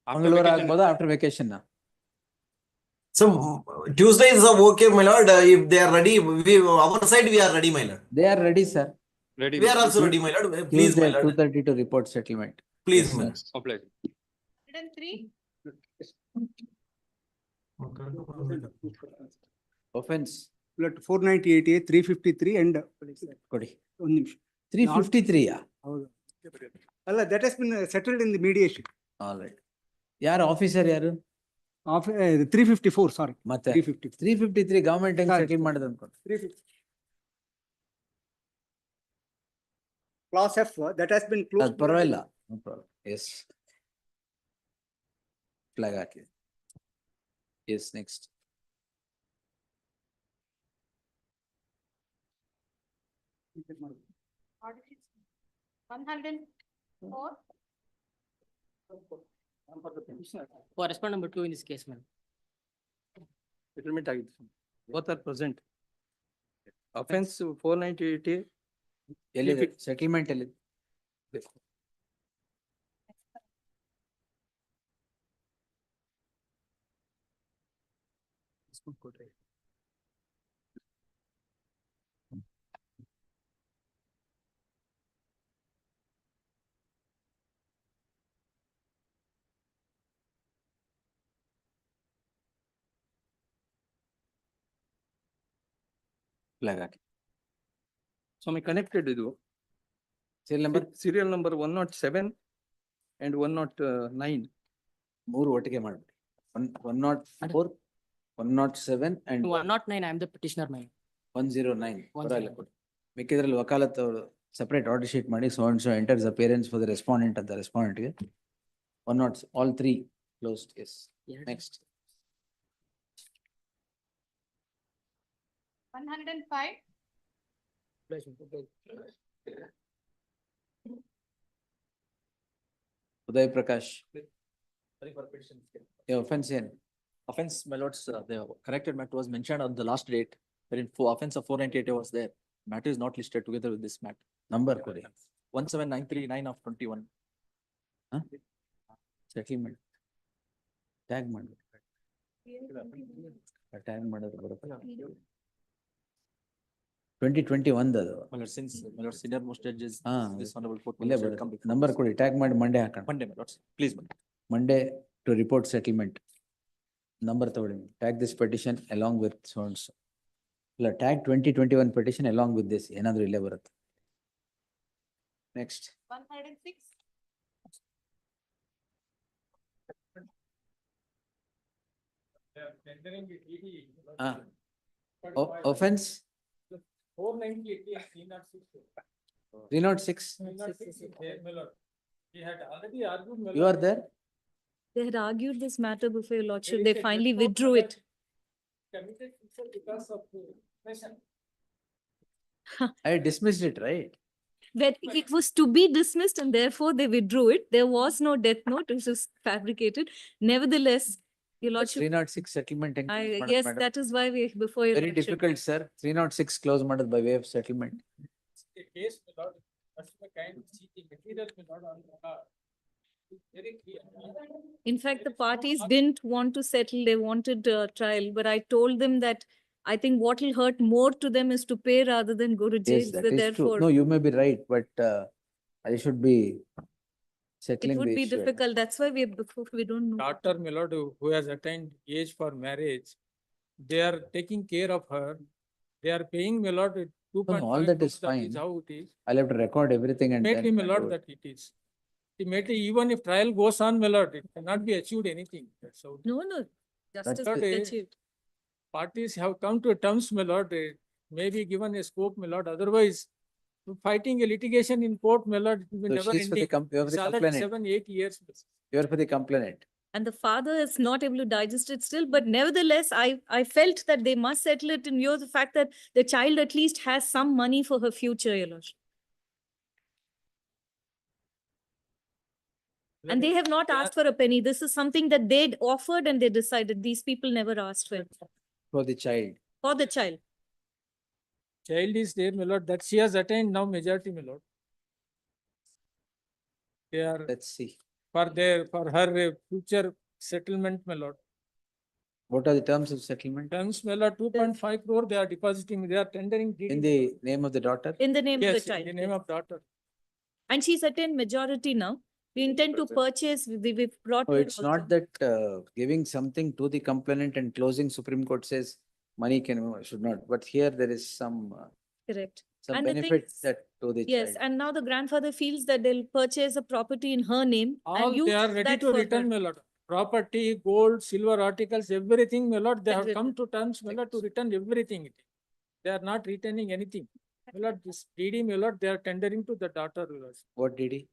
ಮಂಗಳವಾರ ಆಗ್ಬೋದಾ after ವೇಕೇಶನ್ ನಾ? So Tuesday is okay, my lord. If they are ready, our side we are ready, my lord. They are ready, sir. Ready. We are also ready, my lord. Please, Tuesday my lord. 2:30 to report settlement. Please, Yes, my sir. lord. Apply. 103. Offense 498A, 353 and. ಕೊಡಿ. ಒಂದು ನಿಮಿಷ. 353 ಹೌದು. ಅಲ್ಲ, that has been settled in the mediation. All right. ಯಾರು officer ಯಾರು? 354, sorry. ಮತ್ತೆ 353 government ಹೆಂಗ್ settle ಮಾಡೋದು ಅನ್ಕೊಂಡು? clause F that has been closed. ಪರವಾಗಿಲ್ಲ, no problem. Yes. Flag hockey. Yes, next. Article 104. For respondent number 2 in this case, ma'am. Settlement ಆಗಿದೆ. Both are present. Offense 498A. ಎಲ್ಲಿದೆ settlement ಎಲ್ಲಿದೆ? Flag hockey. So my connected ಇದು. Serial number? Serial number 107 and 109. ಮೂರು ಒಟ್ಟಿಗೆ ಮಾಡ್ಬಿಡಿ. 104, 107 and 109, I am the petitioner, ma'am. 109. ಪರವಾಗಿಲ್ಲ ಕೊಡಿ. ಮಿಕ್ಕಿದ್ರಲ್ಲಿ ವಕಾಲತ್ ಅವರು ಸಪರೇಟ್ ಆರ್ಡರ್ ಶೀಟ್ ಮಾಡಿ so and so enters appearance for the respondent ಅಂತ respondent ಗೆ. all three closed. Yes. Next. 105. Uday Prakash. Sorry for petition. Yeah, offense ಏನು? Offense, my lords, the corrected matter was mentioned on the last date, wherein offense of 498 was there. Matter is not listed together with this matter. Number ಕೊಡಿ. 17939 of 21. Settlement. Tag ಮಾಡಿ. Tag ಮಾಡೋದು ಬರುತ್ತೆ. 2021 ಅದು. My lord, since my lord senior most judges, this honorable court. ಇಲ್ಲೇ ಬರುತ್ತೆ. Number ಕೊಡಿ, tag ಮಾಡಿ Monday ಹಾಕೋಣ. Monday, my lords, please. Monday to report settlement. Number ತಗೊಳ್ಳಿ. Tag this petition along with so and so. ಇಲ್ಲ, tag 2021 petition along with this. ಏನಾದ್ರು ಇಲ್ಲೇ ಬರುತ್ತೆ. Next. 106. Offense? 306. You are there? They had argued this matter before your lordship. They finally withdrew it. I dismissed it, right? That it was to be dismissed and therefore they withdrew it. There was no death note, it was fabricated. Nevertheless, your lordship. 306 settlement. Yes, that is why we, before your Very lordship. difficult, sir. 306 close ಮಾಡೋದು by way of settlement. The case, my lord, that's the kind of seeking material, my lord, on very clear. In fact, the parties didn't want to settle, they wanted trial, but I told them that I think what will hurt more to them is to pay rather than go to jail. Yes, that So is true. therefore, No, you may be right, but I should be it settling would the be issue. difficult. That's why we don't know. Daughter, my lord, who has attained age for marriage, they are taking care of her. They are paying, my lord, 2.5. No, all that is fine. How it is. I'll have to record everything and Ultimately, then. my lord, that it is. Ultimately, even if trial goes on, my lord, it cannot be achieved anything. That's how. No, justice That's will be it. achieved. Parties have come to terms, my lord, may be given a scope, my lord. Otherwise, fighting a litigation in court, my lord, it will be So never she's for the ending. you are for It's the already complainant. 7-8 years. You are for the complainant. And the father is not able to digest it still, but nevertheless, I felt that they must settle it in view of the fact that the child at least has some money for her future, your lordship. And they have not asked for a penny. This is something that they'd offered and they decided. These people never asked for it. For the child. For the child. Child is there, my lord, that she has attained now majority, my lord. They are Let's see. for her future settlement, my lord. What are the terms of settlement? Terms, my lord, 2.5 crore they are depositing, they are tendering. In the name of the daughter? In the name of Yes, the child. in the name of daughter. And she's attained majority now. We intend to purchase, we've brought. Oh, her it's also. not that giving something to the complainant and closing Supreme Court says money should not, but here there is some Correct. some And the thing benefit is- that to the Yes, child. and now the grandfather feels that they'll purchase a property in her name. All and they use are ready that to for return, her. my lord. Property, gold, silver articles, everything, my lord, they have Everything. come to terms, my lord, to return everything. They are not retaining anything. My lord, this DD, my lord, they are tendering to the daughter, my lord. What did he?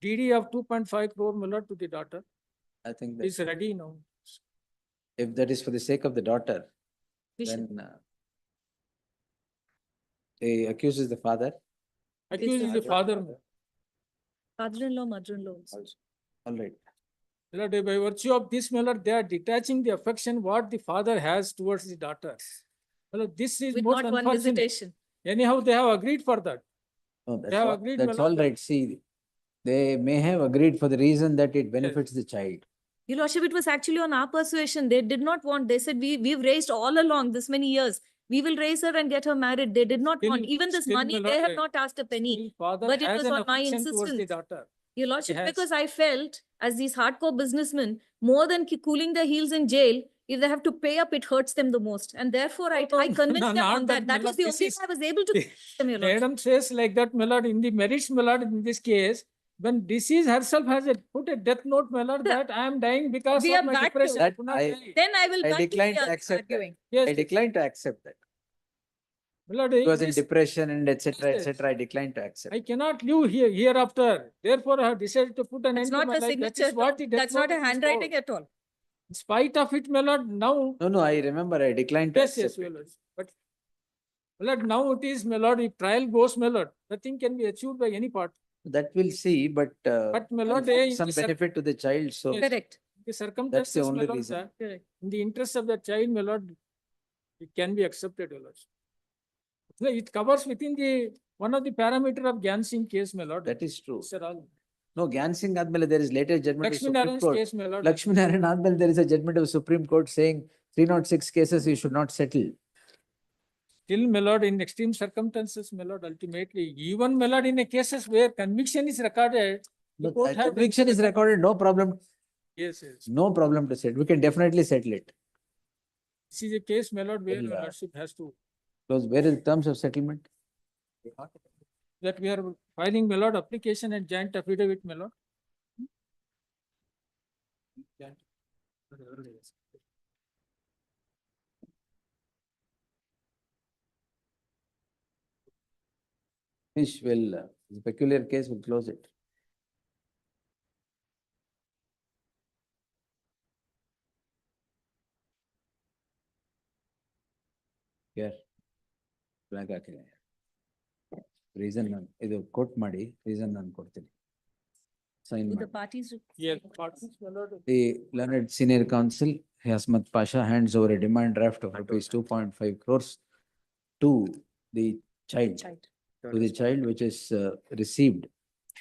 DD of 2.5 crore, my lord, to the daughter. I think that Is ready now. if that is for the sake of the daughter, Bishop. then he accuses the father. Accused is the father. Father-in-law, mother-in-law also. All right. My lord, by virtue of this, my lord, they are detaching the affection what the father has towards the daughter. My lord, this is With most not one unfortunate. visitation. Anyhow, they have agreed for that. No, They that's have all, agreed, my that's lord, all that- right. See, they may have agreed for the reason that it benefits the child. Your Lordship, it was actually on our persuasion. They did not want, they said, we've raised all along this many years. We will raise her and get her married. They did not Still- want, even this still, money, my they lord, have not asked a penny. still father But it has was an on my affection towards the insistence. daughter. Your Lordship, has. because I felt as these hardcore businessmen, more than cooling their heels in jail, if they have to pay up, it hurts them the most. And therefore, I No, convinced no, them not on that. That my was lord. the This only is- way I was able to convince them, Your Lordship. Madam says like that, my lord, in the merits, my lord, in this case, when deceased herself has put a death note, my lord, that I am dying because We of are my back to- depression. That could not I- die. Then I will I back to decline the to accept that. arguing. Yes, I decline to accept that. my lord, He was in this- depression and etc. Yes. etc. I decline to accept. I cannot live here hereafter. Therefore, I have decided to put an It's end to not my a life. That signature. is what the death That's not note a is handwriting for. at all. In spite of it, my lord, now, No, no, I remember I declined to yes, yes, accept my it. lord. But, my lord, now it is, my lord, if trial goes, my lord, nothing can be achieved by any part. That we'll see, but But, my lord, and in some the cir- benefit to the child, so Yes. Correct. The circumstances, my only lord, reason. sir, Correct. in the interest of the child, my lord, it can be accepted, your lord. No, it covers within the, one of the parameter of Gyan Singh case, my lord. that is true. Sir, all. No, Gyan Singh Admele, there is later judgment of Lakshmi Supreme Narayan's Court. case, my lord. Lakshmi Narayan Admele, there is a judgment of Supreme Court saying 306 cases you should not settle. Still, my lord, in extreme circumstances, my lord, ultimately, even, my lord, in a cases where conviction is recorded, the No, court have to- conviction is recorded, no problem. Yes, yes. No problem to settle. We can definitely settle it. This is a case, my lord, where Well, your lordship has to, Because where is the terms of settlement? that we are filing, my lord, application and joint affidavit, my lord. Finish will, the peculiar case will close it. Here. Blank ಹಾಕಿದೆ. Reason ನಾನು ಇದು coat ಮಾಡಿ reason ನಾನು ಕೊಡ್ತೀನಿ. Sign With the ಮಾಡಿ. parties. Yes, parties, my lord. The learned senior counsel, Hasmat Pasha, hands over a demand draft of rupees 2.5 crores to the child, which is received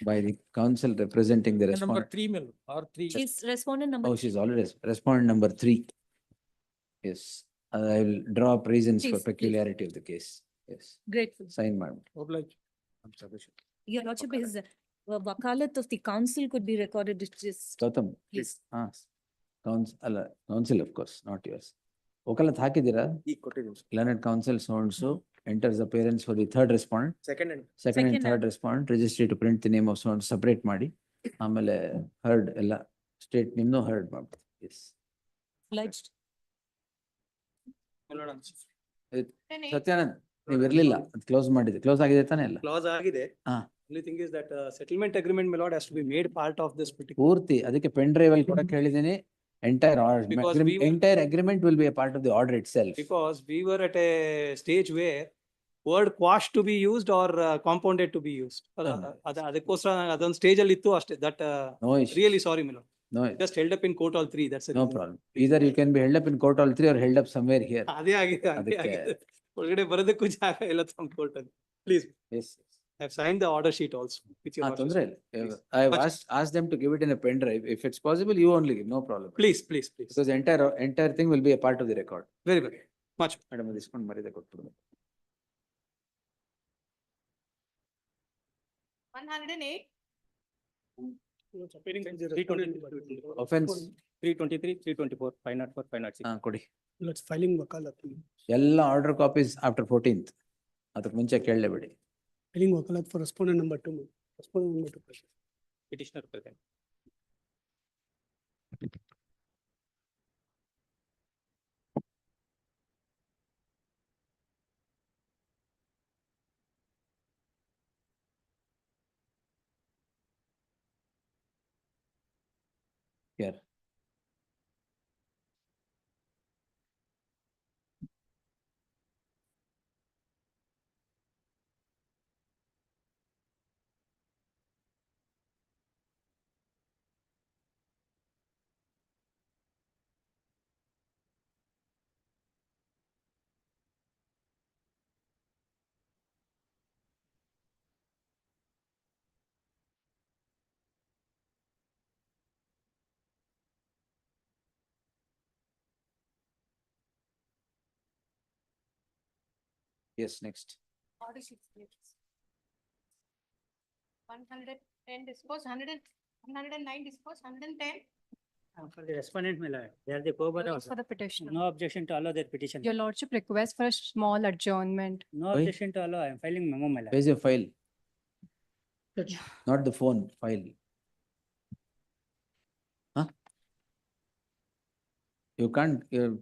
by the counsel representing the Number respondent. 3, my lord, or 3. She's respondent number. Oh, she's already respondent number 3. Yes, I will draw up reasons for Please, please. peculiarity of the case. Yes, Grateful. sign madam. Oblige. Your Lordship, his wakalat of the council could be recorded. It's just, Gautam, please. council of course, not yours. Okalat ಹಾಕಿದ್ದೀರಾ? ಈಗ ಕೊಟ್ಟಿದ್ದೀನಿ Learned counsel so and so enters appearance for the third respondent. Second and Second and Second third respondent, registry to print the name of so and separate ಮಾಡಿ. ಆಮೇಲೆ heard ಎಲ್ಲ state ನಿಮ್ನು heard ಮಾಡ್ಬೋದು. Yes. Obliged. Satyanand, ನೀವು ಇರ್ಲಿಲ್ಲ, close ಮಾಡಿದೆ, close ಆಗಿದೆ ತಾನೇ ಎಲ್ಲ? Clause ಆಗಿದೆ. ಹಾ. Only thing is that settlement agreement, my lord, has to be made part of this particular. ಪೂರ್ತಿ ಅದಕ್ಕೆ ಪೆನ್ ಡ್ರೈವ್ ಅಲ್ಲಿ ಕೊಡಕ್ಕೆ ಹೇಳಿದ್ದೀನಿ. Because we were- Entire agreement will be a part of the order itself. Because we were at a stage where word quash to be used or compounded to be used. ಅದಕ್ಕೋಸ್ಕರ ಅದೊಂದು stage ಅಲ್ಲಿ ಇತ್ತು ಅಷ್ಟೇ. That No issue. really sorry, my lord. No, Just held up in court all 3. That's no problem. Either you can be held up in court all 3 or held up somewhere here. ಅದೇ ಆಗಿದೆ ಅದೇ ಅದಕ್ಕೆ- ಆಗಿದೆ. ಒಳಗಡೆ ಬರೋದಕ್ಕೂ ಜಾಗ ಇಲ್ಲ ತಮ್ಮ court ಅಲ್ಲಿ. Please, Yes. I have signed the order sheet also. with your lordship. ತೊಂದ್ರೆ ಇಲ್ಲ. Please. I have Much- asked them to give it in a pen drive. If it's possible, you only give, no problem. Please, please, please. Because entire thing will be a part of the record. Very good. Much. Madam, ಇಸ್ಕೊಂಡು ಮರ್ಯಾದೆ ಕೊಟ್ಬಿಡು. 108. Offense, 323, 324, 504, 506. ಕೊಡಿ. Let's filing wakalat. ಎಲ್ಲ order copies after 14th. ಅದಕ್ಕೆ ಮುಂಚೆ ಕೇಳಲೇಬೇಡಿ. Filing wakalat for respondent number 2. Respondent number 2. Petitioner present. Here. Yes, next. 110 disposed, 109 disposed, 110. For the respondent, my lord, they are the co-borrowers. For the petitioner. No objection to allow their petition. Your lordship requests for a small adjournment. No Why? objection to allow, I am filing memo, my lord. Where's your file? Not the phone, file. Huh? You can't, you're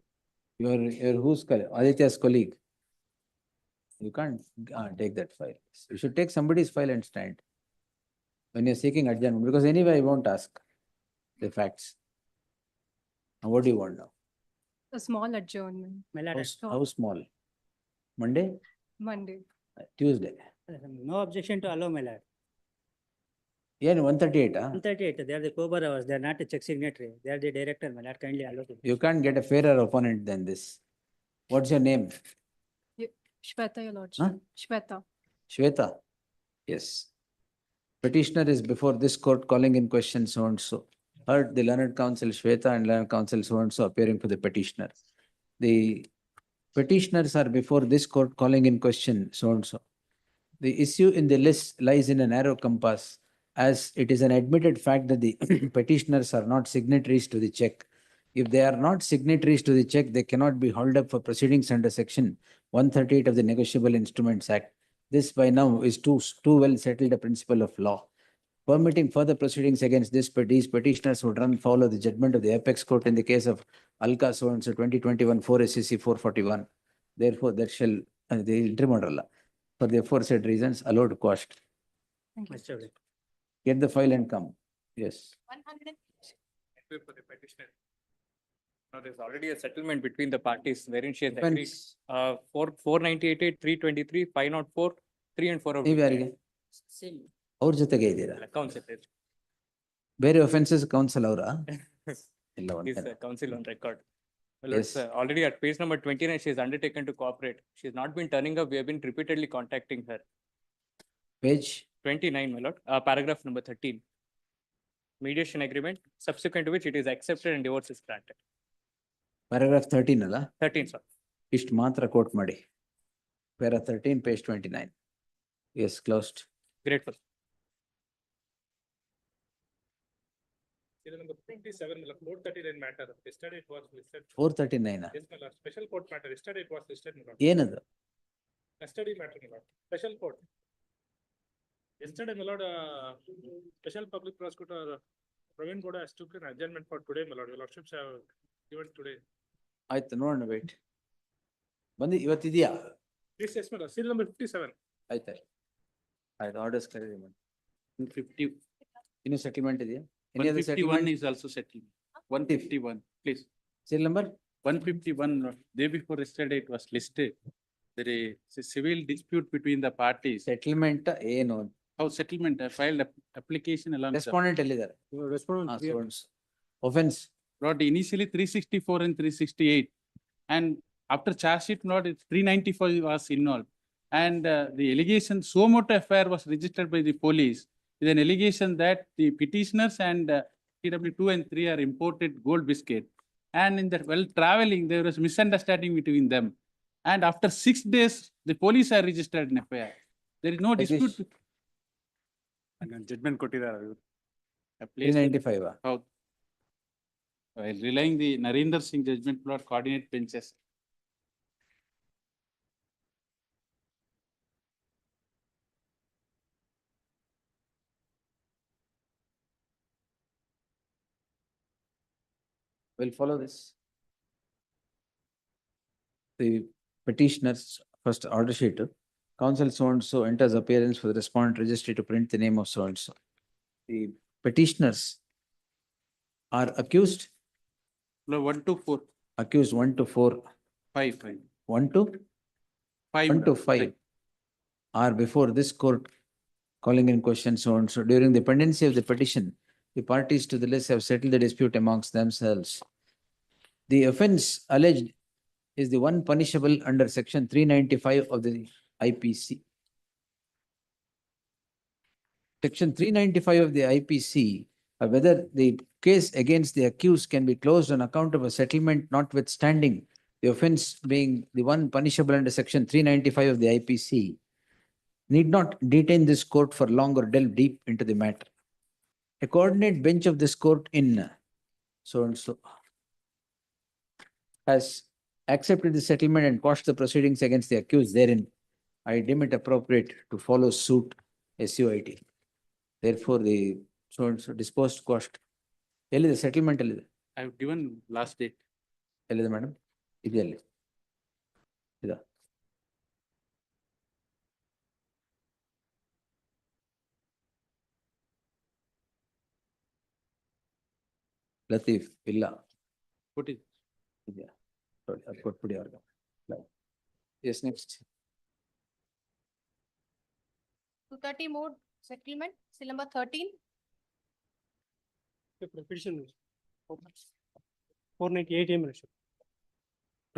whose colleague? Aditya's colleague. You can't take that file. You should take somebody's file and stand. When you're seeking adjournment, because anyway, I won't ask the facts. Now, what do you want now? A small adjournment. My lord, How small? Monday? Monday. Tuesday? no objection to allow, my lord. Yeah, 138, huh? 138, they are the co-borrowers, they are not a check signatory, they are the director, my lord, kindly allow it. You can't get a fairer opponent than this. What's your name? Shweta, your Huh? lordship. Shweta. Shweta? Yes. Petitioner is before this court calling in question so and so. Heard the learned counsel Shweta and learned counsel so and so appearing for the petitioner. The petitioners are before this court calling in question so and so. The issue in the list lies in a narrow compass, as it is an admitted fact that the petitioners are not signatories to the check. If they are not signatories to the check, they cannot be held up for proceedings under section 138 of the Negotiable Instruments Act. This by now is too well settled a principle of law. Permitting further proceedings against these petitioners would run foul of the judgment of the apex court in the case of Alka so and so 2021 4 SCC 441. Therefore, that shall the interim for the aforesaid reasons allowed quashed. Thank you. Mr. Get the file and come. Yes. 100. For the petitioner. Now, there's already a settlement between the parties wherein she has Depends. agreed. 498, 323, 504, 3 and 4 of. ನೀವು ಯಾರಿಗೆ ಅವ್ರ ಜೊತೆಗೆ ಇದ್ದೀರಾ Counsel. ಬೇರೆ offences counsel ಅವರ ಇಲ್ಲ Is counsel on record. Well, Yes. it's already at page number 29, she has undertaken to cooperate. She has not been turning up. We have been repeatedly contacting her. Page 29, my lord, paragraph number 13. Mediation agreement, subsequent to which it is accepted and divorce is granted. paragraph 13 ಅಲ್ಲ 13, sir. ಇಷ್ಟು ಮಾತ್ರ coat ಮಾಡಿ para 13 page 29. Yes, closed. Grateful. Serial number 57, 439 matter. Yesterday it was listed. 439 Yes, my lord. Special court matter. Yesterday it was listed, my lord. ಏನದು Custody matter, my lord. Special court. Yesterday, my lord, special public prosecutor Praveen Goda has took an adjournment for today, my lord. Your lordships have given today. ಆಯ್ತು ನೋಡೋಣ wait ಬಂದು ಇವತ್ತಿದೆಯಾ This is my lord. Serial number 57. ಆಯ್ತು ಆಯ್ತು orders ಕರೀರಿ ಮಾಡಿ 50. ಇನ್ನು settlement ಇದೆಯಾ Any other 151 settlement? is also settled. 151, please. Serial number 151, day before yesterday it was listed. There is a civil dispute between the parties. settlement ಏನು How settlement, I filed application along. Respondent ಎಲ್ಲಿದ್ದಾರೆ Respondent. offense Not initially 364 and 368. And after charge sheet, not 395 was involved. And the allegation, so moto affair was registered by the police with an allegation that the petitioners and TW2 and 3 are imported gold biscuit. And in the while traveling, there was misunderstanding between them. And after 6 days, the police are registered an affair. There is no dispute. Judgment ಕೊಟ್ಟಿದ್ದಾರೆ. 395 While relying the Narendra Singh judgment plot coordinate benches. will follow this. The petitioner's first order sheet, counsel so and so enters appearance for the respondent registry to print the name of so and so. The petitioners are accused, No, 1 to 4, accused 1 to 4, 5. 1 to 5. 1 to 5 are before this court calling in question so and so. During the pendency of the petition, the parties to the list have settled the dispute amongst themselves. The offense alleged is the one punishable under section 395 of the IPC. Section 395 of the IPC, whether the case against the accused can be closed on account of a settlement notwithstanding the offense being the one punishable under section 395 of the IPC, need not detain this court for long or delve deep into the matter. A coordinate bench of this court in so and so has accepted the settlement and quashed the proceedings against the accused therein. I deem it appropriate to follow suit SUIT. Therefore, the so and so disposed quashed. Eಲ್ಲಿ the settlement ಎಲ್ಲಿದೆ? I have given last date. ಎಲ್ಲಿದೆ madam? ಇದೆಯಲ್ಲಿ. ಇದ. ಲತೀಫ್ ಇಲ್ಲ. ಕೊಟ್ಟಿದ್ದು. ಇದೆಯಾ? ನೋಡಿ, ಅದು ಕೊಟ್ಬಿಡಿ ಅವ್ರಿಗೆ. Yes, next. 230 mode settlement, seal number 13. Petition 498 AM.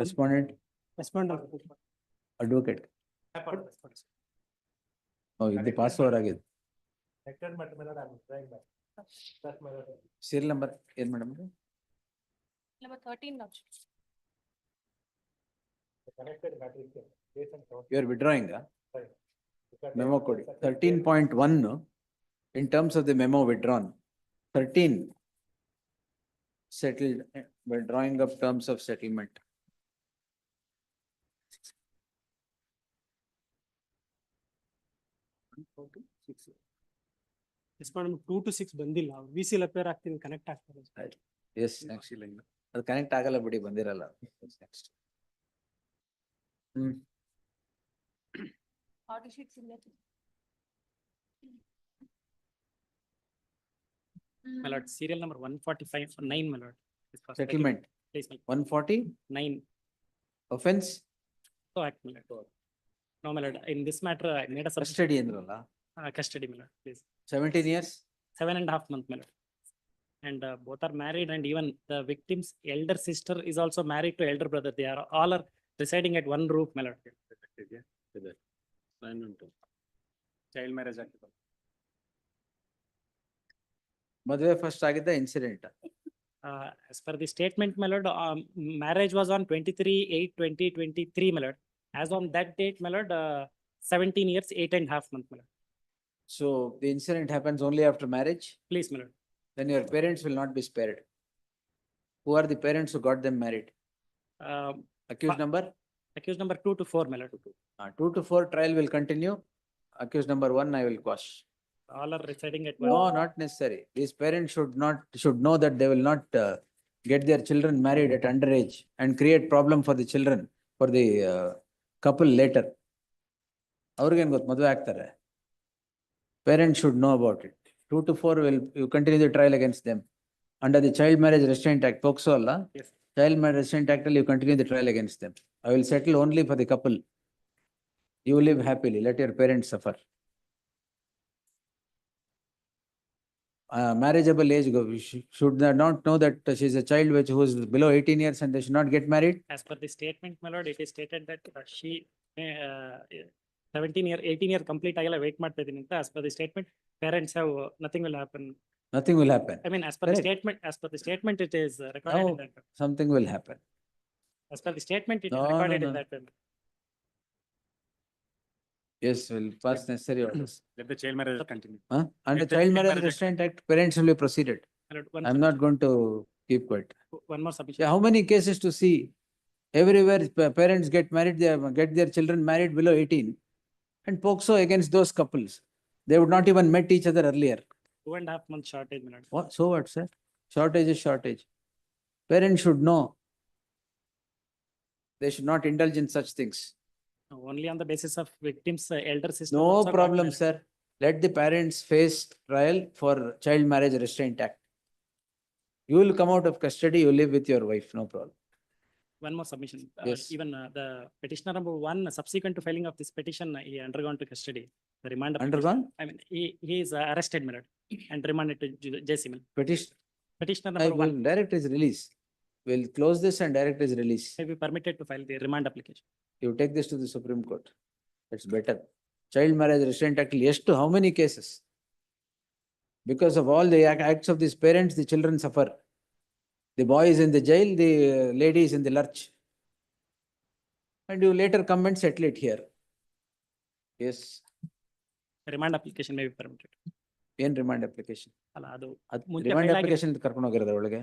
Respondent, Respondent. advocate. Oh, ಇದು ಪಾಸ್ ಓವರ್ ಆಗಿದೆ. Serial number ಏನ್ madam? Number 13 now. You are withdrawing memo code 13.1 in terms of the memo withdrawn. 13 settled by drawing up terms of settlement. Respondent 2 to 6 ಬಂದಿಲ್ಲ. VC appear ಆಗ್ತೀನಿ connect ಆಗ್ತಾರೆ. Yes, next. ಅದು connect ಆಗಲ್ಲ ಬಿಡಿ, ಬಂದಿರಲ್ಲ. Next. Order sheet signature. My lord, serial number 145 for 9, my lord. Settlement. Please, my lord. 149 offense. So act, my lord. No, my lord, in this matter, I made a Custody ಅಂದ್ರಲ್ಲ? Custody, my lord, please. 17 years? 7.5 months, my lord. And both are married, and even the victim's elder sister is also married to elder brother. They are all residing at one roof, my lord. Child marriage act. ಮದುವೆ first ಆಗಿದ್ದ incident? As per the statement, my lord, marriage was on 23/8/2023, my lord. As on that date, my lord, 17 years, 8.5 months, my lord. So the incident happens only after marriage? Please, my lord. Then your parents will not be spared. Who are the parents who got them married? Accused number? Accused number 2 to 4, my lord. 2 to 4 trial will continue. Accused number 1 I will quash. All are residing at No, one. not necessary. These parents should know that they will not get their children married at underage and create problem for the children, for the couple later. ಅವ್ರಿಗೇನ್ ಗೊತ್ತು, ಮದುವೆ ಆಗ್ತಾರೆ. Parents should know about it. 2 to 4 will you continue the trial against them. Under the Child Marriage Restraint Act, POCSO alla? Yes. Child Marriage Restraint Act, you continue the trial against them. I will settle only for the couple. You live happily, let your parents suffer. Marriageable age, should they not know that she is a child who is below 18 years and they should not get married? As per the statement, my lord, it is stated that she 18 year complete agala wait ಮಾಡ್ತಾ ಇದೀನಿ ಅಂತ. As per the statement, parents have nothing will happen. Nothing will happen. I mean, as per Correct. the statement, it is recorded in that. Something will happen. As per the statement, it is No, recorded no, in no. that. Yes, will pass necessary orders. Let the child marriage continue. Under Let the Child child Marriage marriage- Restraint Act, parents will be proceeded. My lord, one I am not going to keep quiet. one more submission. Yeah, how many cases to see? Everywhere parents get married, they get their children married below 18. And POCSO against those couples. They would not even met each other earlier. 2.5 months shortage, my lord. What? So what, sir? Shortage is shortage. Parents should know. They should not indulge in such things. Only on the basis of victim's elder sister. No also got problem, married. sir. Let the parents face trial for Child Marriage Restraint Act. You will come out of custody, you live with your wife, no problem. One more submission. Yes. Even the petitioner number one, subsequent to filing of this petition, he undergone to custody. The remand. Undergone? I mean, he is arrested, my lord, and remanded to JCML. Petitioner I number will one direct his release. We'll close this and direct his release. may be permitted to file the remand application. You take this to the Supreme Court. It's better. Child Marriage Restraint Act, yes to how many cases? Because of all the acts of these parents, the children suffer. The boy is in the jail, the lady is in the lurch. And you later come and settle it here. Yes. Remand application may be permitted. ಏನ್ remand application? ಅಲ್ಲ ಅದು remand file ಆಗಿದೆ. Application ಕರ್ಕೊಂಡು ಹೋಗಿರೋದ ಒಳಗೆ?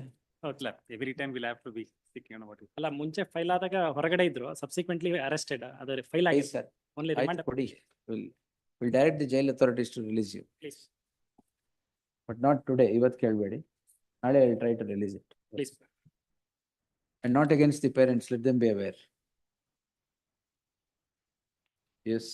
Every time we'll have to be thinking about it. ಅಲ್ಲ ಮುಂಚೆ file ಆದಾಗ ಹೊರಗಡೆ ಇದ್ರು, ಸಬ್ಸಿಕ್ವೆಂಟ್ಲಿ ಅರೆಸ್ಟೆಡ್, ಅದು ಫೈಲ್ ಆಗಿದೆ. ಸರ್. ಓನ್ಲಿ ರಿಮಾಂಡ್ ಕೊಡಿ. We'll direct the jail authorities to release you. Please But not today. ಇವತ್ತು ಕೇಳಬೇಡಿ. ನಾಳೆ I'll try to release it. Please. And not against the parents. Let them be aware. Yes.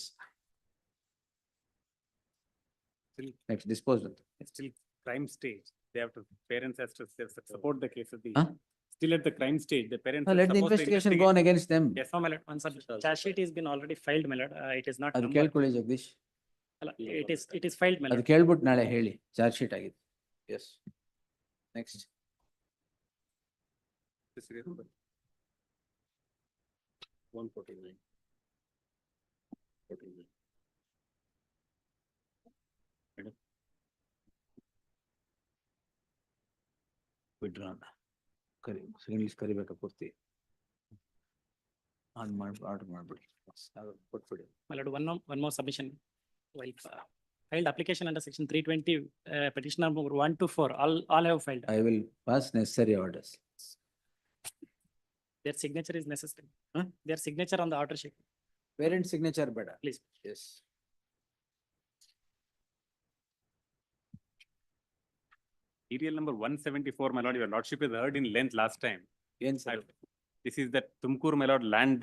Still, Next, disposal. it's still crime stage. They have to, parents has to support the case of the, Huh? still at the crime stage, the parents. No, are let the supposed to investigation go investigate. on against them. Yes, no, my lord. One charge sheet has been already filed, my lord. It is not. ಅದು numbered. ಕೇಳ್ಕೊಳ್ಳಿ ಜಗದೀಶ್. ಅಲ್ಲ, it is filed, my ಅದು lord. ಕೇಳ್ಬಿಟ್ಟು ನಾಳೆ ಹೇಳಿ. Charge sheet ಆಗಿದೆ. Yes. Next. This is 149. 49. Withdrawn. Second list ಕರಿಬೇಕಾ ಪೂರ್ತಿ? Order ಮಾಡ್ಬಿಡಿ. ಕೊಟ್ಬಿಡಿ. My lord, one more submission. While filed application under section 320, petition number 1 to 4, all have filed. I will pass necessary orders. Their signature is necessary. Huh? Their signature on the order sheet. Parent signature ಬೇಡ. Please. Yes. Serial number 174, my lord, your lordship is heard in length last time. ಏನ್ sir? This is the Tumkur, my lord, land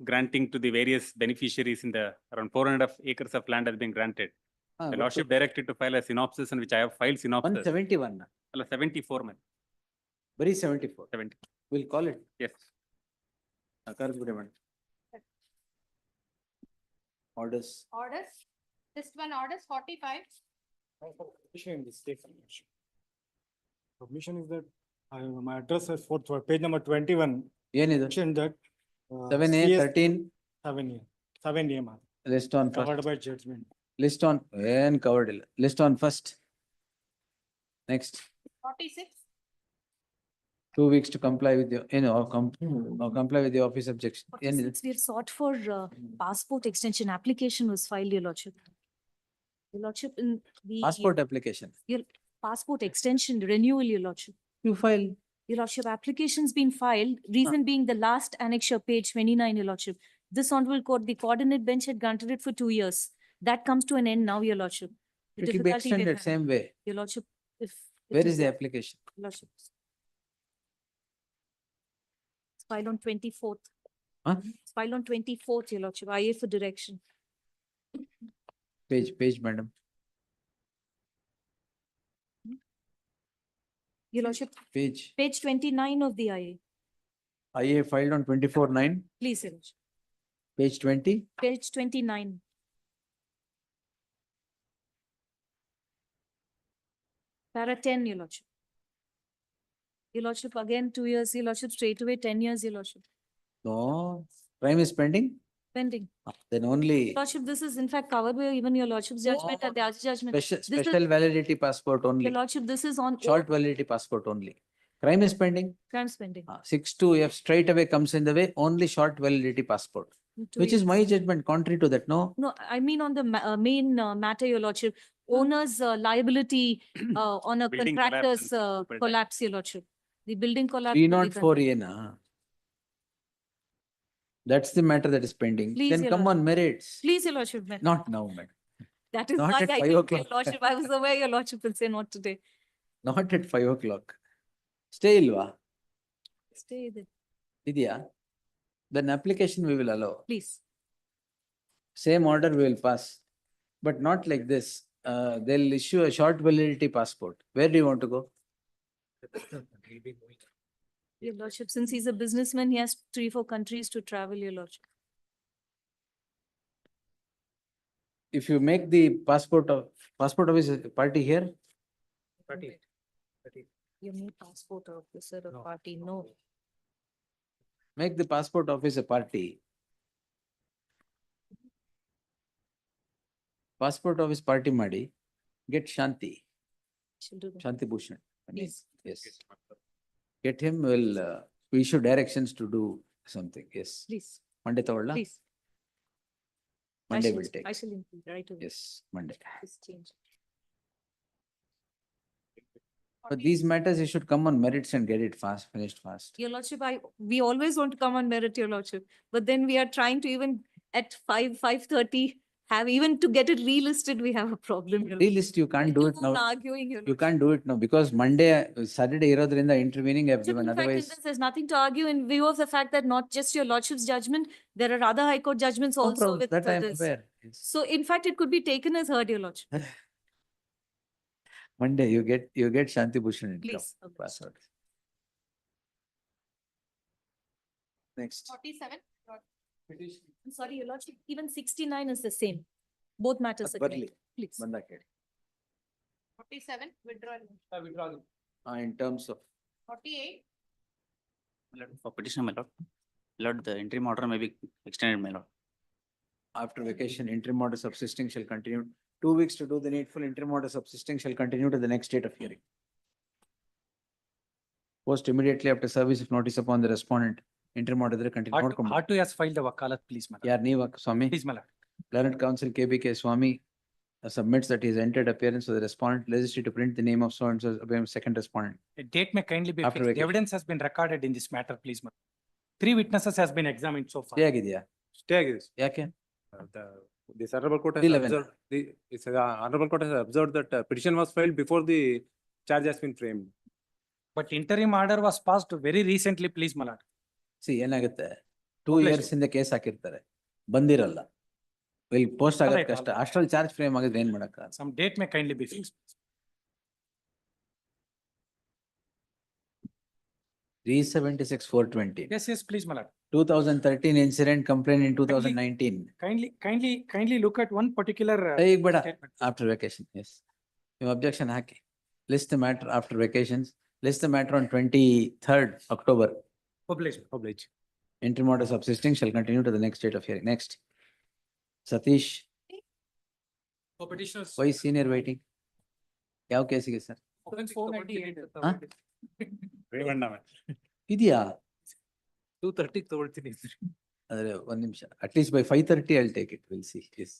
granting to the various beneficiaries in the around 4.5 acres of land has been granted. The lordship directed to file a synopsis, and which I have filed synopsis. 171. Alla, 74, man. ಬರೀ 74. 70. We'll call it. Yes. ಕರೆದ್ಬಿಡಿ madam. Orders. Orders, this one orders 45. Submission is that my address is for page number 21. ಏನಿದು? Mentioned that. 7A, CS 13. 7A, 7A. List on Covered first. by judgment. List on, ಏನ್ covered ಇಲ್ಲ. List on first. Next. 46. 2 weeks to comply with your, comply with the office objection. ಏನಿದೆ? Since we are sought for passport extension, application was filed, your lordship. Your lordship, in the. Passport application. Your passport extension renewal, your lordship. You file. Your lordship, application's been filed, reason being the last annexure, page 29, your lordship. This honorable court, the coordinate bench had granted it for 2 years. That comes to an end now, your lordship. The It will be difficulty we're extended having, same way. your lordship, if. it Where is the application? Your lordship. It's filed on 24th. Huh? It's filed on 24th, your lordship, IA for direction. Page, madam. Your lordship, Page. page 29 of the IA. IA filed on 24/9, Please, your lordship. page 20. Page 29. Para 10, your lordship. Your lordship, again, 2 years, your lordship, straight away, 10 years, your lordship, No, crime is pending. pending. Then only Your lordship, this is in fact covered by even your lordship's judgment and the other judgment. special, This is- special validity passport only. Your lordship, this is on. Short validity passport only. Crime is pending. Crimes pending. 6(2) F straight away comes in the way, only short validity passport. 2 Which is years. my judgment contrary to that, no? No, I mean on the main matter, your lordship, owner's liability on a Building collapse contractor's and people die. collapse, your lordship. The building collapse. 304 A na. That's the matter that is pending. Please, Then your come on merits. Please, your lordship. ma'am. Not now, madam. That is not why at I 5 think your o'clock. lordship, I was aware your lordship will say not today. Not at 5 o'clock. Stay ilva? Stay there, Idya? Then application we will allow. please. Same order we will pass. But not like this. They'll issue a short validity passport. Where do you want to go? Your lordship, since he's a businessman, he has 3-4 countries to travel, your lordship. If you make the passport office a party here, You need passport officer or party, no. make the passport office a party. Passport office party ಮಾಡಿ, get Shanti, She'll do that. Shanti Bhushan. Please. Yes. Get him, we issue directions to do something, yes. Please, Monday ತಗೊಳ್ಳ? please. Monday will take. I shall include right away. Yes, Monday. This change. But these matters, you should come on merits and get it finished fast. Your lordship, we always want to come on merit, your lordship, but then we are trying to even at 5:30, have even to get it relisted, we have a problem. your lordship. Relist, you can't do it No now. arguing, your You can't do it now because Monday, Saturday ಇರೋದ್ರಿಂದ intervening have lordship. given, In fact, in otherwise. this, there's nothing to argue in view of the fact that not just your lordship's judgment, there are other high court judgments No also problem, with that I am this. aware. Yes. So in fact, it could be taken as heard, your lordship. Monday, you get Shanti Bhushan income. Please. Okay. Password. Next. 47. I'm sorry, your lordship, even 69 is the same. Both matters again, ಬರ್ಲಿ, please. ಬಂದಾಗ ಹೇಳಿ. 47, withdrawal. In terms of 48, For petitioner, my lord. Lord, the interim order may be extended, my lord. after vacation, interim order subsisting shall continue. 2 weeks to do the needful, interim order subsisting shall continue to the next date of hearing. Post immediately after service of notice upon the respondent, interim order there continue. ನೋಡ್ಕೊಂಡು ಬಾ. R2 has filed the wakalat, please, madam. ಯಾರ್ ನೀವ ಸ್ವಾಮಿ? Please, my lord. Learned Counsel KBK Swami submits that he has entered appearance of the respondent, legislated to print the name of so and so second respondent. A date may kindly be After fixed. vacation. Evidence has been recorded in this matter, please, madam. 3 witnesses has been examined so far. Stay ಆಗಿದೆಯಾ? Stay ಆಗಿದೆ. ಯಾಕೆ? This honorable court has 11. observed, honorable court has observed that petition was filed before the charge has been framed. But interim order was passed very recently, please, my lord. See, ಏನಾಗುತ್ತೆ? 2 years ಇಂದ case ಹಾಕಿರ್ತಾರೆ. ಬಂದಿರಲ್ಲ. ಇಲ್ಲಿ post ಆಗೋದು Alright, ಕಷ್ಟ. ಅಷ್ಟ್ರಲ್ಲಿ charge frame ಆಗಿದ್ರೆ ಏನ್ ಮಾಡಕ್ಕ? Some date may kindly be fixed. 376/420. Yes, please, my lord. 2013 incident complaint in 2019. Kindly look at one particular. ಈಗ ಬೇಡ. statement. After vacation, yes. Your objection hockey. List the matter after vacations. List the matter on 23rd October. Oblige. Interim order subsisting shall continue to the next date of hearing. Next. Satish, For petitioners. why is senior waiting? ಯಾವ ಕೇಸಿಗೆ sir? 498. ಇದೆಯಾ? 230 ತಗೊಳ್ತೀನಿ. ಆದ್ರೆ ಒಂದ್ ನಿಮಿಷ. At least by 5:30 I'll take it. We'll see. Yes.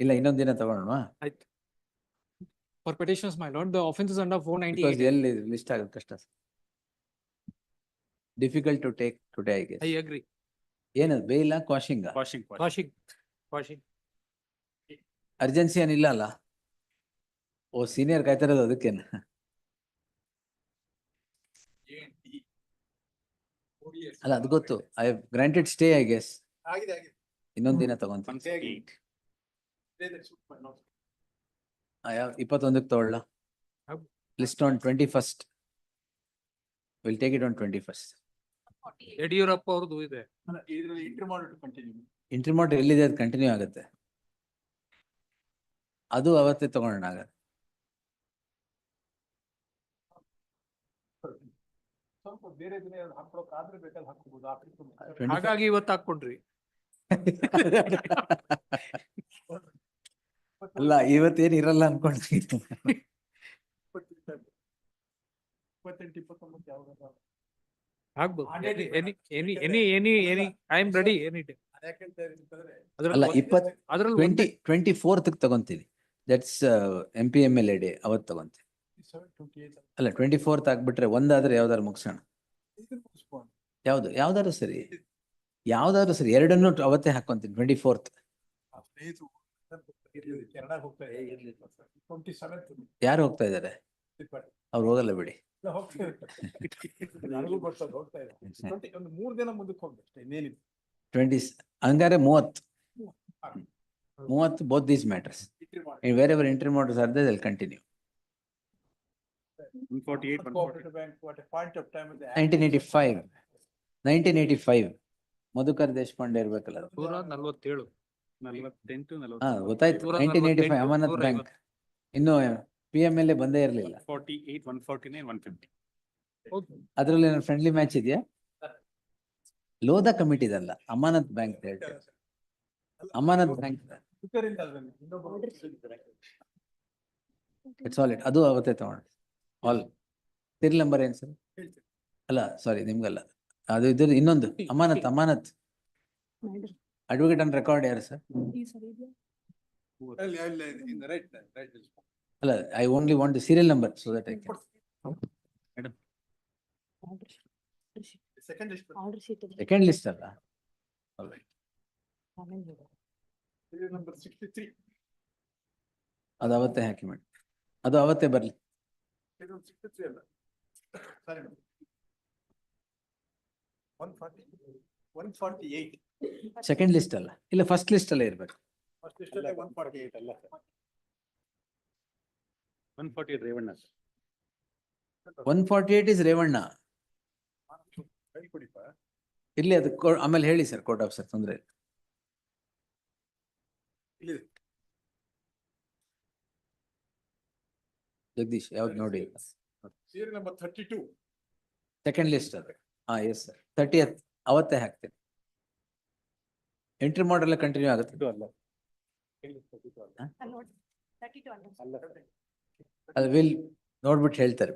ಇಲ್ಲ ಇನ್ನೊಂದ್ ದಿನ ತಗೊಳ್ಳೋಣ. For petitioners, my lord, the offense is under Because 498. ಎಲ್ಲಿ ಲಿಸ್ಟ್ ಆಗೋದು ಕಷ್ಟ. Difficult to take today, I guess. I agree. ಏನದು ಬೇಯಿಲ್ಲ ಕ್ವಾಶಿಂಗ? Washing. ಅರ್ಜೆನ್ಸಿ ಏನಿಲ್ಲ ಅಲ್ಲ? ಓ ಸೀನಿಯರ್ ಕಾಯ್ತಾ ಇರೋದು ಅದಕ್ಕೇನ? ಅಲ್ಲ ಅದು ಗೊತ್ತು. I have granted stay I guess. ಇನ್ನೊಂದ್ ದಿನ ತಗೊಂತೀನಿ. 21ಕ್ಕೆ ತಗೊಳ್ಳ? List on 21st. We'll take it on 21st. Yediyurappa ಅವ್ರದ್ದು ಇದೆ. ಇಂಟ್ರಿ ಮೋಡ್ ಎಲ್ಲಿದೆ ಅದು ಕಂಟಿನ್ಯೂ ಆಗುತ್ತೆ. ಅದು ಅವತ್ತೇ ತಗೊಳ್ಳೋಣ ಆಗತ್ತೆ. ಹಾಗಾಗಿ ಇವತ್ತು ಹಾಕೊಂಡ್ರಿ. ಅಲ್ಲ ಇವತ್ತೇನ್ ಇರಲ್ಲ ಅನ್ಕೊಂಡಿದ್ದೀನಿ. ಆಗ್ಬೋದು. Any, I am ready any day. ಅಲ್ಲ 24th ತಗೊಂತೀನಿ. ದಟ್ಸ್ MPMLA ಡೇ ಅವತ್ ತಗೊಂತೀನಿ. ಅಲ್ಲ 24th ಆಗ್ಬಿಟ್ರೆ ಒಂದಾದ್ರೆ ಯಾವ್ದಾರು ಮುಗಿಸೋಣ. ಯಾವ್ದಾದ್ರು ಸರಿ ಎರಡನ್ನೂ ಅವತ್ತೇ ಹಾಕೊಂತೀನಿ. 24th. ಯಾರು ಹೋಗ್ತಾ ಇದಾರೆ? ಅವ್ರು ಹೋಗಲ್ಲ ಬಿಡಿ. 20 ಹಂಗಾರೆ 30 both these matters. And wherever interim orders are there, they'll continue. 148, 140. Bank, what a point of time. 1985. 1985. Madhukar Deshpande ಇರ್ಬೇಕಲ್ಲ ಅದು. 147. 48, ಹಾ ಗೊತ್ತಾಯ್ತು. 1985 ಅಮಾನತ್ ಬ್ಯಾಂಕ್. ಇನ್ನು PMLA ಬಂದೇ ಇರ್ಲಿಲ್ಲ. 48, 149, 150. ಅದ್ರಲ್ಲಿ ಫ್ರೆಂಡ್ಲಿ ಮ್ಯಾಚ್ ಇದೆಯಾ? ಲೋಧಾ ಕಮಿಟಿ ಇದಲ್ಲ, ಅಮಾನತ್ ಬ್ಯಾಂಕ್ ಹೇಳ್ತಾರೆ. ಅಮಾನತ್ ಬ್ಯಾಂಕ್ ಇಟ್ಸ್ ಆಲ್ ಇಟ್. ಅದು ಅವತ್ತೇ ತಗೊಂಡು ಆಲ್ ಸೀರಿಯಲ್ ನಂಬರ್ ಏನ್ ಸರ್? ಅಲ್ಲ ಸಾರಿ ನಿಮ್ಗಲ್ಲ, ಅದು ಇದ್ರ ಇನ್ನೊಂದು ಅಮಾನತ್ ಅಡ್ವೊಕೇಟ್ ಅಂಡ್ ರೆಕಾರ್ಡ್ ಯಾರು ಸರ್? ಅಲ್ಲ, I only want the serial number so that I can. Second list ಅಲ್ಲ. Number 63. ಅದು ಅವತ್ತೇ ಹಾಕಿ ಮಾಡಿ, ಅದು ಅವತ್ತೇ ಬರ್ಲಿ. 63 ಅಲ್ಲ. Sorry. 148. ಸೆಕೆಂಡ್ ಲಿಸ್ಟ್ ಅಲ್ಲ, ಇಲ್ಲ ಫಸ್ಟ್ ಲಿಸ್ಟ್ ಅಲ್ಲೇ ಇರ್ಬೇಕು. First list ಅಲ್ಲೇ 148 ಅಲ್ಲ. 148 ರೇವಣ್ಣ. 148 ಇಸ್ ರೇವಣ್ಣ. File ಕೊಡಿಪ್ಪ. ಇರ್ಲಿ ಅದು ಆಮೇಲೆ ಹೇಳಿ ಸರ್, ಕೋರ್ಟ್ ಆಫೀಸರ್ ತೊಂದ್ರೆ ಇಲ್ಲ. ಇಲ್ಲಿ ಜಗದೀಶ್ ಯಾವ್ದು ನೋಡಿ. serial number 32. ಸೆಕೆಂಡ್ ಲಿಸ್ಟ್ ಅದು. ಹಾ ಎಸ್ ಸರ್, 30th ಅವತ್ತೇ ಹಾಕ್ತೇನೆ. ಎಂಟ್ರಿ ಮಾಡಲ್ಲ ಕಂಟಿನ್ಯೂ ಆಗುತ್ತೆ. ಅದು ವಿಲ್ ನೋಡ್ಬಿಟ್ಟು ಹೇಳ್ತಾರೆ.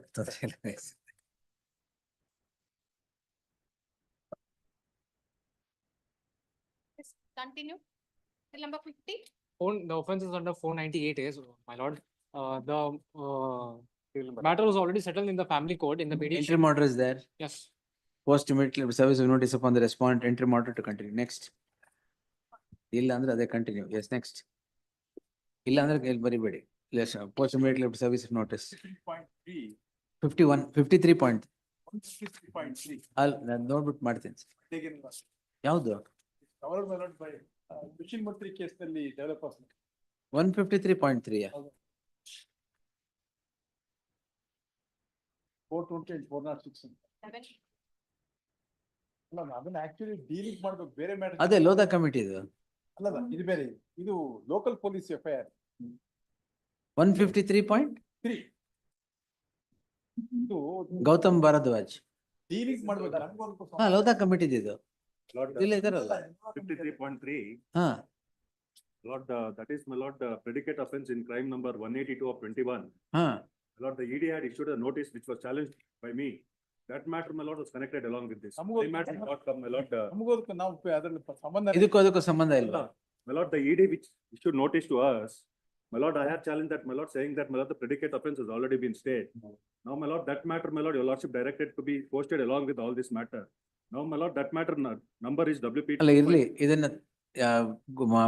Continue. Till number 50. The offense is under 498 A, so, my lord. The matter was already settled in the family court in the mediation. Entry mortar is there. Yes. Post immediately service of notice upon the respondent, entry mortar to continue. Next. ಇಲ್ಲ ಅಂದ್ರೆ ಅದೇ continue. S next. ಇಲ್ಲ ಅಂದ್ರೆ ಬರಿಬೇಡಿ. Post immediately after service of notice. 53.3. 51, 53 point. 153.3. ನಾನು ನೋಡ್ಬಿಟ್ಟು ಮಾಡ್ತೀನಿ. Taken last. ಯಾವ್ದು? Covered by not by Machine Murthy case ನಲ್ಲಿ developers. 153.3. 420 and 406. ಅಲ್ಲ ಅದನ್ನ ಆಕ್ಚುಲಿ ಡೀಲಿಂಗ್ ಮಾಡ್ಬೇಕು ಬೇರೆ ಮ್ಯಾಟರ್. ಅದೇ ಲೋಧಾ ಕಮಿಟಿ ಇದು. ಅಲ್ಲ ಇದು ಬೇರೆ, ಇದು ಲೋಕಲ್ ಪೊಲೀಸ್ FIR. 153.3. ಇದು ಗೌತಮ್ ಭಾರದ್ವಾಜ್ ಡೀಲಿಂಗ್ ಮಾಡ್ಬೇಕು. ನಮ್ಗೊಂದು ಹಾ ಲೋಧಾ ಕಮಿಟಿ ಇದು. ಇಲ್ಲ ಇದಾರಲ್ಲ. 53.3. ಹಾ Lord, that is my lord, predicate offense in crime number 182 of 21. ಹಾ Lord, the ED had issued a notice which was challenged by me. That matter, my lord, was connected along with this. ನಮಗೂ The matter did not come, my lord. ನಮಗೋದಕ್ಕೆ ನಾವು ಅದ್ರಲ್ಲಿ ಸಂಬಂಧ ಇದಕ್ಕೂ ಸಂಬಂಧ ಇಲ್ವಾ? My lord, the ED which issued notice to us, my lord, I had challenged that, my lord, saying that, my lord, the predicate offense has already been stayed. Now, my lord, that matter, my lord, your lordship directed to be posted along with all this matter. Now, my lord, that matter number is WP. ಅಲ್ಲ ಇರ್ಲಿ, ಇದನ್ನ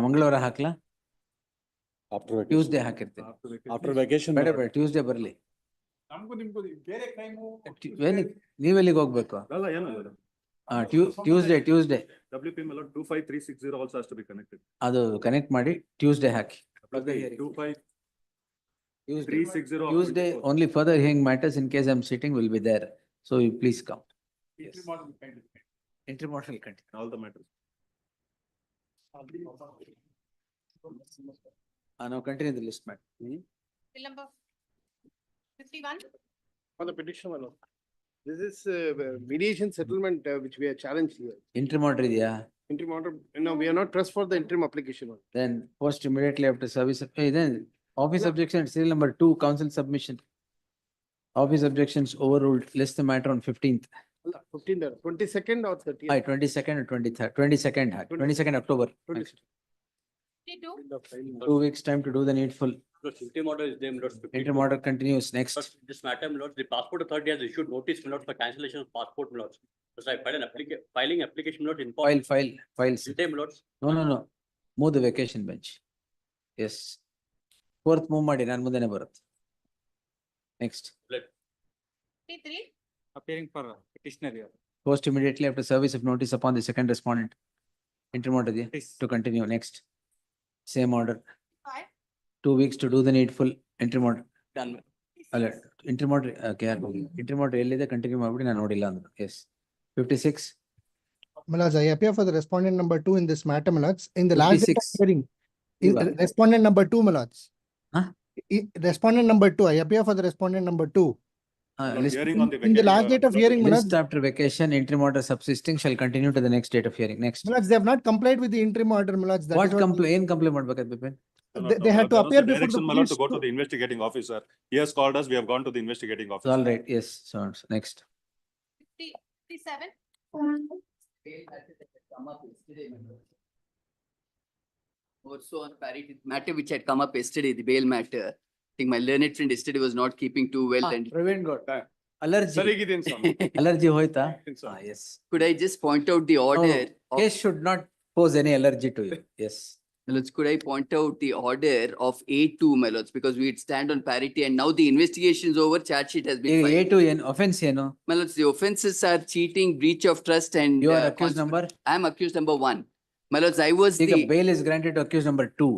ಮಂಗಳವಾರ ಹಾಕ್ಲಾ? Tuesday ಹಾಕಿರ್ತೀನಿ. After vacation. ಬೇಡ ಬೇಡ, Tuesday ಬರ್ಲಿ. ನಮಗೂ ನಿಮ್ಗೂ ಬೇರೆ ಕ್ರೈಮು. ನೀವೆಲ್ಲಿಗೆ ಹೋಗ್ಬೇಕು? ಅಲ್ಲ ಏನಲ್ಲ. Tuesday. WP, my lord, 25360 also has to be connected. ಅದು ಕನೆಕ್ಟ್ ಮಾಡಿ Tuesday hockey. 25360. Tuesday only further hearing matters in case I am sitting will be there. So you please come. Entry model will continue. All the matters. Now continue the list, madam. Till number 51. On the petition, my lord. This is mediation settlement which we are challenged here. Entry model idea. Interim order, no, we are not pressed for the interim application. Then post immediately after service. Then office objection, serial number 2, council submission. Office objections overruled. List the matter on 15th. 15th, 22nd or 30th? 22nd or 23rd. 22nd October. Next. 2 weeks time to do the needful. Interim order is there, my lord. Interim order continues. Next. This matter, my lord, the passport authority has issued notice, my lord, for cancellation of passport, my lord. So I filed an filing application, my lord, in. Files. Today, my lord. No. Move the vacation bench. Yes. 4th move ಮಾಡಿ, ನಾನು ಮುಂದೆನೆ ಬರುತ್ತೆ. Next. 53. Appearing for petitioner here. Post immediately after service of notice upon the second respondent. Interim order there to continue. Next. Same order. 5. 2 weeks to do the needful. Interim order. Done. Alert. ಇಂಟ್ರಿಮೋಟರ್ ಎಲ್ಲಿದೆ continue ಮಾಡ್ಬಿಡಿ ನಾನು ನೋಡಿಲ್ಲ ಅಂದ್ರು. Yes. 56. My lords, I appear for the respondent number 2 in this matter, my lords. In the last date of 56. hearing, Iva. respondent number 2, my lords. Huh? Respondent number 2, I appear for the respondent number 2. List, Hearing on the In the last vacating, date of hearing, my lords, list after vacation, interim order subsisting shall continue to the next date of hearing. Next. my lords, they have not complied with the interim order, my lords. That What is complaint? ಏನ್ complaint ಮಾಡ್ಬೇಕಾದ್ Bipin? They had to appear before the Direction, my lord, to police. go to the investigating officer. He has called us, we have gone to the investigating officer. All right, yes, so next. 57. Also on parity matter which had come up yesterday, the bail matter. I think my learned friend yesterday was not keeping too well and Praveen Gowd. Allergy. ಸರಿಗಿದ್ದೀನಿ ಸ್ವಾಮಿ. Allergy ಹೋಯ್ತಾ? Yes. could I just point out the order? Oh, case should not pose any allergy to you. Yes. My lords, could I point out the order of A2, my lords, because we stand on parity and now the investigation is over, charge sheet has been ಈಗ filed. A2 ಏನ್ offense ಏನು? My lords, the offences are cheating, breach of trust and. You are accused number? I am accused number 1. My lords, I was ಈಗ the, bail is granted to accused number 2.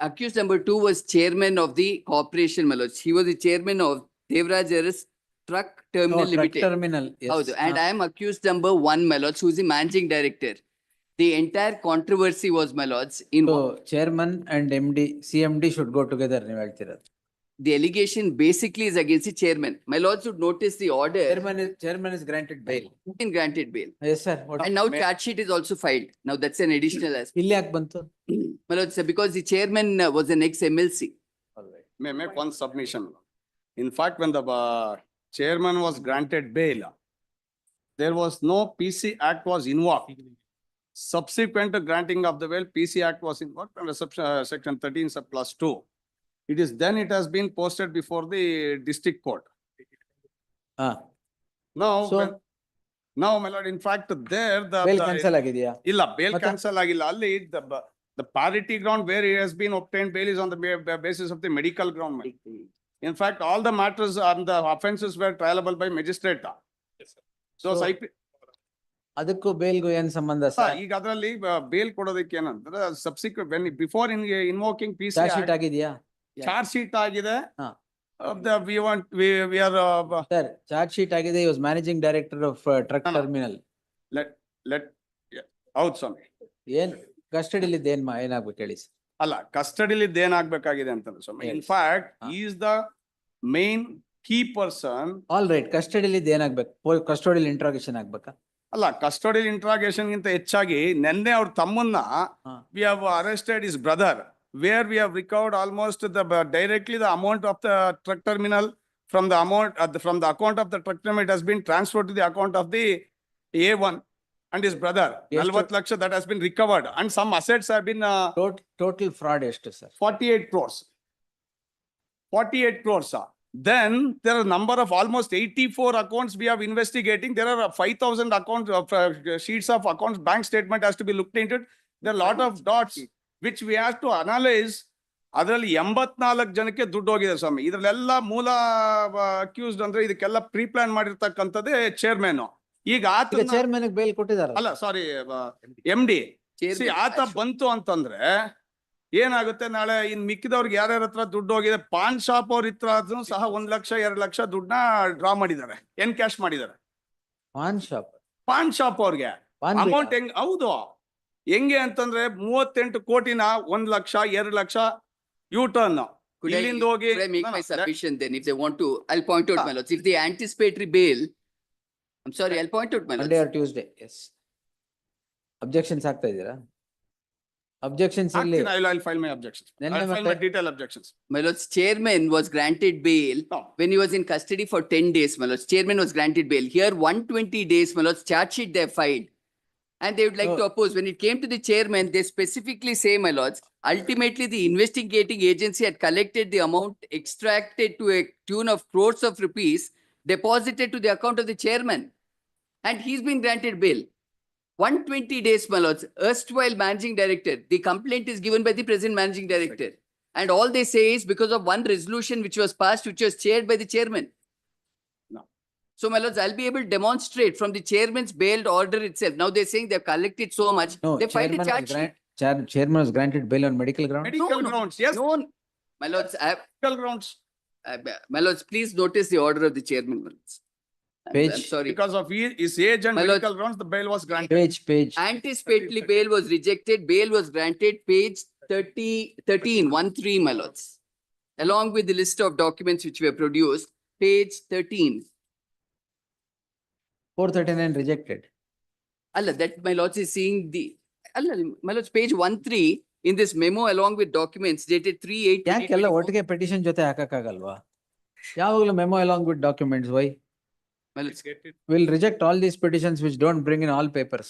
accused number 2 was chairman of the corporation, my lords. He was the chairman of Devraj Aris Truck Terminal Oh, truck Limited. terminal. Yes. Howದು. And I am accused number 1, my lords, who is the managing director. The entire controversy was, my lords, in So chairman and MD, CMD should go together ನೀವು ಹೇಳ್ತಿರೋದು. the allegation basically is against the chairman. My lords would notice the order Chairman is granted bail. in granted bail. Yes, sir. What? And now charge sheet is also filed. Now that's an additional aspect. ಇಲ್ಲಿ ಯಾಕೆ ಬಂತು? My lords, because the chairman was an ex-MLC. May I make one submission. In fact, when the chairman was granted bail, there was no PC Act was invoked. Subsequent to granting of the bail, PC Act was invoked under section 13 sub plus 2. It is then it has been posted before the district court. Now, So- now, my lord, in fact, there the. Bail cancel ಆಗಿದೆಯಾ? ಇಲ್ಲ bail ಮತ್ತೆ? cancel ಆಗಿಲ್ಲ ಅಲ್ಲಿ the parity ground where it has been obtained bail is on the basis of the medical ground. In fact, all the matters and the offences were trialable by magistrate. So ಅದಕ್ಕೂ ಬೇಲ್ಗೂ ಏನ್ ಸಂಬಂಧ sir? ಈಗ ಅದರಲ್ಲಿ bale ಕೊಡೋದಕ್ಕೆ ಏನಂದ್ರೆ subsequent when before ಇನ್ವೋಕಿಂಗ್ P charge sheet ಆಗಿದೆಯಾ? Charge sheet ಆಗಿದೆ. ಹಾ. we are Sir, charge sheet ಆಗಿದೆ. He was managing director of truck terminal. let ಹೌದು ಸ್ವಾಮಿ. ಏನ್ ಕಸ್ಟಡಿಲಿ ಏನಾಗ್ಬೇಕು ಹೇಳಿ ಸರ್? ಅಲ್ಲ ಕಸ್ಟಡಿಲಿ ಏನಾಗ್ಬೇಕಾಗಿದೆ ಅಂತಂದ್ರೆ ಸ್ವಾಮಿ. In fact is the main key person. All right, ಕಸ್ಟಡಿಲಿ ಏನಾಗ್ಬೇಕು? ಕಸ್ಟಡಿಯಲ್ಲಿ ಇಂಟ್ರಾಗೇಷನ್ ಆಗ್ಬೇಕಾ? ಅಲ್ಲ ಕಸ್ಟಡಿಯಲ್ ಇಂಟ್ರಾಗೇಷನ್ ಗಿಂತ ಹೆಚ್ಚಾಗಿ ನೆನ್ನೆ ಅವ್ರ ತಮ್ಮನ್ನ we have arrested his brother, where we have recovered almost directly the amount of the truck terminal from the amount from the account of the truck terminal. It has been transferred to the account of the A1 and his brother. 40 lakhs that has been recovered and some assets have been total fraud ಎಷ್ಟು sir? 48 crores. 48 crores. Then there are a number of almost 84 accounts we have investigating. There are 5,000 accounts of sheets of accounts. Bank statement has to be looked into. There are a lot of dots which we have to analyze. ಅದರಲ್ಲಿ 84 ಜನಕ್ಕೆ ದುಡ್ಡು ಹೋಗಿದೆ ಸ್ವಾಮಿ. ಇದ್ರಲ್ಲೆಲ್ಲ ಮೂಲ accused ಅಂದ್ರೆ ಇದಕ್ಕೆಲ್ಲ pre plan ಮಾಡಿರ್ತಕ್ಕಂಥದ್ದೇ chairman. ಈಗ ಆತ chairman bale ಕೊಟ್ಟಿದ್ದಾರೆ. ಅಲ್ಲ ಸಾರಿ MD. ಆತ ಬಂತು ಅಂತಂದ್ರೆ ಏನಾಗುತ್ತೆ, ನಾಳೆ ಇನ್ ಮಿಕ್ಕಿದವ್ರಿಗೆ ಯಾರ್ಯಾರ ಹತ್ರ ದುಡ್ಡು ಹೋಗಿದೆ, ಪಾನ್ ಶಾಪ್ ಅವ್ರ ಹತ್ರ ಸಹ 1 ಲಕ್ಷ 2 ಲಕ್ಷ ದುಡ್ಡನ್ನ ಡ್ರಾ ಮಾಡಿದ್ದಾರೆ, ಕ್ಯಾಶ್ ಮಾಡಿದ್ದಾರೆ. ಪಾನ್ ಶಾಪ್ ಅವ್ರಿಗೆ ಅಮೌಂಟ್ ಹೌದು ಹೆಂಗೆ ಅಂತಂದ್ರೆ 38 ಕೋಟಿನ 1 ಲಕ್ಷ 2 ಲಕ್ಷ ಯೂಟರ್ನ್ ಇಲ್ಲಿಂದ ಹೋಗಿ. Could I make my submission then if they want to? I'll point out, my lords. If the anticipatory bail, I'm sorry, I'll point out, my lords. Monday or Tuesday, yes. Objections ಆಗ್ತಾ ಇದೀರಾ? Objections ಇಲ್ಲಿ. I'll file my objections. I'll file my detailed objections. My lords, chairman was granted bail when he was in custody for 10 days, my lords. Chairman was granted bail. Here 120 days, my lords, charge sheet they have filed. And they would like to oppose. When it came to the chairman, they specifically say, my lords, ultimately the investigating agency had collected the amount extracted to a tune of crores of rupees deposited to the account of the chairman. And he's been granted bail. 120 days, my lords, erstwhile managing director. The complaint is given by the present managing director. And all they say is because of one resolution which was passed, which was chaired by the chairman. No. So, my lords, I'll be able to demonstrate from the chairman's bailed order itself. Now they're saying they've collected so much. No, They filed a charge sheet. chairman was granted bail on medical grounds. Medical grounds, yes. No, my lords, medical grounds. My lords, please notice the order of the chairman. my lords. I'm Page. sorry. Because of his age and My lord- medical grounds, the bail was granted. Page. Anticipatory bail was rejected, bail was granted, page 13, 1-3, my lords. Along with the list of documents which were produced, page 13. 439 rejected. Allah, that my lords is seeing the, Allah, my lords, page 1-3 in this memo along with documents dated 3/8. ಯಾಕೆಲ್ಲ ಒಟ್ಟಿಗೆ petition ಜೊತೆ ಹಾಕಕ್ಕಾಗಲ್ವಾ? ಯಾವಾಗಲೂ memo along with documents, why? My lords, We'll reject all these petitions which don't bring in all papers.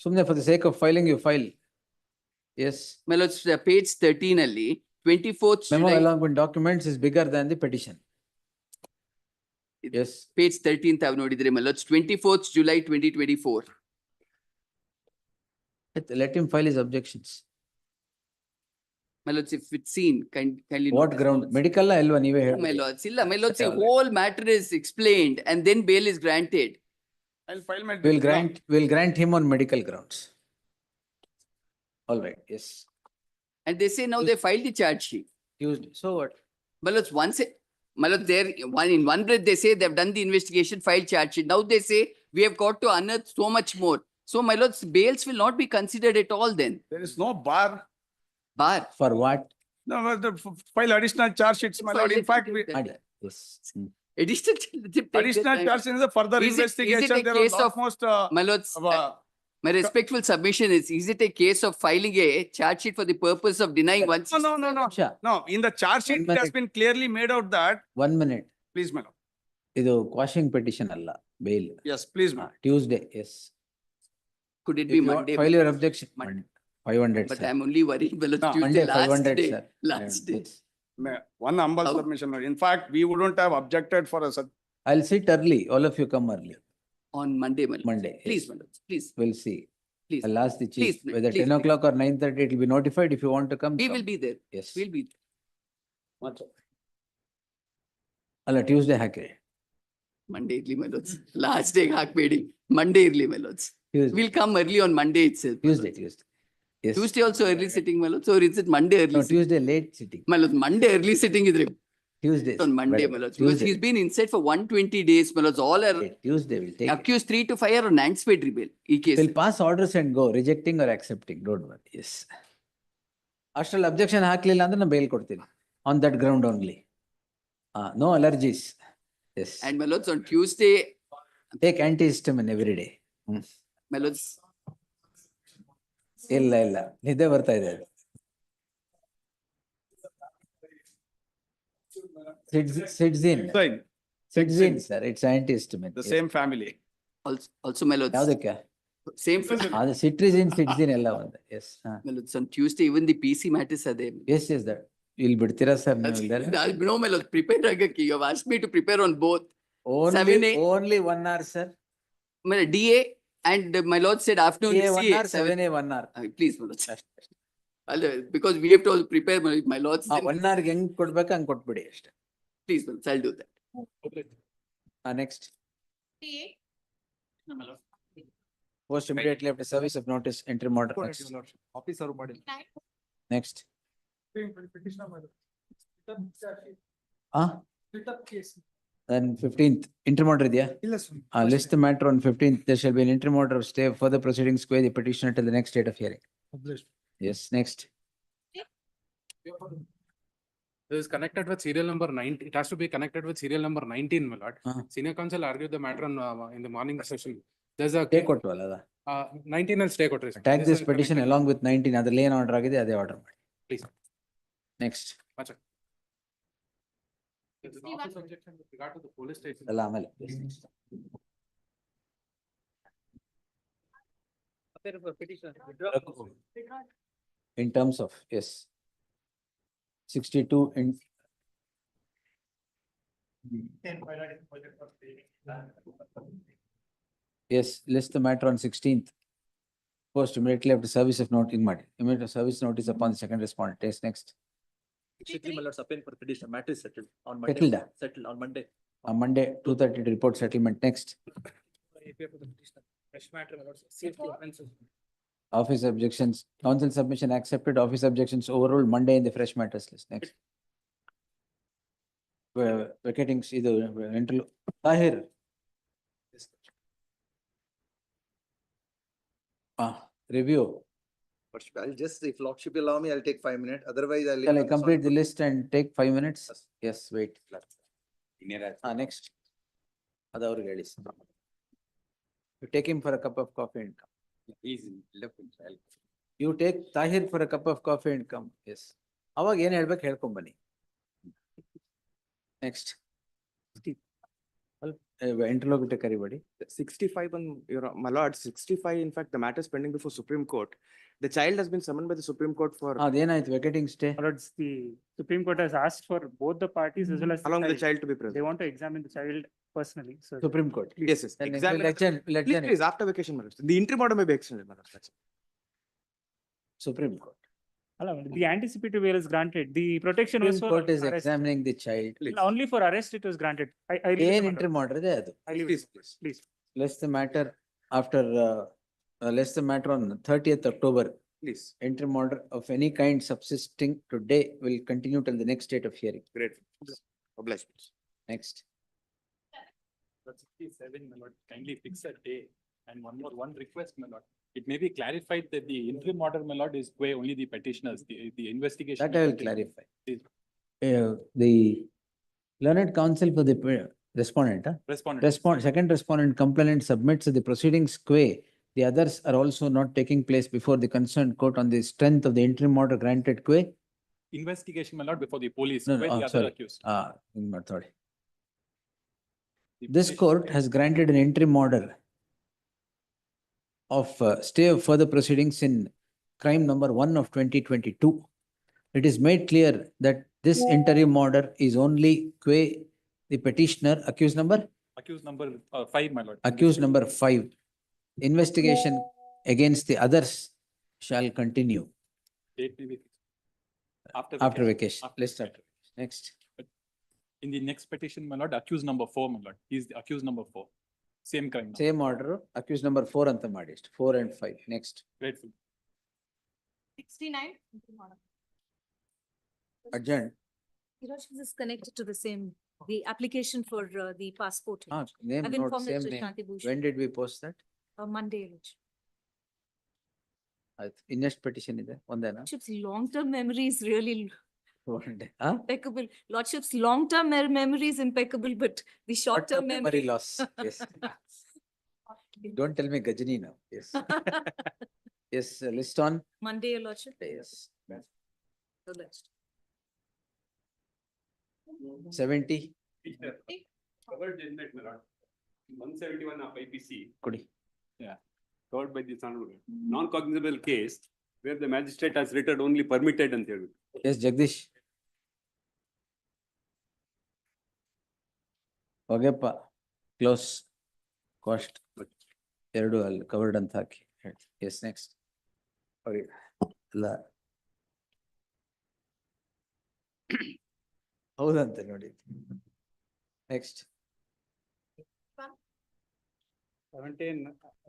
ಸುಮ್ನೆ for the sake of filing, you file. Yes. my lords, page 13 ಅಲ್ಲಿ 24th Memo July, along with documents is bigger than the petition. Yes. page 13th have noted, my lords, 24th July 2024. Let him file his objections. My lords, if it's seen, kindly. What notice, ground? my lords. Medical ಅಲ್ವಾ ನೀವೇ My ಹೇಳಿ? lords, illa, my lords, the Okay, all whole matter is explained and then bail is granted. I'll file my. We'll grant him on medical grounds. All right, yes. And they say now they filed the charge sheet. Tuesday. So what? My lords, my lords, in one breath, they say they've done the investigation, filed charge sheet. Now they say we have got to unearth so much more. So my lords, bails will not be considered at all then. There is no bar. Bar. For what? No, but file additional charge sheets, my lord. In fact, we. Yes. Additional Additional charge in the further Is it a investigation, there case are of- lot most. My lords, my respectful submission is it a case of filing a charge sheet for the purpose of denying one? No. Sure. No, in the charge sheet, it has minute. been clearly made out that, 1 minute. please, my lord. ಇದು quashing petition ಅಲ್ಲ, bail. Yes, please, my lord. Tuesday, yes. Could it If be you want, Monday? file your objection. 500, But sir. I'm only worried, well, it's No, Tuesday, Monday, last 500, day, sir. last day. Yes. One humble How? submission. In fact, we wouldn't have objected for a such. I'll sit early. All of you come early. On Monday, my lords. Monday. Please, yes. my lords, please, We'll see. please. I'll ask the chief Please, whether please, 10 o'clock or 9:30 it will be notified. If you want to come. We come. will be there. Yes. We'll be there. ಅಲ್ಲ Tuesday hockey. Monday early, my lords. Last day ಹಾಕ್ಬೇಡಿ. Monday early, my lords. Tuesday. We'll come early on Monday itself. my Tuesday, lords. Tuesday. Yes. Tuesday also early sitting, my lords, or is it Monday early? No, sitting? Tuesday late sitting. My lords, Monday early sitting is Tuesday. on Monday, better. my lords, because Tuesday. he's been inside for 120 days, my lords, all are Okay, Tuesday will take it. accused 3 to 5 are on anticipatory bail. ಈ case. We'll pass orders and go, rejecting or accepting. Don't worry. Yes. ಅಷ್ಟ್ರಲ್ಲಿ objection ಹಾಕ್ಲಿಲ್ಲ ಅಂದ್ರೆ ನಾನು bail ಕೊಡ್ತೀನಿ. On that ground only. No allergies. Yes. And my lords, on Tuesday, Take antihistamine every day. my lords, ಇಲ್ಲ ನಿದ್ದೆ ಬರ್ತಾ ಇದೆ. Sidzin. Sir, it's antihistamine. The Yes. same family. also my lords, ಯಾವ್ದಕ್ಕೆ? same. ಅದು ಸಿಟ್ರಿಜಿನ್ ಎಲ್ಲ ಒಂದು. Yes. My lords, on Tuesday, even the PC matters are there. Yes, that. ಇಲ್ಲಿ ಬಿಡ್ತೀರಾ ಸರ್ ನೀವು ಇಲ್ದಾರೆ? No, my lords, prepare ಆಗಕ್ಕೆ. You have asked me to prepare on both. Only 7A. 1 hour, sir. My DA and my lord said afternoon. 1 hour, 7A 1 hour. Please, my lords. Because we have to also prepare, my lords. 1 hour ಹೆಂಗ್ ಕೊಡ್ಬೇಕು ಹಂಗ್ ಕೊಟ್ಬಿಡಿ ಅಷ್ಟೇ. Please, my lords, I'll do that. Next. Post immediately after service of notice, interim order. Next. Officer Next. Then 15th, interim order ಇದೆಯಾ? List the matter on 15th. There shall be an interim order of stay of further proceedings square the petitioner till the next date of hearing. Yes, next. This is connected with serial number 19. It has to be connected with serial number 19, my lord. Senior counsel argued the matter in the morning session. There's a Stay ಕೊಟ್ವಲ್ಲ ಅದ? 19 and stay ಕೊಟ್ರಿ. Attack this petition along with 19. ಅದ್ರಲ್ಲಿ ಏನು order ಆಗಿದೆ ಅದೇ order ಮಾಡಿ. Please. Next. There's an office objection with regard to the police station. ಅಲ್ಲ ಆಮೇಲೆ. In terms of, yes. 62 in. Yes, list the matter on 16th. Post immediately after service of notice. Immediate service notice upon the second respondent. Yes, next. My lords, applying for petition, matter is settled on Monday. Settled. Settled on Monday. On Monday, 2:30 to report settlement. Next. Office objections, council submission accepted, office objections overruled Monday in the fresh matters list. Next. vacating, ಇದು interlo- Tahir. Review. I'll just, if Lordship allow me, I'll take 5 minutes. Otherwise, I'll. Shall I complete the list and take 5 minutes? Yes, wait. Next. Adavrige ಹೇಳಿ. You take him for a cup of coffee and come. You take Tahir for a cup of coffee and come. Yes. ಅವಾಗ ಏನ್ ಹೇಳ್ಬೇಕು ಹೇಳ್ಕೊಂಡ್ ಬನ್ನಿ. Next. Interlocutor ಕರಿಬೇಡಿ. 65 on your, my lord, 65, in fact, the matter is pending before Supreme Court. The child has been summoned by the Supreme Court for. ಅದೇನಾಯ್ತು vacating stay? Lords, the Supreme Court has asked for both the parties as well as. Along with the child to be present. They want to examine the child personally, so. Supreme Court. Yes, yes. Then Examine. Please, after vacation, my lord. The interim order may be extended, my lord. That's it. Supreme Court. The anticipated bail is granted. The protection was Supreme for Court is arrest. examining the child. Only for arrest it was granted. I leave ಏನ್ it, my interim lord. order ಇದೆ ಅದು? I leave it. Please. Less the matter after, less the matter on 30th October. Please. Interim order of any kind subsisting today will continue till the next date of hearing. Great. Obliged. Next. That's 67, my lord, kindly fix a day. And one request, my lord. It may be clarified that the interim order, my lord, is by only the petitioners, the investigation. That I will continue. clarify. Please. The learned counsel for the respondent, Respondent. second respondent complainant submits the proceedings quay. The others are also not taking place before the concerned court on the strength of the interim order granted quay. Investigation, my lord, before the police, No, by no, the other sorry. accused. Sorry. This court has granted an interim order of stay of further proceedings in crime number 1 of 2022. It is made clear that this interim order is only quay the petitioner accused number? Accused number 5, my lord. Accused number 5. Investigation against the others shall continue Date may be fixed. after vacation. Let's start. Next. In the next petition, my lord, accused number 4, my lord. He is the accused number 4. Same crime. now. Same order, accused number 4 anta ಮಾಡಿ. 4 and 5. Next. Grateful. 69. Adjourn. This is connected to the same, the application for the passport. Name I've note, informed same Mr. name. Shanti Bhushan. When did we post that? Monday. Innest petition ಇದೆ ಒಂದೇನಾ? Lordship's long-term memory is really One day. Huh? impeccable. Lordship's long-term memory is impeccable, but the short-term Memory memory. loss. Yes. Don't tell me Gajini now. Yes. Yes, list on. Monday, Your Lordship. Yes. So that's. 70. Covered in that, my lord. 171 of IPC. ಕೊಡಿ. Yeah, covered by this non-cognizable case where the magistrate has written only permitted and ಹೇಳಿ. Yes, Jagdish. ಹೋಗ್ಯಪ್ಪ. Close. Cost. ಎರಡು ಅಲ್ಲಿ covered ಅಂತ ಹಾಕಿ. Yes, next. Okay. ಅಲ್ಲ. ಹೌದಂತೆ ನೋಡಿ. Next. 17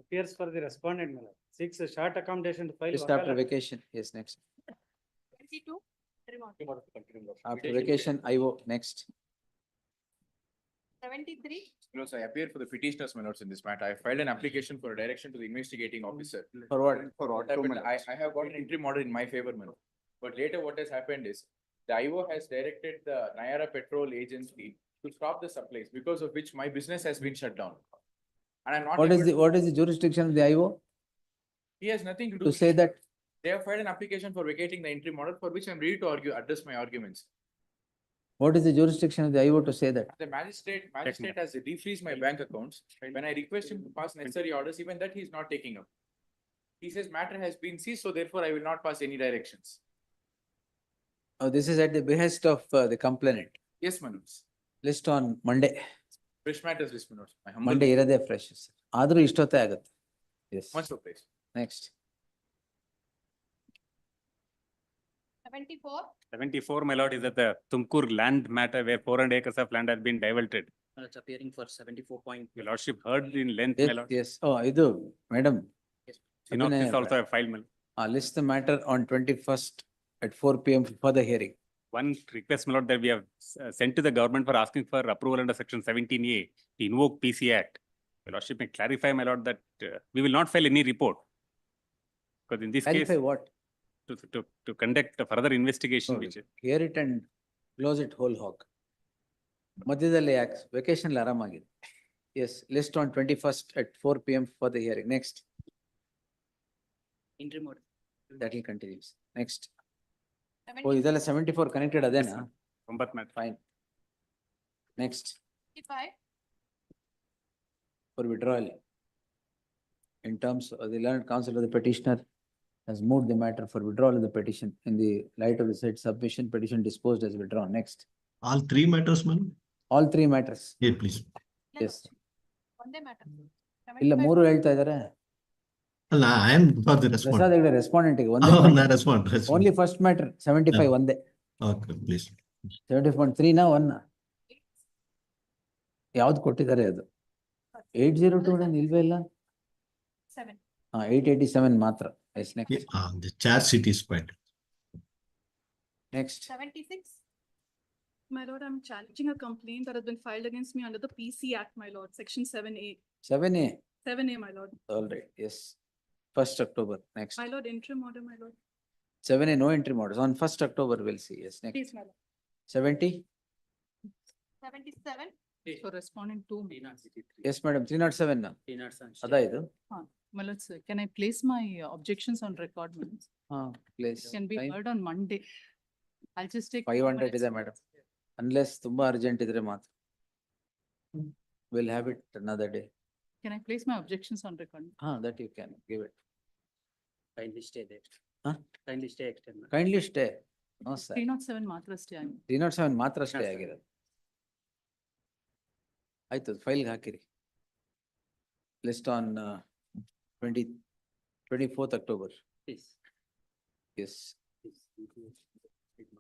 appears for the respondent, my lord. 6 short accommodation to file. Just after vacation. Yes, next. 22. After vacation, IO, next. 73. No, so I appear for the petitioners, my lords, in this matter. I filed an application for a direction to the investigating officer. For what? For what? I have got an interim order in my favor, my lord. But later what has happened is, the IO has directed the Nayara Petrol Agency to stop the supplies, because of which my business has been shut down. And I'm not. What is the jurisdiction of the IO? He has nothing to do. To say that. They have filed an application for vacating the interim order, for which I'm ready to address my arguments. What is the jurisdiction of the IO to say that? The magistrate has to defreeze my bank accounts. When I request him to pass necessary orders, even that he is not taking up. He says matter has been seized, so therefore I will not pass any directions. Oh, this is at the behest of the complainant. Yes, my lords. List on Monday. Fresh matters list, my lords. My humble- Monday ಇರೋದೇ fresh. ಆದ್ರೂ ಇಷ್ಟೊತ್ತೇ ಆಗುತ್ತೆ. Yes. Much surprise. Next. 74. 74, my lord, is that the Tumkur land matter where 400 acres of land has been diverted. It's appearing for 74 point. Your lordship heard in length, my lord. Yes. Oh, ಇದು madam. You know, this also a file, my lord. List the matter on 21st at 4 PM for the hearing. one request, my lord, that we have sent to the government for asking for approval under section 17A to invoke PC Act. Your lordship may clarify, my lord, that we will not file any report. Because in this case, Clarify what? to conduct a further investigation, No, which Hear it and close it whole hog. ಮಧ್ಯದಲ್ಲಿ ಯಾಕೆ vacation ಆರಾಮಾಗಿದೆ. Yes, list on 21st at 4 PM for the hearing. Next. Interim order. That will continue. Next. Oh, ಇದೆಲ್ಲ 74 connected ಅದೇನಾ? Fine. Next. 55. For withdrawal. In terms of the learned counsel of the petitioner has moved the matter for withdrawal of the petition in the light of the said submission, petition disposed as withdrawn. Next. All three matters, man? All three matters. Yeah, please. Yes. ಒಂದೇ matter. ಇಲ್ಲ ಮೂರು ಹೇಳ್ತಾ ಇದಾರೆ. ಅಲ್ಲ, I am for the respondent. Prasad Hegde respondent ಗೆ ಒಂದೇ. Oh, not respond. Only first matter 75 ಒಂದೇ. Okay, please. 70.3 ನಾ 1 ಯಾವ್ದು ಕೊಟ್ಟಿದ್ದಾರೆ ಅದು? 802 ಇಲ್ವೇ ಇಲ್ಲ? 7. 887 ಮಾತ್ರ. Yes, next. The charge sheet is quite. Next. 76. My lord, I'm challenging a complaint that has been filed against me under the PC Act, my lord, section 7A. 7A. 7A, my lord. All right, yes. 1st October, next. My lord, interim order, my lord. 7A, no entry orders. On 1st October, we'll see. Yes, next. Please, my lord. 70? 77. For respondent to me. Yes, madam, 307 na. ಅದಾ ಇದು? My lord, sir, can I place my objections on record, madam? Please. Can be Time? heard on Monday. I'll just take. 500 ಇದೆ madam. Unless ತುಂಬಾ urgent ಇದ್ರೆ ಮಾತ್ರ. We'll have it another day. Can I place my objections on record? That you can give it. Kindly stay there. Kindly stay. Kindly stay. No, sir. 307 ಮಾತ್ರ stay ಆಗಿದೆ. 307 ಮಾತ್ರ stay ಆಗಿರೋದು. ಆಯ್ತು, file ಹಾಕಿರಿ. List on 24th October. Please. Yes.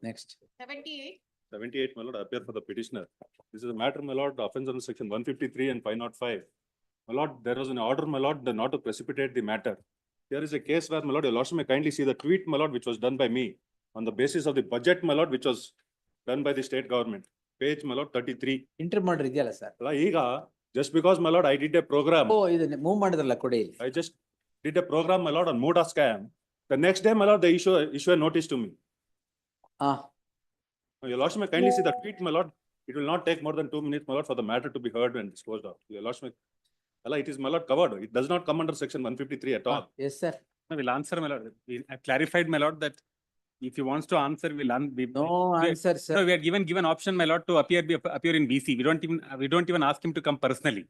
Next. 78. 78, my lord, I appear for the petitioner. This is a matter, my lord, offense under section 153 and 505. My lord, there was an order, my lord, not to precipitate the matter. Here is a case where, my lord, your lordship may kindly see the tweet, my lord, which was done by me on the basis of the budget, my lord, which was done by the state government. Page, my lord, 33. Interim order ಇದೆಯಲ್ಲ sir? ಅಲ್ಲ, ಈಗ just because, my lord, I did a program. ಓ, ಇದು move ಮಾಡಿದ್ರಲ್ಲ ಕೊಡಿ. I just did a program, my lord, on Moda scam. The next day, my lord, they issue a notice to me. Your lordship may kindly see the tweet, my lord. It will not take more than 2 minutes, my lord, for the matter to be heard and disclosed of. Your lordship may, Allah, it is, my lord, covered. It does not come under section 153 at all. Yes, sir. No, we'll answer, my lord. I clarified, my lord, that if he wants to answer, we'll No answer, sir. No, we are given option, my lord, to appear in BC. We don't even ask him to come personally.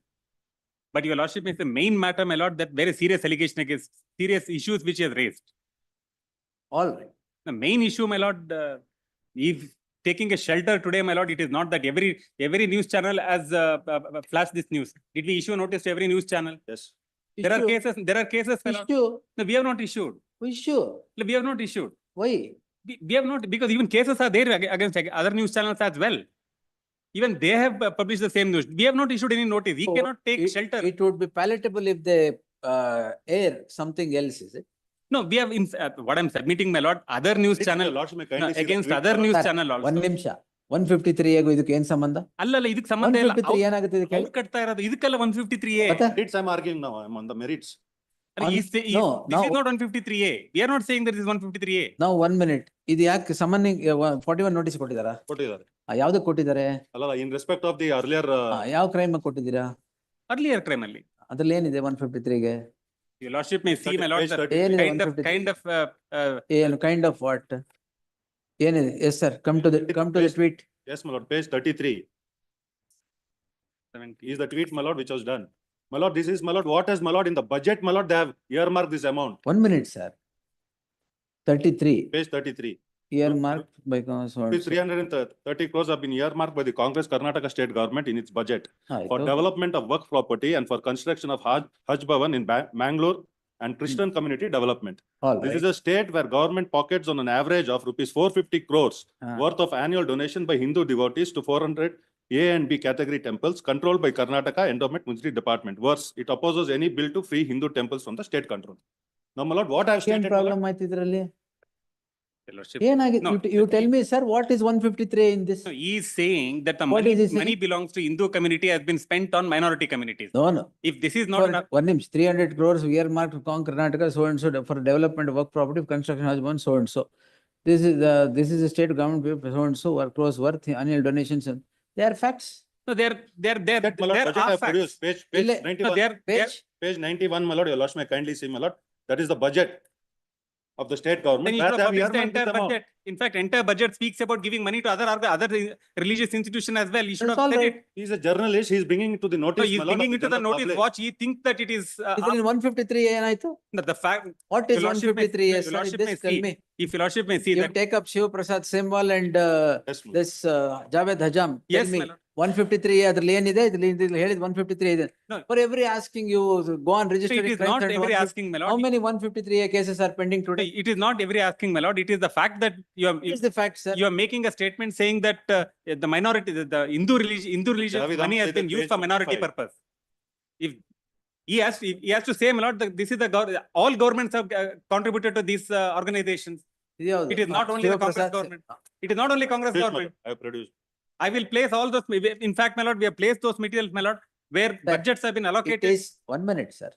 But your lordship is the main matter, my lord, that very serious allegation against serious issues which he has raised. All right. The main issue, my lord, if taking a shelter today, my lord, it is not that every news channel has flashed this news. Did we issue a notice to every news channel? Yes. There are cases, my lord. No, we have not issued. Issue? No, we have not issued. Why? We have not, because even cases are there against other news channels as well. Even they have published the same news. We have not issued any notice. We cannot take shelter. It would be palatable if they air something else, is it? No, we have, what I'm submitting, my lord, other news channel, against other news channel also. 1 ನಿಮಿಷ. 153 ಗೂ ಇದಕ್ಕೆ ಏನ್ ಸಂಬಂಧ? ಅಲ್ಲ, ಇದಕ್ಕೆ ಸಂಬಂಧ ಇಲ್ಲ. 153 ಏನಾಗುತ್ತೆ ಇದಕ್ಕೆ? ಅವ್ರು ಕಟ್ತಾ ಇರೋದು ಇದಕ್ಕೆಲ್ಲ 153A. Merits I'm arguing now. I'm on the merits. This is not 153A. We are not saying that this is 153A. Now 1 minute. ಇದು ಯಾಕೆ ಸಮ್ಮನಿಂಗ್ 41 ನೋಟಿಸ್ ಕೊಟ್ಟಿದ್ದಾರಾ? ಕೊಟ್ಟಿದ್ದಾರೆ. ಯಾವ್ದಕ್ಕೆ ಕೊಟ್ಟಿದ್ದಾರೆ? ಅಲ್ಲ, in respect of the earlier. ಯಾವ ಕ್ರೈಮ್ ಕೊಟ್ಟಿದ್ದೀರಾ? Earlier crime ಅಲ್ಲಿ. ಅದ್ರಲ್ಲಿ ಏನಿದೆ 153 ಗೆ? Your lordship may see, my lord, kind of what? Yes, sir. Come to the tweet. Yes, my lord. Page 33. Is the tweet, my lord, which was done. My lord, this is, my lord, what is, my lord, in the budget, my lord, they have earmarked this amount. 1 minute, sir. 33. Page 33. Earmarked by 330 crores have been earmarked by the Congress Karnataka state government in its budget for development of work property and for construction of Hajj Bhavan in Mangalore and Christian community development. This is a state where government pockets on an average of rupees 450 crores worth of annual donation by Hindu devotees to 400 A and B category temples controlled by Karnataka Endowment Ministry Department. Worse, it opposes any bill to free Hindu temples from the state control. Now, my lord, what I have stated, problem ಆಯ್ತು ಇದರಲ್ಲಿ? Your Lordship. ಏನಾಗಿದೆ? No, You tell me, sir, what is 153 in this? No, he is saying that the What is he saying? money belongs to Hindu community has been spent on minority communities. No, no. If this is not enough, 300 crores we earmarked for Karnataka, so and so for development of work property, construction has been so and so. This is the state government, so and so, work crores worth, annual donations, and they are facts. no, there are facts. Page Ile- 91. Page 91, my lord, your lordship may kindly see, my lord. That is the budget of the state government. Then you where should they have have published the earmarked this entire amount. budget. In fact, entire budget speaks about giving money to other religious institution as well. You should That's have all said right. it. He is a journalist, he is bringing it to the No, notice, he's my lord, of bringing it to the general notice. public. Watch, he thinks that it is ಇದರಲ್ಲಿ 153 ಏನಾಯ್ತು? the fact. What is Your Lordship may- 153? Yes, your sir, Lordship this may tell see. me. If your Lordship may see You that. take up Shiv Prasad symbol and Yes, ma'am. this Javed Hajam. Tell Yes, me, my lord. 153 ಅದ್ರಲ್ಲಿ ಏನಿದೆ? ಇದ್ರಲ್ಲಿ ಹೇಳಿದ್ 153 ಇದೆ. No. For every asking you go on So registering. it is not every asking, my How lord. many 153 cases are pending today? It is not every asking, my lord. It is the fact that What is the fact, sir? you are making a statement saying that the minority, the Hindu religious Javidam money has said been that used page for minority 55. purpose. If he has to say, my lord, that this is all governments have contributed to these organizations. ಇದ್ಯಾವ್ದು? It is not only the Shiv Congress Prasad government. It is not only Congress Please, my government. lord, I have produced. I will place all those. In fact, my lord, we have placed those materials, my lord, where Sir, budgets have been It allocated. is, 1 minute, sir.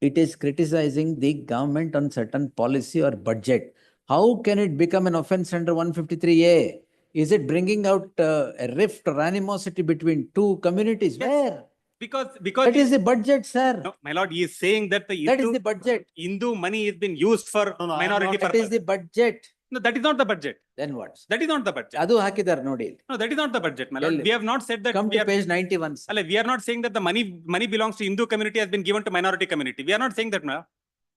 It is criticizing the government on certain policy or budget. How can it become an offense under 153A? Is it bringing out a rift or animosity between two communities? Yes. Where? Because That is the budget, sir. no, my lord, he is saying that the That is the budget. Hindu money has been used for No, no, I am minority not- That is purpose. the budget. No, that is not the budget. Then what? That is not the budget. ಅದು ಹಾಕಿದ್ದಾರೆ ನೋಡಿ. No, that is not the budget, my lord. Tell We have not said that. Come we to are, page 91. sir. we are not saying that the money belongs to Hindu community has been given to minority community. We are not saying that, my lord.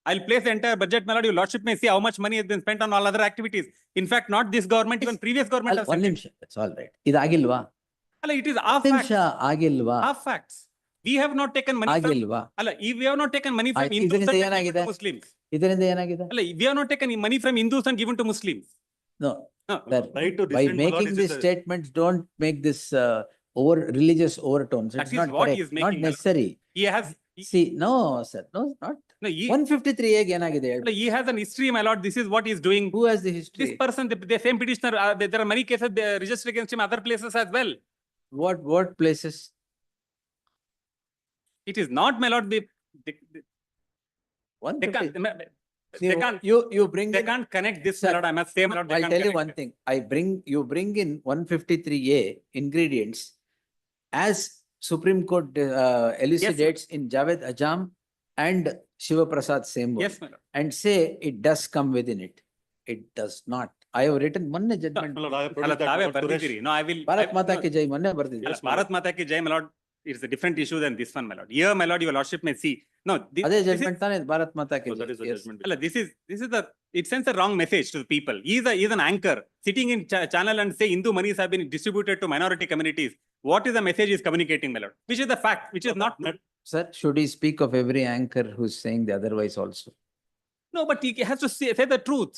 I'll place the entire budget, my lord. Your lordship may see how much money has been spent on all other activities. In fact, not this government, even previous government ಅಲ್ಲ, has ಒಂದ್ spent it. ನಿಮಿಷ. It's all right. ಇದಾಗಿಲ್ವಾ? Alla, it is half ನಿಮಿಷ facts. ಆಗಿಲ್ವಾ? Half facts. We have not taken money from. ಆಗಿಲ್ವಾ? Alla, we have not taken money from ಆಯ್ತು, Hindus ಇದರಿಂದ and given ಏನಾಗಿದೆ? to Muslims. ಇದರಿಂದ ಏನಾಗಿದೆ? Alla, we have not taken money from Hindus and given to Muslims. No. No. Sir, Right to by dissent, my lord, making this these is a- statements, don't make this religious overtones. That It's is not what he correct, is not making, my lord. necessary. He has. See, no, sir, no, not. No, 153 ಹೇಗೆ ಏನಾಗಿದೆ ಹೇಳು? he has an history, my lord. This is what he is doing. Who has the This history? person, the same petitioner, there are many cases registered against him other places as well. What places? It is not, my lord, they can't, 150. they can't, You bring they in, can't connect this, my Sir, lord. I must say, my lord, they I'll can't tell you connect one it. thing. You bring in 153A ingredients as Supreme Court elucidates in Javed Ajam and Shiva Prasad Sembhu. Yes, my lord. And say it does come within it. It does not. I have written one judgment. My lord, I have Alla, produced that, ತಾವೇ my lord, Suresh. ಬರ್ದಿದ್ದೀರಿ. No, I will. Bharat Mata no, ki jai ಮೊನ್ನೆ ಬರ್ದಿದ್ದೆ. Alla, Bharat Mata ki jai, my lord. It's a different issue than this one, my lord. Here, my lord, your lordship may see. No, ಅದೇ this is, judgment ತಾನೇ ಭಾರತ್ ಮಾತಾ ಕಿ So that Jai. is the Yes. judgment. Alla, this is the, it sends a wrong message to the people. He is an anchor sitting in channel and say Hindu monies have been distributed to minority communities. What is the message he is communicating, my lord? Which is the fact, which is not. Sir, should he speak of every anchor who's saying the otherwise also? No, but he has to say the truth.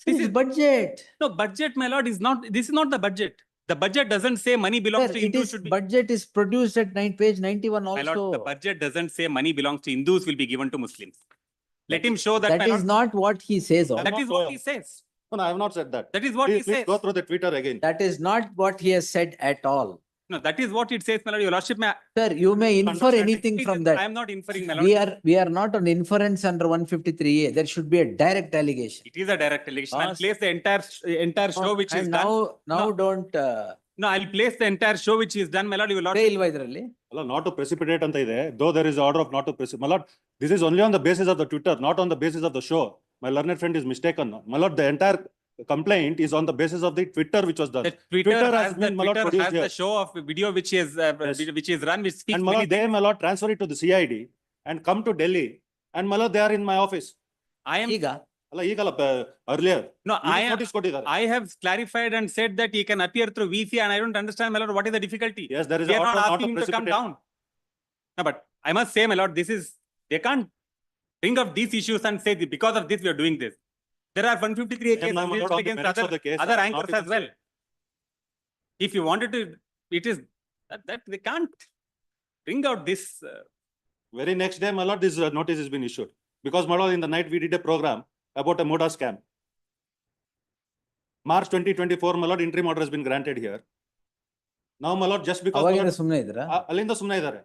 This is budget. No, budget, my lord, is not, this is not the budget. The budget doesn't say money belongs Sir, to it Hindus is, should be. budget is produced at page 91 My lord, the also. budget doesn't say money belongs to Hindus will be given to Muslims. Let him show that, That my is lord. not what he says. That also. is what he says. No, no, I have not said that. That is what he Please says. go through the Twitter again. That is not what he has said at all. No, that is what it says, my lord. Your lordship may. Sir, you may infer Understand. anything from I that. am not inferring, my lord. We are not on inference under 153A. There should be a direct allegation. It is a direct allegation. I'll Yes. place the entire show which is And done. now No. don't No, I'll place the entire show which is done, my lord. Your say lordship. ಇಲ್ವಾ ಇದ್ರಲ್ಲಿ? ಅಲ್ಲ, not to precipitate ಅಂತ ಇದೆ, though there is an order of not to precipitate. My lord, this is only on the basis of the Twitter, not on the basis of the show. My learned friend is mistaken. My lord, the entire complaint is on the basis of the Twitter which was done. The Twitter has been, my lord, produced the here. show of video which is which is run, which speaks And my many lord, they, my lord, transfer it to the CID and come to Delhi. And my lord, they are in my office. I am. ಈಗ ಅಲ್ಲ, ಈಗಲ್ಲ, earlier. No, ಈಗ notice ಕೊಟ್ಟಿದ್ದಾರೆ. I have clarified and said that he can appear through VC, and I don't understand, my lord, what is the difficulty? Yes, there is We an are order not not to asking him to come precipitate. down. No, but I must say, my lord, they can't bring up these issues and say because of this we are doing this. There are 153 cases my lord, registered on the against merits of the case, other not anchors to as well. If you wanted to, it is that they can't bring out this. Very next day, my lord, this notice has been issued. Because, my lord, in the night we did a program about a Moda scam. March 2024, my lord, interim order has been granted here. Now, my lord, just because. my ಅವಾಗಿಂದ lord, ಸುಮ್ನೆ ಇದ್ರಾ? ಅಲ್ಲಿಂದ ಸುಮ್ನೆ ಇದ್ದಾರೆ.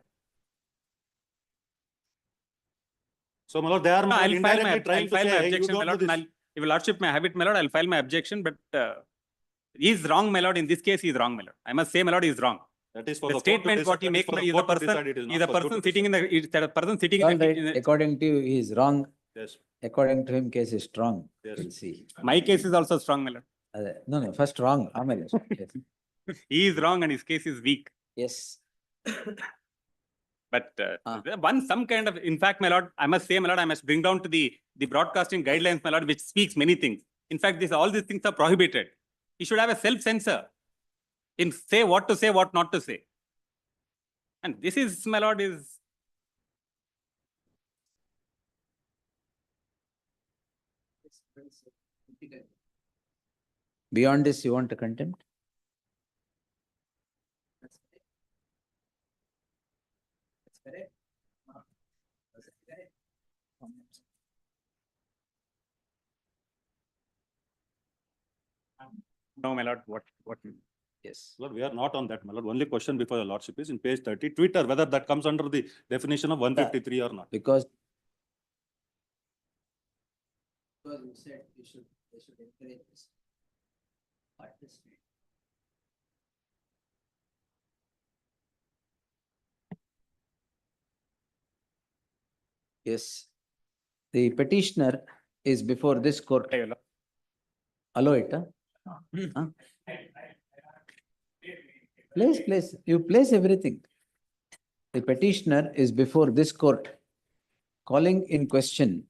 So, my lord, they are No, I'll file my, indirectly trying I'll to file my say, you objection, my don't do lord, this. and if your lordship may have it, my lord, I'll file my objection, but he is wrong, my lord, in this case, he is wrong, my lord. I must say, my lord, he is wrong. That is for The the court to statement decide. what you That is make, for the is a court to person, decide. It is is not a for you person to sitting in the, is a person sitting All in the. right, according to you, he is wrong. Yes. According to him, case is strong. Yes. We'll see. My case is also strong, my lord. No, first wrong, ಆಮೇಲೆ. Yes. He is wrong and his case is weak. Yes. But some kind of, in fact, my lord, I must say, my lord, I must bring down to the broadcasting guidelines, my lord, which speaks many things. In fact, all these things are prohibited. He should have a self-censor in say, what not to say. And this is, my lord, is. Beyond this, you want a contempt? No, my lord, what? Yes. Lord, we are not on that, my lord. Only question before the lordship is in page 30, Twitter, whether that comes under the definition of 153 or not. Because you said they should encourage this. Participate. Yes. The petitioner is before this court. Allow it, huh? Huh? Place, you place everything. The petitioner is before this court, calling in question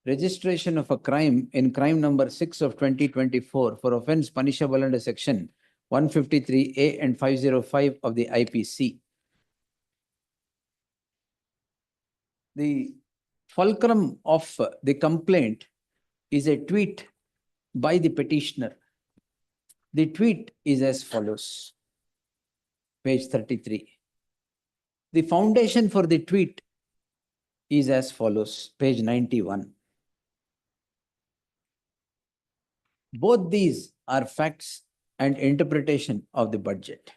registration of a crime in crime number 6 of 2024 for offense punishable under section 153A and 505 of the IPC. The fulcrum of the complaint is a tweet by the petitioner. The tweet is as follows, page 33. The foundation for the tweet is as follows, page 91. Both these are facts and interpretation of the budget.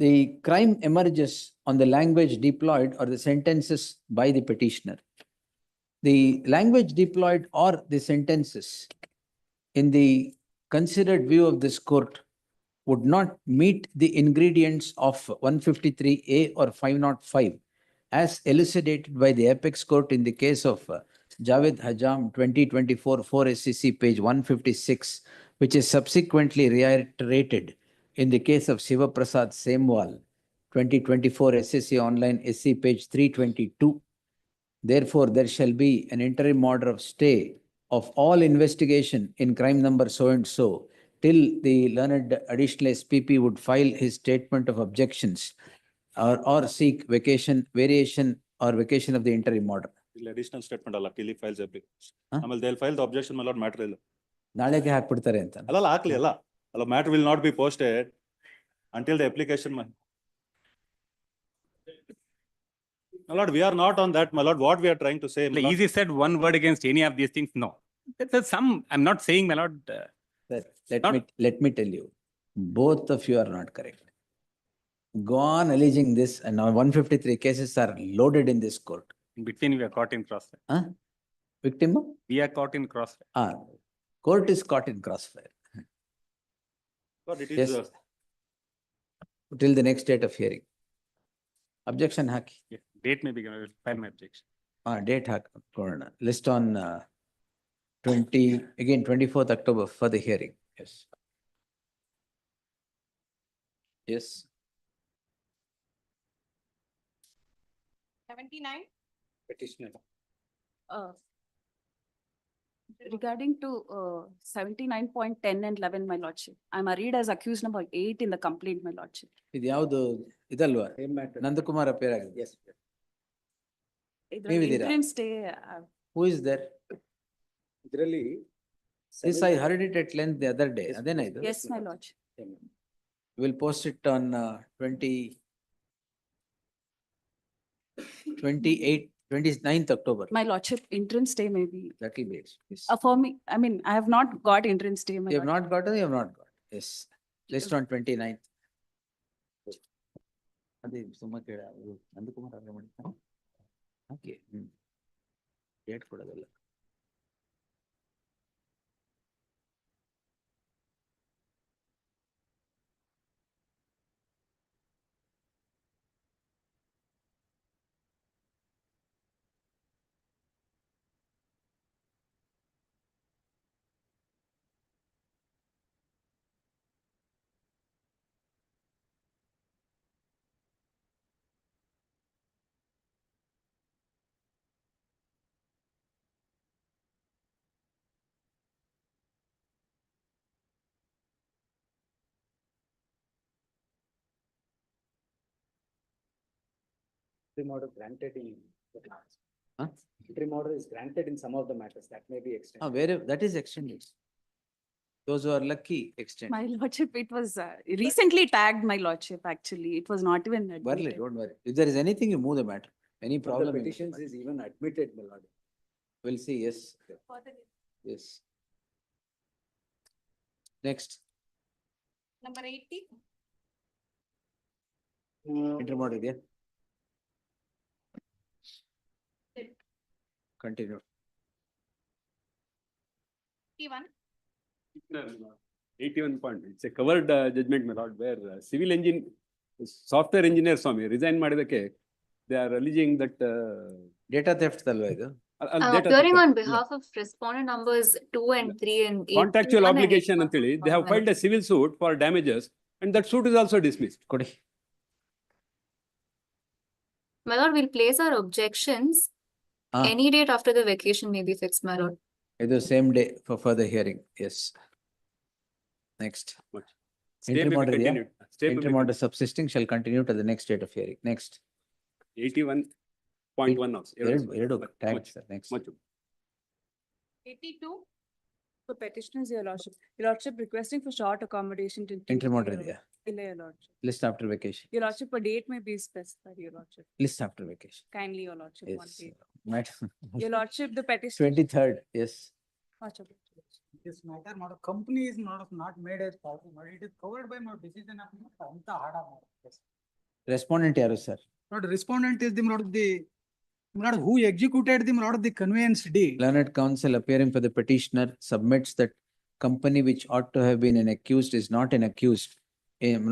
The crime emerges on the language deployed or the sentences by the petitioner. The language deployed or the sentences in the considered view of this court would not meet the ingredients of 153A or 505 as elucidated by the apex court in the case of Javed Hajam 2024 4 SCC page 156, which is subsequently reiterated in the case of Shiva Prasad Semwal 2024 SSC online SC page 322. Therefore, there shall be an interim order of stay of all investigation in crime number so and so till the learned additional SPP would file his statement of objections or seek variation or vacation of the interim order. Additional statement alla till he files application. They'll file the objection, my lord, matter illa. ನಾಳೆಗೆ ಹಾಕ್ಬಿಡ್ತಾರೆ ಅಂತ. ಅಲ್ಲ ಹಾಕ್ಲಿ ಅಲ್ಲ. ಅಲ್ಲ matter will not be posted until the application. My lord, we are not on that, my lord. What we are trying to say. Easy said one word against any of these things. No. There's some, I'm not saying, my lord. Let me tell you, both of you are not correct. Go on alleging this, and now 153 cases are loaded in this court. In between, we are caught in crossfire. Huh? Victim? We are caught in crossfire. Court is caught in crossfire. But it is. Yes. Till the next date of hearing. Objection haki. Yeah. Date may be given. I will file my objection. Date haki. List on 24th October for the hearing. Yes. Yes. 79. Petitioner. Regarding to 79.10 and 11, my lordship, I am arraigned as accused number 8 in the complaint, my lordship. ಇದು ಯಾವುದು ಇದಲ್ವಾ? Nandakumar appear ಆಗಿದೆ. Yes. ನೀವಿದ್ದೀರಾ? Interim stay. Who is there? ಇದರಲ್ಲಿ This I heard it at length the other day. ಅದೇನಾ ಇದು? Yes, my lordship. We'll post it on 28 29th October. My lordship, interim stay maybe. That will be it. Yes. For me, I mean, I have not got interim stay, my You have lordship. not got, you have not got. Yes. List on 29th. ಅದೇ ಸುಮ್ಮ ಕೇಳ ನಂದಕುಮಾರ್ ಅವ್ರೆ ಮಾಡಿದ್ದ okay date ಕೊಡೋದಲ್ಲ Interim order granted in. Huh? Interim order is granted in some of the matters that may be extended. where that is extended. Those who are lucky extend. My lordship, it was recently tagged, my lordship, actually. It was not even Barely, admitted. don't worry. If there is anything, you move the matter. Any The problem. you move the petitions matter. is even admitted, my lord. We'll see, yes. Yes. Next, Number 80. interim order ಇದೆಯಾ? Continue. 81. 81 point. It's a covered judgment, my lord, where civil engine, software engineer Swami resign ಮಾಡಿದಕ್ಕೆ they are alleging that Data theft ಅಲ್ವಾ ಇದು? appearing on behalf of respondent numbers 2 and 3 and 8. contractual obligation ಅಂತೇಳಿ they have filed a civil suit for damages and that suit is also dismissed. ಕೊಡಿ. My lord, we'll place our objections. Ah. Any date after the vacation may be fixed, my lord. ಇದು same day for further hearing, yes. Next. Stay Interim may be order ಇದೆಯಾ? continued. Stay may be Interim order subsisting shall continue to the next date of hearing. Next. 81.1 also. ಎರಡು tags, sir. Next. 82. For petitioners, your lordship. Your lordship requesting for short accommodation to. Interim order ಇದೆಯಾ? Your lordship. List after vacation. Your lordship, a date may be specified, your lordship. List after vacation. Kindly, your lordship, one Yes. date. Madam. Your lordship, the petition. 23rd, yes. This matter, not company is not made as part of, it is covered by my decision of anta hada. Respondent ಯಾರು sir? Not respondent is the who executed the conveyance deed. Learned counsel appearing for the petitioner submits that company which ought to have been an accused is not an accused,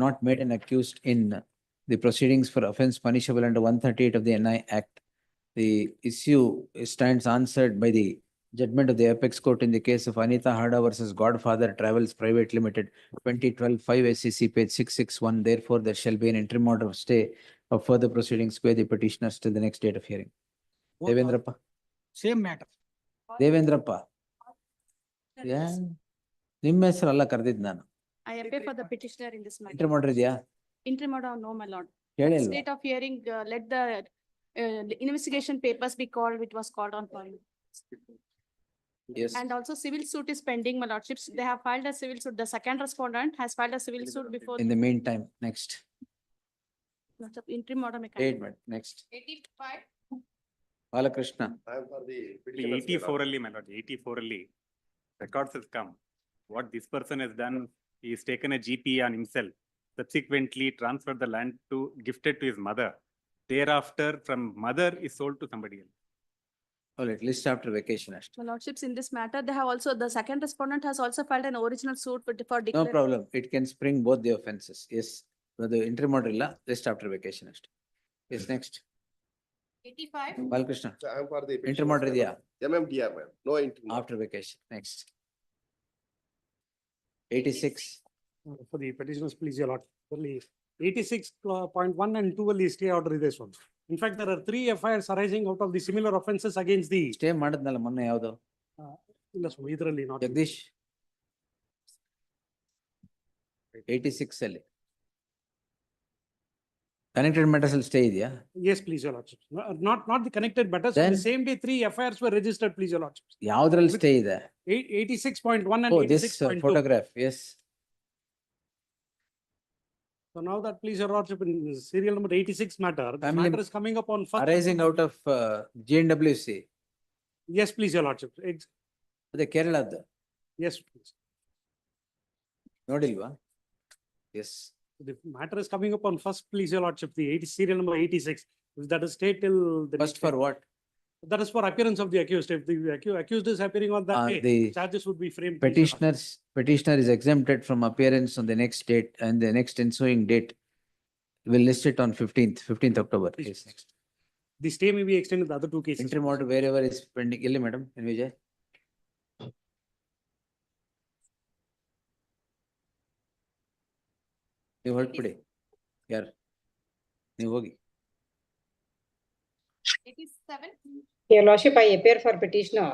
not made an accused in the proceedings for offence punishable under 138 of the NI Act. The issue stands answered by the judgment of the apex court in the case of Anita Hada versus Godfather Travels Private Limited, 2012, 5 SCC, page 661. Therefore, there shall be an interim order of stay of further proceedings by the petitioners till the next date of hearing. Devendrappa. Same matter. Devendrappa ನಿಮ್ಮ ಹೆಸರು ಅಲ್ಲ ಕರೆದಿದ್ ನಾನು. I appear for the petitioner in this matter. Inter ಮಾಡಿದ್ಯಾ? Interim order, no, my lord. ಹೇಳಿಲ್ವಾ? State of hearing, let the investigation papers be called, which was called on file. Yes. And also civil suit is pending, my lordships. They have filed a civil suit. The second respondent has filed a civil suit before. In the meantime, next. Lordship, interim order may. Wait, next. 85. Balakrishna. I am for the. 84 ಅಲ್ಲಿ, my lord, 84 ಅಲ್ಲಿ records has come. What this person has done, he has taken a GP on himself, subsequently transferred the land to, gifted to his mother. Thereafter, from mother is sold to somebody else. All right, list after vacation. ಅಷ್ಟೇ. My lordships, in this matter, they have also, the second respondent has also filed an original suit for No declaration. problem. It can spring both the offenses. Yes. The interim order ಇಲ್ಲ, list after vacation ಅಷ್ಟೇ. Yes, next. 85. Balakrishna. I am for the. Interim order ಇದೆಯಾ? MMDR, ma'am. No interim. After vacation, next. 86. For the petitioners, please, your lord. Only 86.1 and 2 ಅಲ್ಲಿ stay order ಇದೆ ಸ್ವಾಮಿ. In fact, there are 3 FIRs arising out of the similar offences against the. Stay ಮಾಡಿದ್ನಲ್ಲ ಮೊನ್ನೆ ಯಾವ್ದು? ಇಲ್ಲ ಸ್ವಾಮಿ, ಇದರಲ್ಲಿ not. Jagadish. 86 ಅಲ್ಲಿ. Connected matters ಅಲ್ಲಿ stay ಇದೆಯಾ? Yes, please, your lordship. Not the connected matters. On Then- the same day, 3 FIRs were registered, please, your lordship. ಯಾವ್ದ್ರಲ್ಲಿ stay ಇದೆ? 86.1 and Oh, this 86.2. photograph, yes. So now that, please your lordship, in serial number 86 matter, the Family matter is coming up on first. Arising out of GNWC. Yes, please your lordship. ಅದೇ ಕೇರಳದ Yes, please. ನೋಡಿಲ್ವಾ? Yes. The matter is coming up on first, please your lordship, the serial number 86. If that is stayed till the. First for what? That is for appearance of the accused. If the accused is appearing on that day, the charges would be framed. please, your lordship. Petitioner is exempted from appearance on the next date and the next ensuing date. We'll list it on 15th October. Yes, next. The stay may be extended to the other two cases. Interim order wherever is pending. Illi madam, Vijay. ನೀವು ಹೊರಟ್ಬಿಡಿ ಯಾರು ನೀವು ಹೋಗಿ. 87. Your lordship, I appear for petitioner.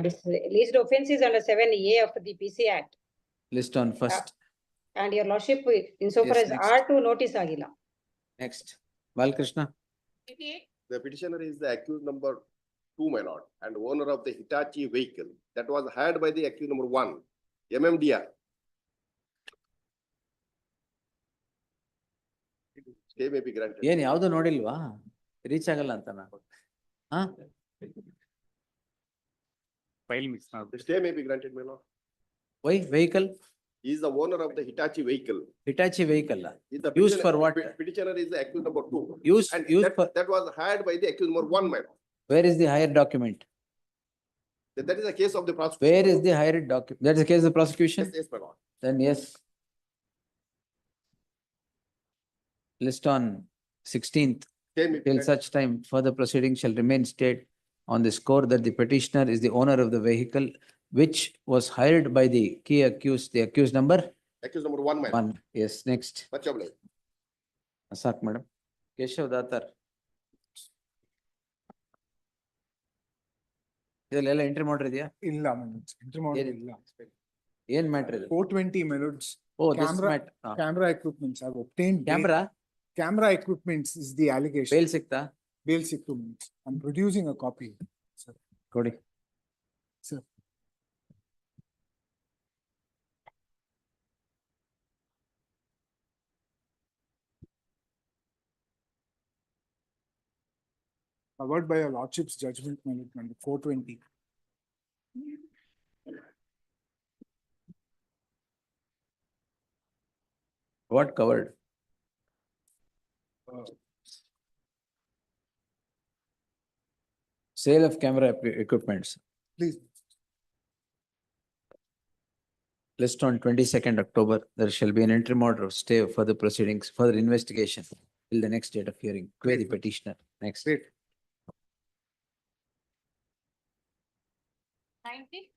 This least offense is under 7A of the PC Act. List on first. And your lordship, insofar Yes, as next. R2 notice agila. Next. Balkrishna. 88. The petitioner is the accused number 2, my lord, and owner of the Hitachi vehicle that was hired by the accused number 1, MMDR. Stay may be granted. ಏನ್ ಯಾವ್ದು ನೋಡಿಲ್ವಾ? Reach ಆಗಲ್ಲ ಅಂತನಾ? ಹಾ? File mix now. The stay may be granted, my lord. Why? Vehicle? He is the owner of the Hitachi vehicle. Hitachi vehicle. He's the Used for what? Petitioner is the accused number 2. Used And used for, that was hired by the accused number 1, my lord. where is the hired document? That is the case of the prosecution. Where is the hired document? That is the case of prosecution? Yes, yes, my lord. Then yes. List on 16th. Stay may be Till granted. such time further proceedings shall remain stayed on the score that the petitioner is the owner of the vehicle which was hired by the key accused, the accused number Accused number 1, my lord. 1. Yes, next. Much obliged. ಸಾಕ್ madam. Keshav Datar. ಇದೆಲ್ಲ entry ಮಾಡಿದ್ಯಾ? ಇಲ್ಲ entry ಮಾಡಿಲ್ಲ. ಏನ್ matter ಇದು? 420 minutes. Oh, this Camera, matter. camera equipments have obtained. Camera? Camera equipments is the allegation. Bail ಸಿಕ್ತಾ? Bail equipments. I'm producing a copy. Sir. ಕೊಡಿ. Sir. Covered by your lordship's judgment, number 420. What covered? Sale of camera equipments. Please. List on 22nd October, there shall be an interim order of stay of further proceedings, further investigation till the next date of hearing. Query the petitioner. Next. Great. 90.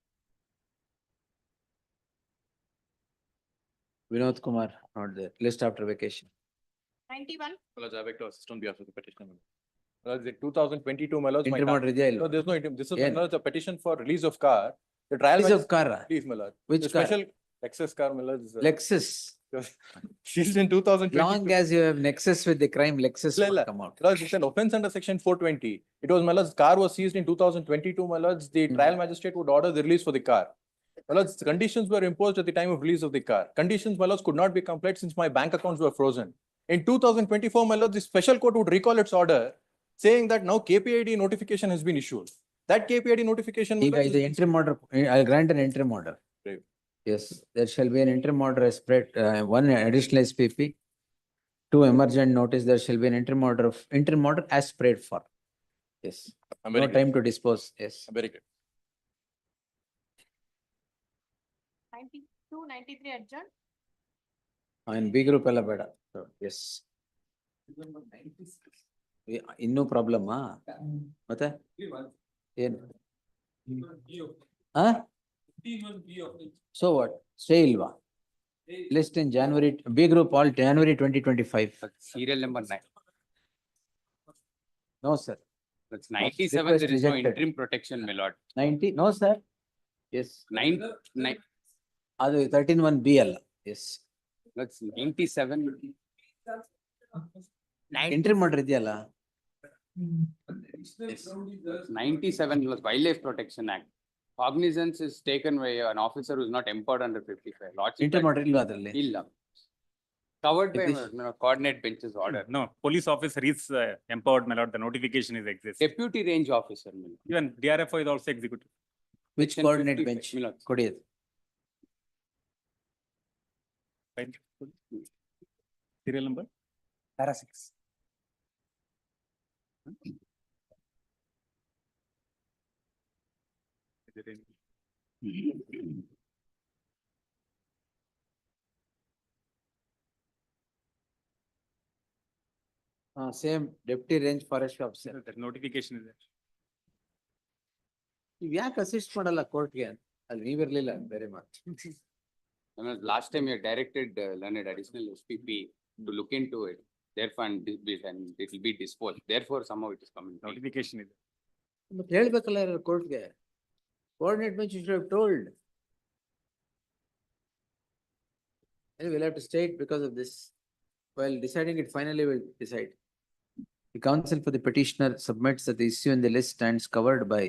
Vinod Kumar, not there. List after vacation. 91. I beg to assist on behalf of the petitioner. The 2022, my lords, Interim order ಇದೆಯಾ ಇಲ್ವಾ? no, there's no interim. This is ಏನ್? a petition for release of car. The trial. Release of car? Please, my lord. Which The car? special Lexus car, my lord. Lexus. Seized in 2022. Long as you have nexus with the crime, Lexus will come out. Lords, it's an offense under section 420. It was, my lords, car was seized in 2022, my lords. The trial magistrate would order the release for the car. My lords, the conditions were imposed at the time of release of the car. Conditions, my lords, could not be complied since my bank accounts were frozen. In 2024, my lords, the special court would recall its order saying that now KPID notification has been issued. That KPID notification. my ಈಗ lords, ಇದು interim order, I'll grant an interim order. Right. Yes, there shall be an interim order as spread, one additional SPP, two emergent notice, there shall be an interim order as spread for. Yes, I'm no very good. time to dispose, yes. I'm very good. 92, 93 adjourned. In B group ಎಲ್ಲ ಬೇಡ, So, yes. ಇನ್ನೂ ಪ್ರಾಬ್ಲಮ್ಮಾ? ಮತ್ತೆ? ಏನು? ಹಾ? So what? Stay ilva. List in January, B group all January 2025. Serial number 9. No, sir. That's 97, Request there is no rejected. interim protection, my lord. 90, no, sir. Yes. 9, ಅದು 13(1)B ಅಲ್ಲ. Yes. that's 97. Interim order ಇದೆಯಲ್ಲ? 97 was Wildlife Protection Act. Cognizance is taken by an officer who is not empowered under 55. Lordship Interim order ಇಲ್ವಾ ಅದರಲ್ಲಿ? ಇಲ್ಲ. Covered by Petition. coordinate benches order. No, police officer is empowered, my lord, the notification is exist. Deputy range officer, my lord. Even DRFO is also executive. Which Section coordinate 55, bench? my lord. Kodiyadu. Right? Serial number? Para 6. Is there any- Same deputy range forest officer. That notification is there. ನೀವ್ ಯಾಕೆ assist ಮಾಡಲ್ಲ ಕೋರ್ಟ್ಗೆ ಅಲ್ಲಿ ನೀವಿರ್ಲಿಲ್ಲ ಬೇರೆ ಮಾತು. Last time you directed learned additional SPP to look into it. Therefore, and it will be disposed. Therefore, somehow it is coming. Notification is there. ಮತ್ತೆ ಹೇಳ್ಬೇಕಲ್ಲ ಕೋರ್ಟ್ಗೆ. Coordinate bench you should have told. And we'll have to state because of this. While deciding it, finally we'll decide. The counsel for the petitioner submits that the issue in the list stands covered by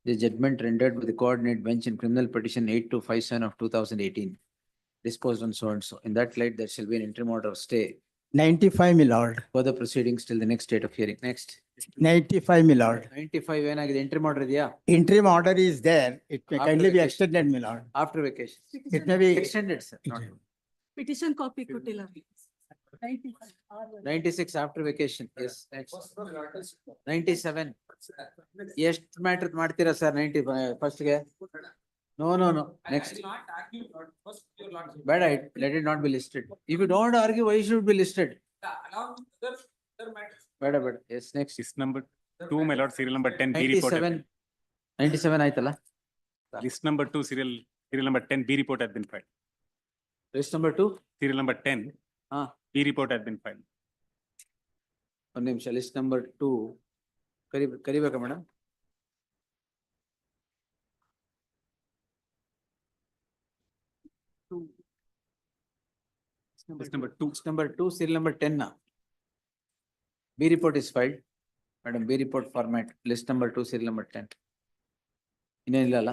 the judgment rendered by the coordinate bench in criminal petition 8257 of 2018. Disposed on so and so. In that light, there shall be an interim order of stay. 95, my lord. Further proceedings till the next date of hearing. Next. 95, my lord. 95 ಏನಾಗಿದೆ interim order ಇದೆಯಾ? Interim order is there. It may After kindly be vacation. extended, my lord. After vacation. It may be Extended, sir. Not Petition copy ಕೊಟ್ಟಿಲ್ಲ. 96 after vacation. Yes, next. 97. ಎಷ್ಟು matter ಮಾಡ್ತೀರಾ sir 95 first ಗೆ? No, next. ಬೇಡ, let it not be listed. If you don't argue, why should it be listed? ಬೇಡ. Yes, next. List number 2, my lord, serial number 10, B report. 97 ಆಯ್ತಲ್ಲ? List number 2, serial number 10, B report has been filed. List number 2? Serial number 10, B report has been filed. ಒಂದು ನಿಮಿಷ, list number 2 ಕರಿಬೇಕಾ madam? List number 2. List number 2, serial number 10 na. B report is filed. Madam, B report format, list number 2, serial number 10. ಇನ್ನೇನಿಲ್ಲ ಅಲ್ಲ?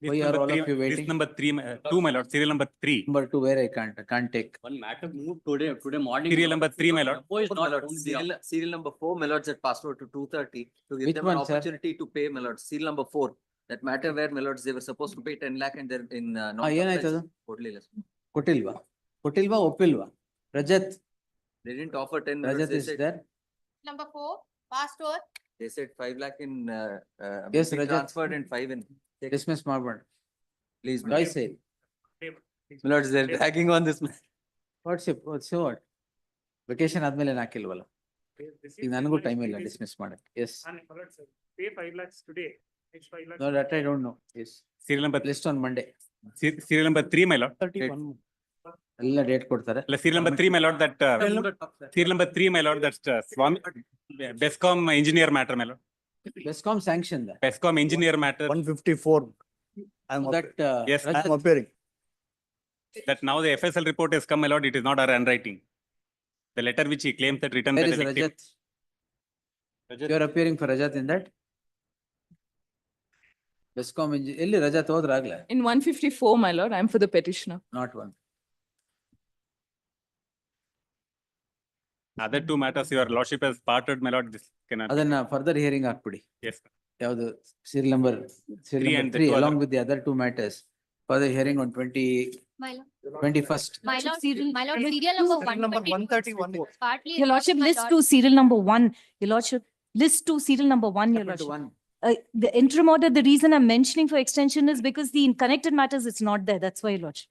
List Why are number all three- of you List waiting? number 3, 2, my lord, serial number 3. Number 2, where I can't take. One matter moved today morning. Serial number 3, my lord. Proposed My not lord, only serial number 4, my lords, that passed over to 230 to give Which them an one, sir? opportunity to pay, my lords. Serial number 4, that matter where, my lords, they were supposed to pay 10 lakh and they're in ಏನಾಯ್ತು ಅದು? ಕೊಡ್ಲಿಲ್ಲ. ಕೊಟ್ಟಿಲ್ವಾ ಒಪ್ಪಿಲ್ವಾ? Rajat, They didn't offer 10, my lords. Rajat They is said, there? Number 4, passed over. they said 5 lakh in, Yes, being Rajat. transferred and 5 in. Dismiss ಮಾಡ್ಬೇಡ. Please, my Why lord. say? My lords, they're dragging on this. What's what? Vacation ಆದ್ಮೇಲೆ ಏನ್ ಹಾಕಿಲ್ವಲ್ಲ? ಈಗ ನನಗೂ time ಇಲ್ಲ dismiss ಮಾಡಕ್ಕೆ. Yes. Pay 5 lakhs today. It's 5 lakhs. No, that I don't know. Yes. Serial number, List on Monday. serial number 3, my lord. 31. ಎಲ್ಲ date ಕೊಡ್ತಾರೆ. Serial number 3, my lord, that, serial number 3, my lord, that's Swami, Bescom engineer matter, my lord. Bescom sanction that. Bescom engineer matter, 154. I'm That, yes, I'm appearing. that now the FSL report has come, my lord, it is not our handwriting. The letter which he claims that written by where the is victim. Rajat? You are appearing for Rajat in that? Bescom ಎಲ್ಲಿ Rajat ಹೋದ್ರಾಗ್ಲೇ? In 154, my lord, I'm for the petitioner. Not one. Other 2 matters, your lordship has parted, my lord, this cannot. ಅದನ್ನ further hearing ಹಾಕ್ಬಿಡಿ. Yes, sir. ಯಾವುದು serial number Three and the 3 two along other- with the other 2 matters. Further hearing on 21st. My lord, Serial- serial number 131. Partly. Your lordship, list 2, serial number 1. Your lordship, list 2, serial number 1, your Happened to lordship. one. The interim order, the reason I'm mentioning for extension is because the connected matters, it's not there. That's why, your lordship.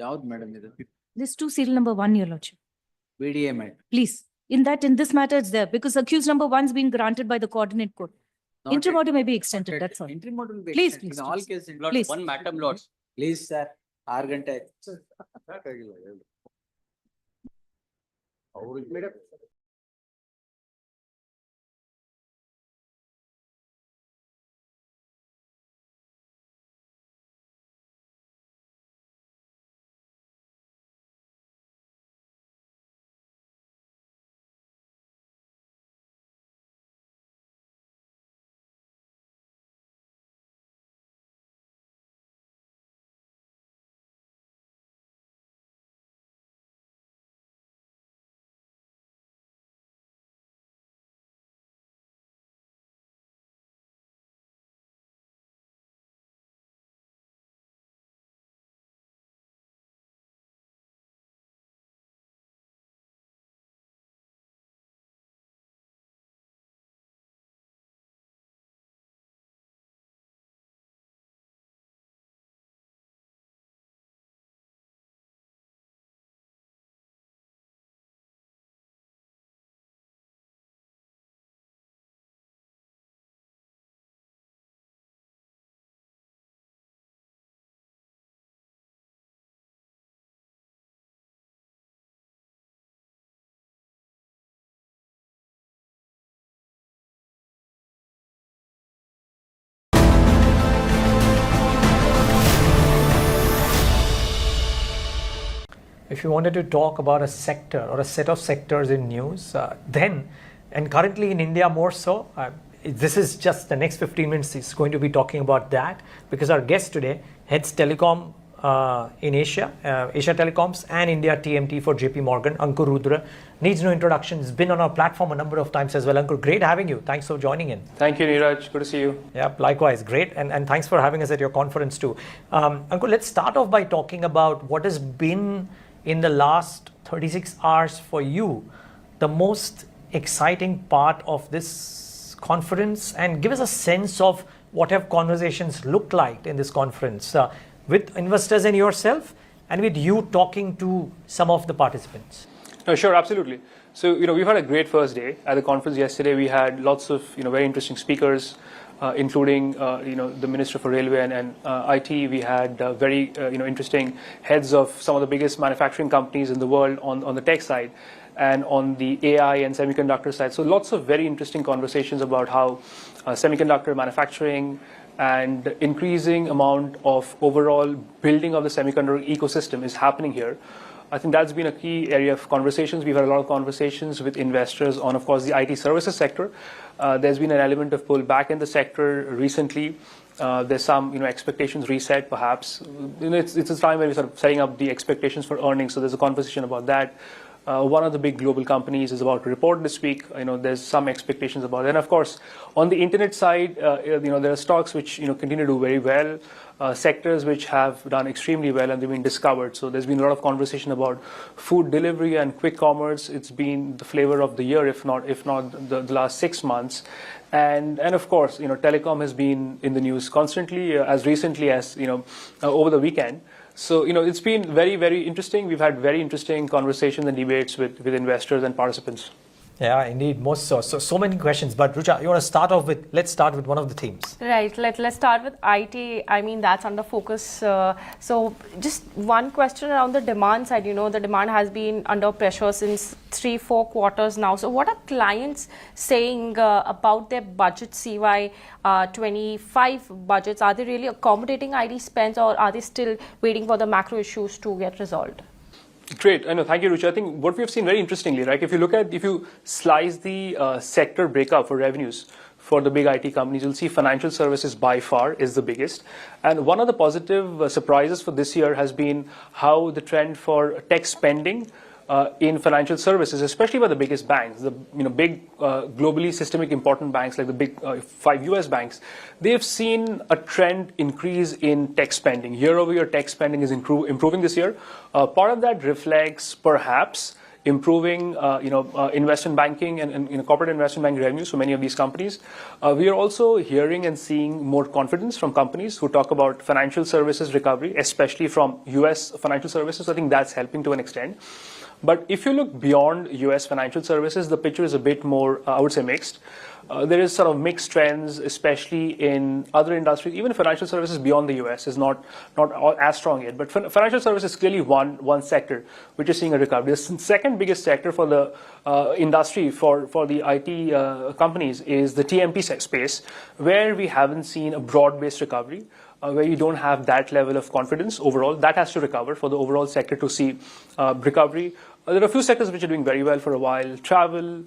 ಯಾವ್ದು madam ಇದು? List 2, serial number 1, your lordship. BDA matter. Please, in this matter, it's there because accused number 1's been granted by the coordinate court. Not Interim yet. order may be extended, that's all. Interim order will be Please, extended. please, In all please. cases. Lord, Please. one matter, lords. Please, sir. 6 ಗಂಟೆ ಆಯ್ತು. if you wanted to talk about a sector or a set of sectors in news, then, and currently in India more so, this is just the next 15 minutes is going to be talking about that, because our guest today heads Telecom in Asia, Asia Telecoms and India TMT for JP Morgan. Ankur Rudra needs no introduction. He's been on our platform a number of times as well. Ankur, great having you. Thanks for joining in. Thank you, Neeraj. Good to see you. Yeah, likewise. Great. And thanks for having us at your conference too. Ankur, let's start off by talking about what has been in the last 36 hours for you, the most exciting part of this conference, and give us a sense of what have conversations looked like in this conference with investors and yourself, and with you talking to some of the participants. Sure, absolutely. So, we've had a great first day at the conference yesterday. We had lots of, very interesting speakers, including, the Minister for Railway and IT. We had very, interesting heads of some of the biggest manufacturing companies in the world on the tech side and on the AI and semiconductor side. So lots of very interesting conversations about how semiconductor manufacturing and increasing amount of overall building of the semiconductor ecosystem is happening here. I think that's been a key area of conversations. We've had a lot of conversations with investors on, of course, the IT services sector. There's been an element of pullback in the sector recently. There's some, expectations reset, perhaps. It's a time where we're sort of setting up the expectations for earnings. So there's a conversation about that. One of the big global companies is about to report this week. There's some expectations about it. And of course, on the internet side, there are stocks which, continue to do very well, sectors which have done extremely well and they've been discovered. So there's been a lot of conversation about food delivery and quick commerce. It's been the flavor of the year, if not the last 6 months. And of course, Telecom has been in the news constantly, as recently as, over the weekend. So, it's been very, very interesting. We've had very interesting conversations and debates with investors and participants. Yeah, indeed, most so. So many questions. But Rucha, you want to start off with, let's start with one of the themes. Right, let's start with IT. I mean, that's under focus. So just one question around the demand side. The demand has been under pressure since 3-4 quarters now. So what are clients saying about their budget, CY 25 budgets? Are they really accommodating IT spends, or are they still waiting for the macro issues to get resolved? Great. I know. Thank you, Rucha. I think what we've seen very interestingly, right? If you slice the sector breakup for revenues for the big IT companies, you'll see financial services by far is the biggest. And one of the positive surprises for this year has been how the trend for tech spending in financial services, especially by the biggest banks, the big globally systemic important banks like the big 5 US banks, they've seen a trend increase in tech spending. Year-over-year tech spending is improving this year. Part of that reflects perhaps improving investment banking and corporate investment banking revenues for many of these companies. We are also hearing and seeing more confidence from companies who talk about financial services recovery, especially from US financial services. I think that's helping to an extent. But if you look beyond US financial services, the picture is a bit more, I would say, mixed. There is sort of mixed trends, especially in other industries. Even financial services beyond the US is not as strong yet. But financial services is clearly one sector which is seeing a recovery. The second biggest sector for the industry, for the IT companies, is the TMT space, where we haven't seen a broad-based recovery. Where you don't have that level of confidence overall. That has to recover for the overall sector to see recovery. There are a few sectors which are doing very well for a while. Travel,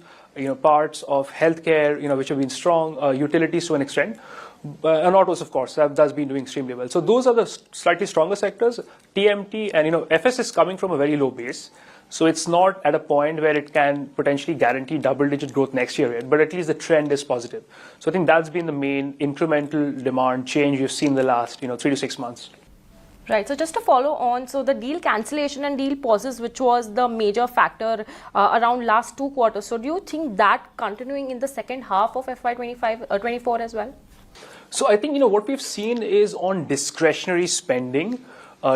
parts of healthcare, which have been strong, utilities to an extent. And autos, of course, that's been doing extremely well. So those are the slightly stronger sectors. TMT and, FS is coming from a very low base. So it's not at a point where it can potentially guarantee double-digit growth next year yet, but at least the trend is positive. So I think that's been the main incremental demand change you've seen in the last, 3 to 6 months. Right. So just to follow on, so the deal cancellation and deal pauses, which was the major factor around last 2 quarters. So do you think that continuing in the second half of FY 24 as well? So I think, what we've seen is on discretionary spending.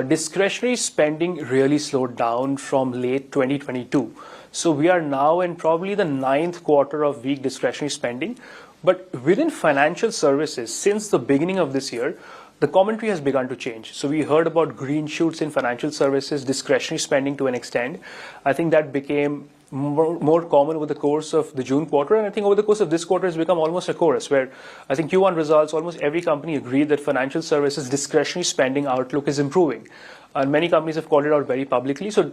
Discretionary spending really slowed down from late 2022. So we are now in probably the 9th quarter of weak discretionary spending. But within financial services, since the beginning of this year, the commentary has begun to change. So we heard about green shoots in financial services, discretionary spending to an extent. I think that became more common over the course of the June quarter. And I think over the course of this quarter, it's become almost a chorus where I think Q1 results, almost every company agreed that financial services discretionary spending outlook is improving. and many companies have called it out very publicly. So,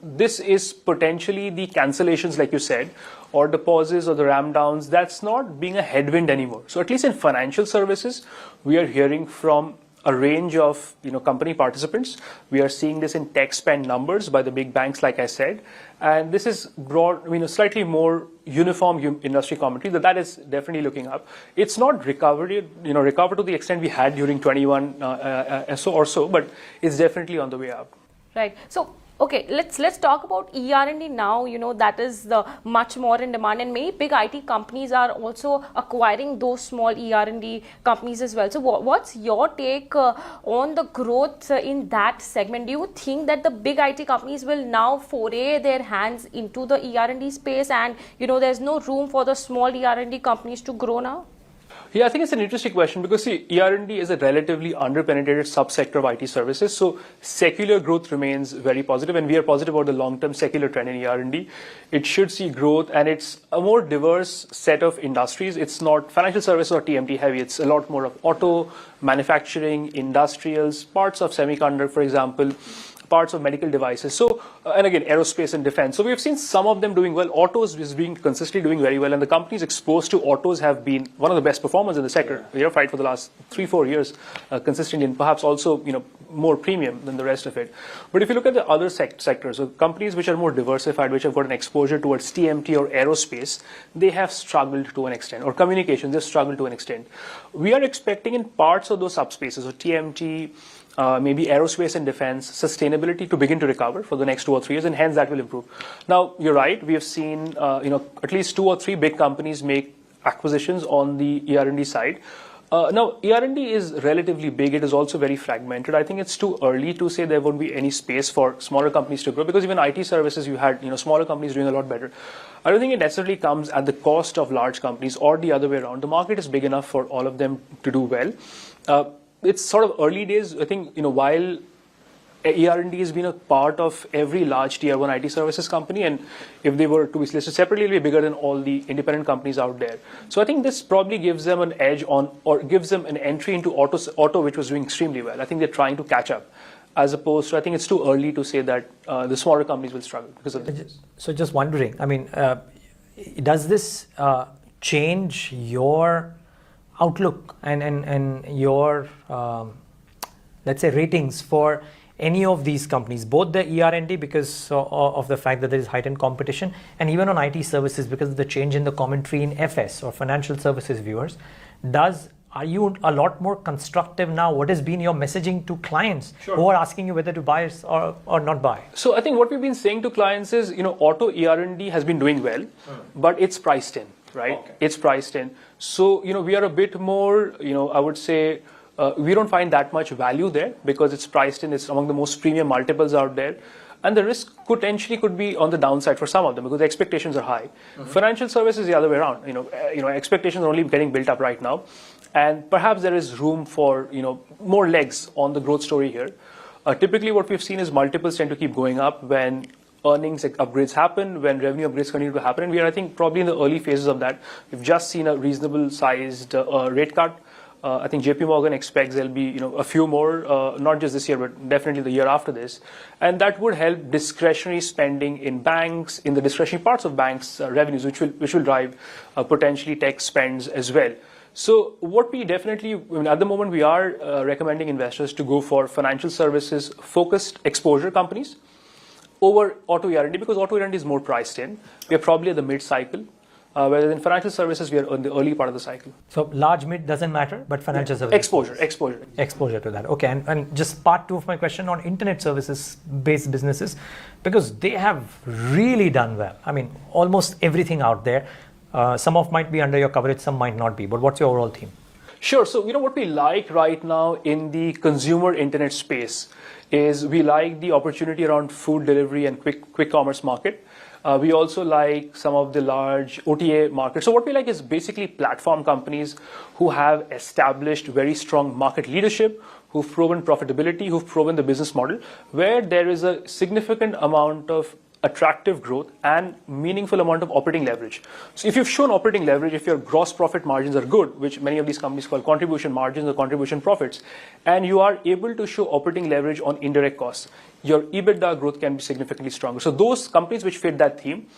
this is potentially the cancellations, like you said, or the pauses or the ramp downs. That's not being a headwind anymore. So at least in financial services, we are hearing from a range of company participants. We are seeing this in tech spend numbers by the big banks, like I said, and this is broad, slightly more uniform industry commentary that is definitely looking up. It's not recovered to the extent we had during 21 or so, but it's definitely on the way up. Right. So, okay, let's talk about ER&D now. That is the much more in demand, and many big IT companies are also acquiring those small ER&D companies as well. So what's your take on the growth in that segment? Do you think that the big IT companies will now foray their hands into the ER&D space, and there's no room for the small ER&D companies to grow now? Yeah, I think it's an interesting question because see, ER&D is a relatively underpenetrated subsector of IT services. So secular growth remains very positive, and we are positive about the long-term secular trend in ER&D. It should see growth, and it's a more diverse set of industries. It's not financial services or TMT heavy. It's a lot more of auto, manufacturing, industrials, parts of semiconductor, for example, parts of medical devices. So, and again, aerospace and defense. So we've seen some of them doing well. Autos is being consistently doing very well, and the companies exposed to autos have been one of the best performers in the sector. We have fight for the last 3-4 years consistently, and perhaps also more premium than the rest of it. But if you look at the other sectors, so companies which are more diversified, which have got an exposure towards TMT or aerospace, they have struggled to an extent, or communications, they've struggled to an extent. We are expecting in parts of those subspaces, so TMT, maybe aerospace and defense, sustainability to begin to recover for the next 2 or 3 years, and hence that will improve. Now, you're right, we have seen at least 2 or 3 big companies make acquisitions on the ER&D side. Now, ER&D is relatively big. It is also very fragmented. I think it's too early to say there won't be any space for smaller companies to grow, because even IT services, you had smaller companies doing a lot better. I don't think it necessarily comes at the cost of large companies or the other way around. The market is big enough for all of them to do well. It's sort of early days. I think, while ER&D has been a part of every large tier 1 IT services company, and if they were to be listed separately, it will be bigger than all the independent companies out there. So I think this probably gives them an edge on, or gives them an entry into auto, which was doing extremely well. I think they're trying to catch up, as opposed to, I think it's too early to say that the smaller companies will struggle because of this. So just wondering, does this change your outlook and your, let's say, ratings for any of these companies, both the ER&D because of the fact that there is heightened competition, and even on IT services because of the change in the commentary in FS or financial services viewers? Are you a lot more constructive now? What has been your messaging to clients who are asking you whether to buy or not buy? So I think what we've been saying to clients is, auto ER&D has been doing well, but it's priced in, right? Okay. It's priced in. So, we are a bit more, I would say, we don't find that much value there because it's priced in. It's among the most premium multiples out there. And the risk potentially could be on the downside for some of them because the expectations are high. Financial services the other way around. Expectations are only getting built up right now. And perhaps there is room for, more legs on the growth story here. Typically what we've seen is multiples tend to keep going up when earnings upgrades happen, when revenue upgrades continue to happen. And we are, I think, probably in the early phases of that. We've just seen a reasonable sized rate cut. I think JP Morgan expects there'll be a few more, not just this year, but definitely the year after this. And that would help discretionary spending in banks, in the discretionary parts of banks' revenues, which will drive potentially tech spends as well. So what we definitely, at the moment, we are recommending investors to go for financial services focused exposure companies over auto ER&D because auto ER&D is more priced in. We are probably at the mid-cycle. Whereas in financial services, we are in the early part of the cycle. So large, mid doesn't matter, but financial services. Exposure to that. Okay, and just part 2 of my question on internet services based businesses, because they have really done well. Almost everything out there. Some of might be under your coverage, some might not be. But what's your overall theme? Sure. So, what we like right now in the consumer internet space is we like the opportunity around food delivery and quick commerce market. We also like some of the large OTA markets. So what we like is basically platform companies who have established very strong market leadership, who've proven profitability, who've proven the business model, where there is a significant amount of attractive growth and meaningful amount of operating leverage. So if you've shown operating leverage, if your gross profit margins are good, which many of these companies call contribution margins or contribution profits, and you are able to show operating leverage on indirect costs, your EBITDA growth can be significantly stronger. So those companies which fit that theme,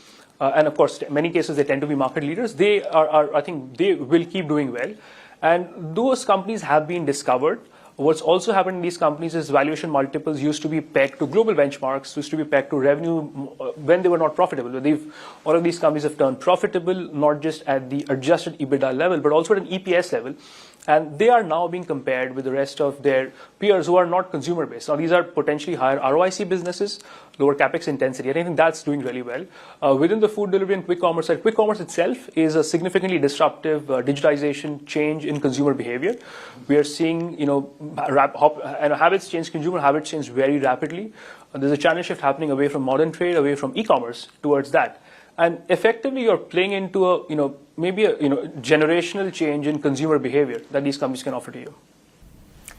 and of course, in many cases, they tend to be market leaders, they are, I think they will keep doing well. And those companies have been discovered. What's also happened in these companies is valuation multiples used to be pegged to global benchmarks, used to be pegged to revenue when they were not profitable. All of these companies have turned profitable, not just at the adjusted EBITDA level, but also at an EPS level. And they are now being compared with the rest of their peers who are not consumer based. Now, these are potentially higher ROIC businesses, lower capex intensity. And I think that's doing really well. Within the food delivery and quick commerce side, quick commerce itself is a significantly disruptive digitization change in consumer behavior. We are seeing, habits change, consumer habits change very rapidly. There's a channel shift happening away from modern trade, away from e-commerce towards that. And effectively, you're playing into a, maybe a, generational change in consumer behavior that these companies can offer to you.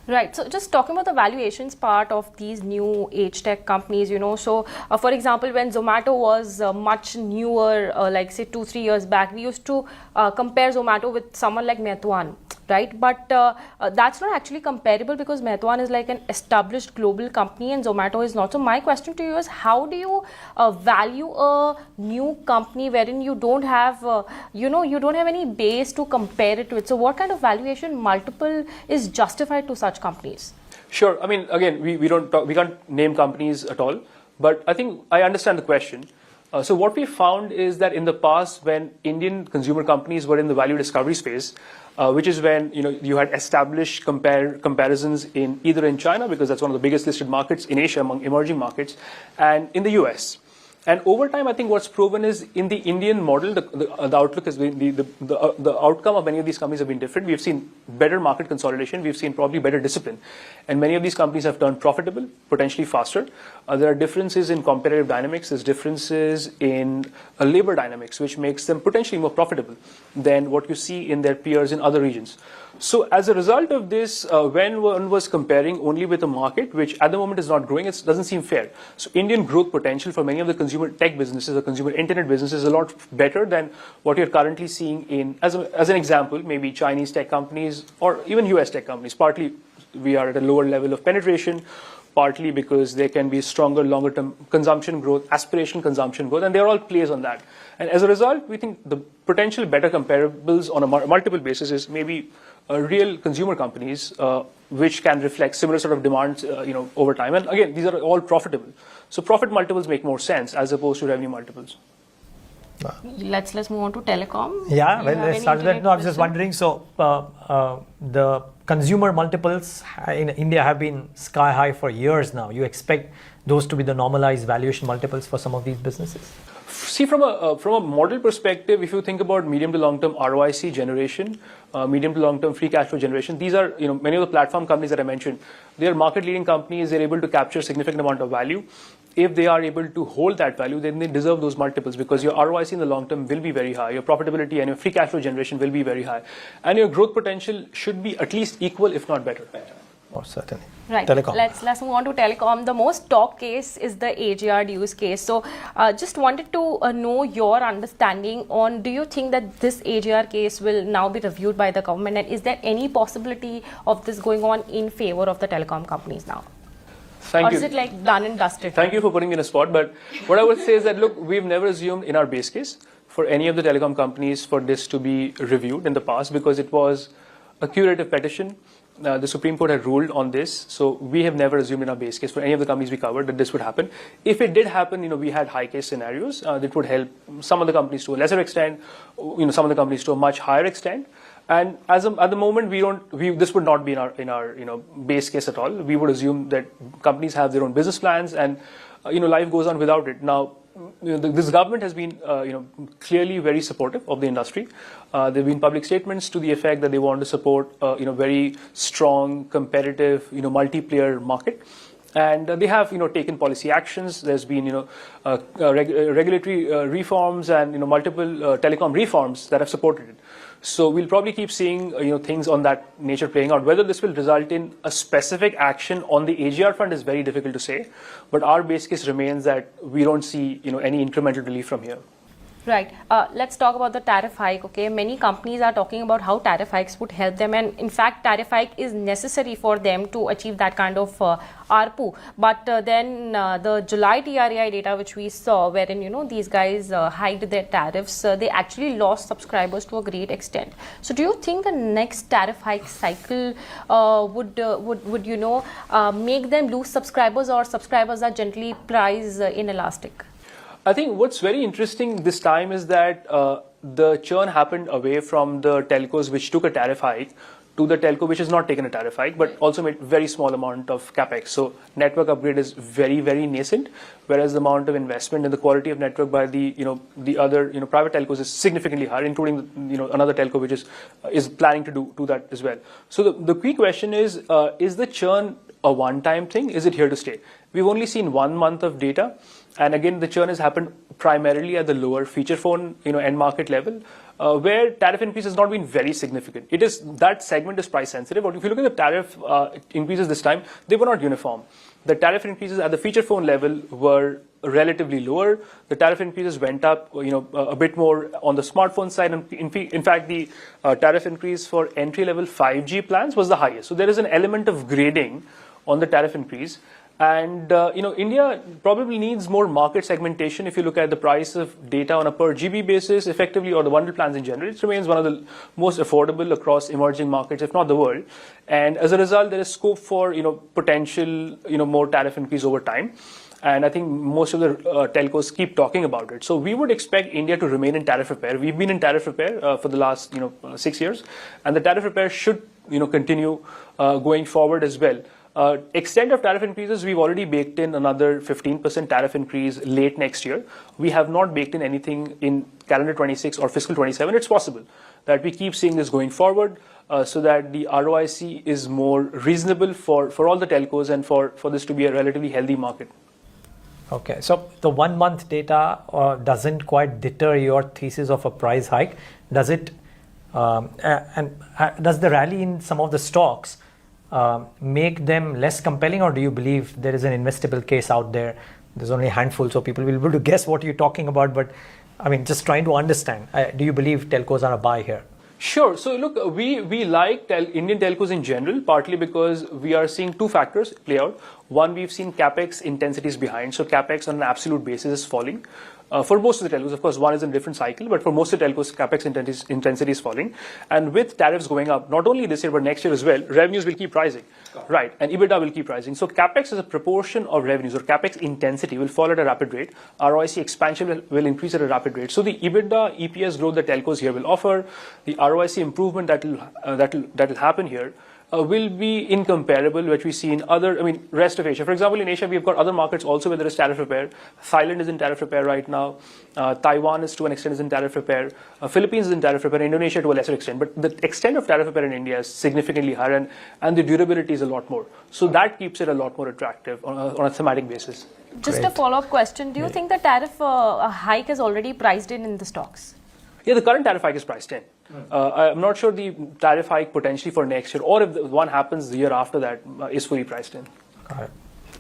Right. So just talking about the valuations part of these new age tech companies, so for example, when Zomato was much newer, like say 2-3 years back, we used to compare Zomato with someone like Meituan, right? But that's not actually comparable because Meituan is like an established global company and Zomato is not. So my question to you is, how do you value a new company wherein you don't have, you don't have any base to compare it with? So what kind of valuation multiple is justified to such companies? Sure. I mean, again, we can't name companies at all, but I think I understand the question. So what we found is that in the past, when Indian consumer companies were in the value discovery space, which is when you had established comparisons either in China, because that's one of the biggest listed markets, in Asia among emerging markets, and in the US. And over time, I think what's proven is in the Indian model, the outlook has been the outcome of many of these companies have been different. We've seen better market consolidation. We've seen probably better discipline, and many of these companies have turned profitable, potentially faster. There are differences in competitive dynamics. There's differences in labor dynamics, which makes them potentially more profitable than what you see in their peers in other regions. So as a result of this, when one was comparing only with a market which at the moment is not growing, it doesn't seem fair. So Indian growth potential for many of the consumer tech businesses or consumer internet businesses is a lot better than what you're currently seeing in, as an example, maybe Chinese tech companies or even US tech companies. Partly we are at a lower level of penetration, partly because there can be stronger, longer term consumption growth, aspirational consumption growth, and they're all plays on that. And as a result, we think the potential better comparables on a multiple basis is maybe real consumer companies, which can reflect similar sort of demands, over time. And again, these are all profitable. So profit multiples make more sense as opposed to revenue multiples. Let's move on to telecom. Yeah, well, let's start with that. No, I was just wondering. So the consumer multiples in India have been sky high for years now. You expect those to be the normalized valuation multiples for some of these businesses? See, from a model perspective, if you think about medium to long-term ROIC generation, medium to long-term free cash flow generation, these are, many of the platform companies that I mentioned, they are market-leading companies. They're able to capture significant amount of value. If they are able to hold that value, then they deserve those multiples because your ROIC in the long term will be very high. Your profitability and your free cash flow generation will be very high. And your growth potential should be at least equal, if not better. Oh, certainly. Right. Telecom. Let's move on to telecom. The most talked case is the AGR dues case. So just wanted to know your understanding on, do you think that this AGR case will now be reviewed by the government, and is there any possibility of this going on in favor of the telecom companies now? Thank you. Or is it like done and dusted? Thank you for putting me in a spot. But what I would say is that, look, we've never assumed in our base case for any of the telecom companies for this to be reviewed in the past because it was a curative petition. The Supreme Court had ruled on this, so we have never assumed in our base case for any of the companies we covered that this would happen. If it did happen, we had high case scenarios that would help some of the companies to a lesser extent, some of the companies to a much higher extent. And at the moment, this would not be in our base case at all. We would assume that companies have their own business plans, and life goes on without it. Now, this government has been clearly very supportive of the industry. There have been public statements to the effect that they want to support very strong, competitive, multiplayer market. And they have, taken policy actions. There's been, regulatory reforms and, multiple telecom reforms that have supported it. So we'll probably keep seeing, things on that nature playing out. Whether this will result in a specific action on the AGR front is very difficult to say. But our base case remains that we don't see, any incremental relief from here. Right. Let's talk about the tariff hike. Okay, many companies are talking about how tariff hikes would help them, and in fact, tariff hike is necessary for them to achieve that kind of ARPU. But then the July TRAI data, which we saw, wherein these guys hiked their tariffs, they actually lost subscribers to a great extent. So, do you think the next tariff hike cycle would make them lose subscribers, or subscribers are gently price inelastic? I think what's very interesting this time is that the churn happened away from the telcos which took a tariff hike to the telco which has not taken a tariff hike, but also made very small amount of capex. So network upgrade is very, very nascent, whereas the amount of investment in the quality of network by the other private telcos is significantly higher, including another telco which is planning to do that as well. So the key question is the churn a one-time thing? Is it here to stay? We've only seen 1 month of data. And again, the churn has happened primarily at the lower feature phone, end market level, where tariff increase has not been very significant. That segment is price sensitive. But if you look at the tariff increases this time, they were not uniform. The tariff increases at the feature phone level were relatively lower. The tariff increases went up, a bit more on the smartphone side. And in fact, the tariff increase for entry level 5G plans was the highest. So there is an element of grading on the tariff increase. And, India probably needs more market segmentation. If you look at the price of data on a per GB basis, effectively, or the bundle plans in general, it remains one of the most affordable across emerging markets, if not the world. And as a result, there is scope for, potential, more tariff increase over time. And I think most of the telcos keep talking about it. So we would expect India to remain in tariff repair. We've been in tariff repair for the last, 6 years. And the tariff repair should, continue going forward as well. Extent of tariff increases, we've already baked in another 15% tariff increase late next year. We have not baked in anything in calendar 26 or fiscal 27. It's possible that we keep seeing this going forward so that the ROIC is more reasonable for all the telcos and for this to be a relatively healthy market. Okay, so the 1 month data doesn't quite deter your thesis of a price hike, does it? Does the rally in some of the stocks make them less compelling, or do you believe there is an investable case out there? There's only a handful, so people will be able to guess what you're talking about. But I mean, just trying to understand, do you believe telcos are a buy here? Sure. So look, we like Indian telcos in general, partly because we are seeing two factors play out. One, we've seen capex intensities behind. So capex on an absolute basis is falling. For most of the telcos, of course, one is in a different cycle, but for most of the telcos, capex intensity is falling. And with tariffs going up, not only this year, but next year as well, revenues will keep rising. Right. And EBITDA will keep rising. So capex as a proportion of revenues, or capex intensity, will fall at a rapid rate. ROIC expansion will increase at a rapid rate. So the EBITDA, EPS growth that telcos here will offer, the ROIC improvement that will happen here, will be incomparable, which we see in rest of Asia. For example, in Asia, we've got other markets also where there is tariff repair. Thailand is in tariff repair right now. Taiwan is to an extent in tariff repair. Philippines is in tariff repair. Indonesia to a lesser extent. But the extent of tariff repair in India is significantly higher, and the durability is a lot more. So that keeps it a lot more attractive on a thematic basis. Just a follow-up question. Do you think the tariff hike is already priced in the stocks? Yeah, the current tariff hike is priced in. I'm not sure the tariff hike potentially for next year, or if one happens the year after that, is fully priced in. Got it.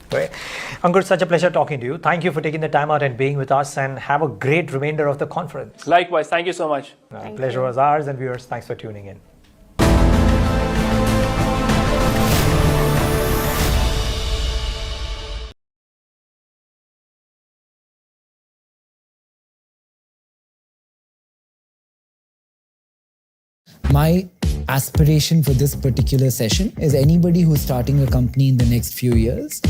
Great. Ankur, such a pleasure talking to you. Thank you for taking the time out and being with us, and have a great remainder of the conference. Likewise. Thank you so much. Pleasure was ours, and viewers, thanks for tuning in. My aspiration for this particular session is anybody who's starting a company in the next few years,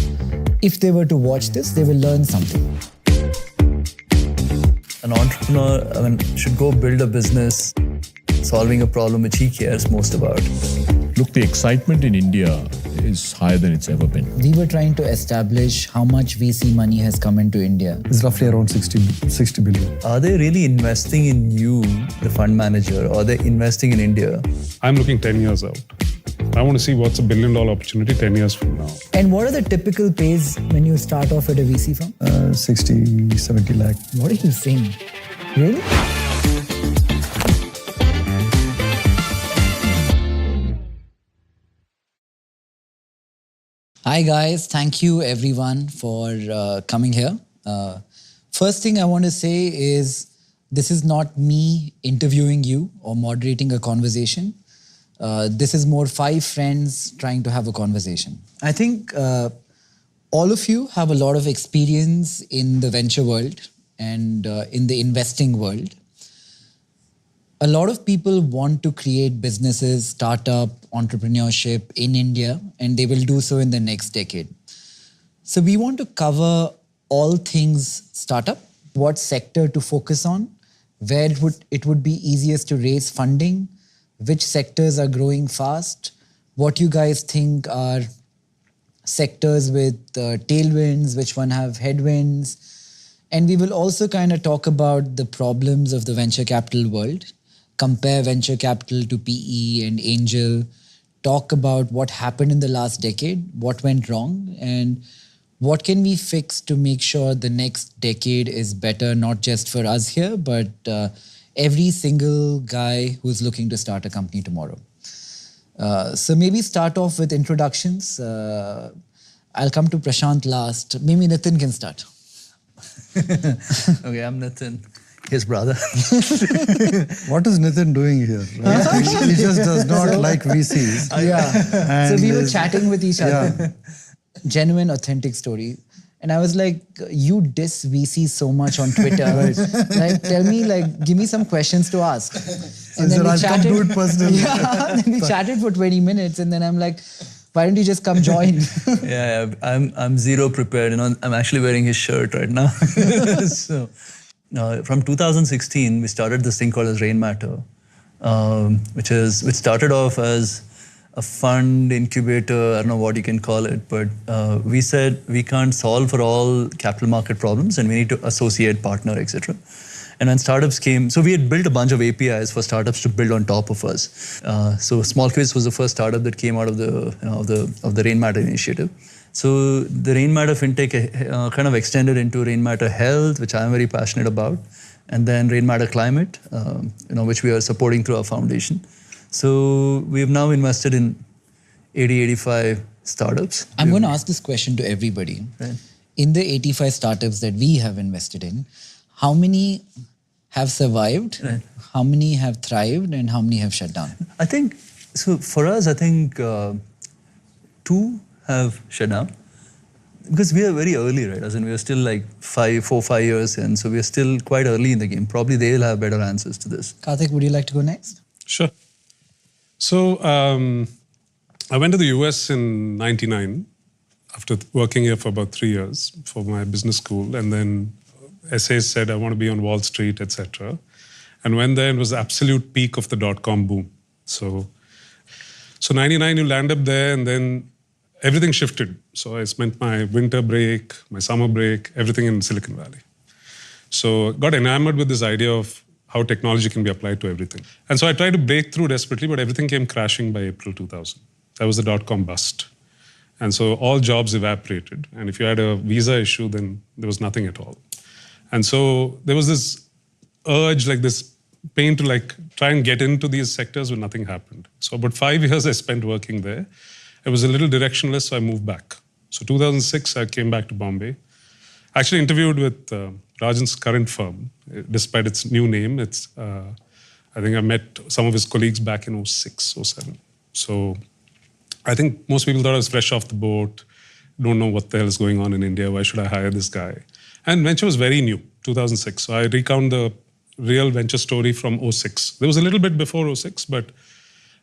if they were to watch this, they will learn something. An entrepreneur should go build a business, solving a problem which he cares most about. Look, the excitement in India is higher than it's ever been. We were trying to establish how much VC money has come into India. It's roughly around 60 billion. Are they really investing in you, the fund manager, or are they investing in India? I'm looking 10 years out. I want to see what's a $1 billion opportunity 10 years from now. And what are the typical pays when you start off at a VC firm? 60, 70 lakh. What are you saying? Really? Hi guys, thank you everyone for coming here. First thing I want to say is this is not me interviewing you or moderating a conversation. This is more 5 friends trying to have a conversation. I think all of you have a lot of experience in the venture world and in the investing world. A lot of people want to create businesses, startup, entrepreneurship in India, and they will do so in the next decade. So we want to cover all things startup, what sector to focus on, where it would be easiest to raise funding, which sectors are growing fast, what you guys think are sectors with tailwinds, which one have headwinds. And we will also kind of talk about the problems of the venture capital world, compare venture capital to PE and angel, talk about what happened in the last decade, what went wrong, and what can we fix to make sure the next decade is better, not just for us here, but every single guy who's looking to start a company tomorrow. So maybe start off with introductions. I'll come to Prashant last. Maybe Nitin can start. Okay, I'm Nitin, his brother. What is Nitin doing here? Right? He just does not like VCs. Yeah. So we were chatting with each other. Genuine, authentic story. And I was like, you diss VC so much on Twitter. Like, tell me, like, give me some questions to ask. And then we chatted. Come do it personally. Yeah, then we chatted for 20 minutes. And then I'm like, why don't you just come join? Yeah, I'm zero prepared. You know, I'm actually wearing his shirt right now. So, from 2016, we started this thing called as Rain Matter, which started off as a fund incubator. I don't know what you can call it, but we said we can't solve for all capital market problems, and we need to associate, partner, etc. And when startups came, so we had built a bunch of APIs for startups to build on top of us. So SmallQuiz was the first startup that came out of the Rain Matter initiative. So the Rain Matter fintech kind of extended into Rain Matter Health, which I'm very passionate about, and then Rain Matter Climate, which we are supporting through our foundation. So we've now invested in 85 startups. I'm going to ask this question to everybody. Right. In the 85 startups that we have invested in, how many have survived, Right. how many have thrived, and how many have shut down? I think, so for us, I think 2 have shut down. Because we are very early, right? As in we are still like 4 or 5 years in, so we are still quite early in the game. Probably they'll have better answers to this. Karthik, would you like to go next? Sure. So I went to the US in '99 after working here for about 3 years for my business school. And then essays said, I want to be on Wall Street, etc. And when there, it was the absolute peak of the dot-com boom. So 99, you land up there and then everything shifted. So I spent my winter break, my summer break, everything in Silicon Valley. So got enamored with this idea of how technology can be applied to everything. And so I tried to break through desperately, but everything came crashing by April 2000. That was the dot-com bust. And so all jobs evaporated. And if you had a visa issue, then there was nothing at all. And so there was this urge, like this pain to like try and get into these sectors, but nothing happened. So about 5 years I spent working there. It was a little directionless, so I moved back. So 2006, I came back to Bombay. I actually interviewed with Rajan's current firm, despite its new name. It's, I think I met some of his colleagues back in 06, 07. So I think most people thought I was fresh off the boat, don't know what the hell is going on in India, why should I hire this guy? And venture was very new, 2006. So I recount the real venture story from 06. There was a little bit before 06,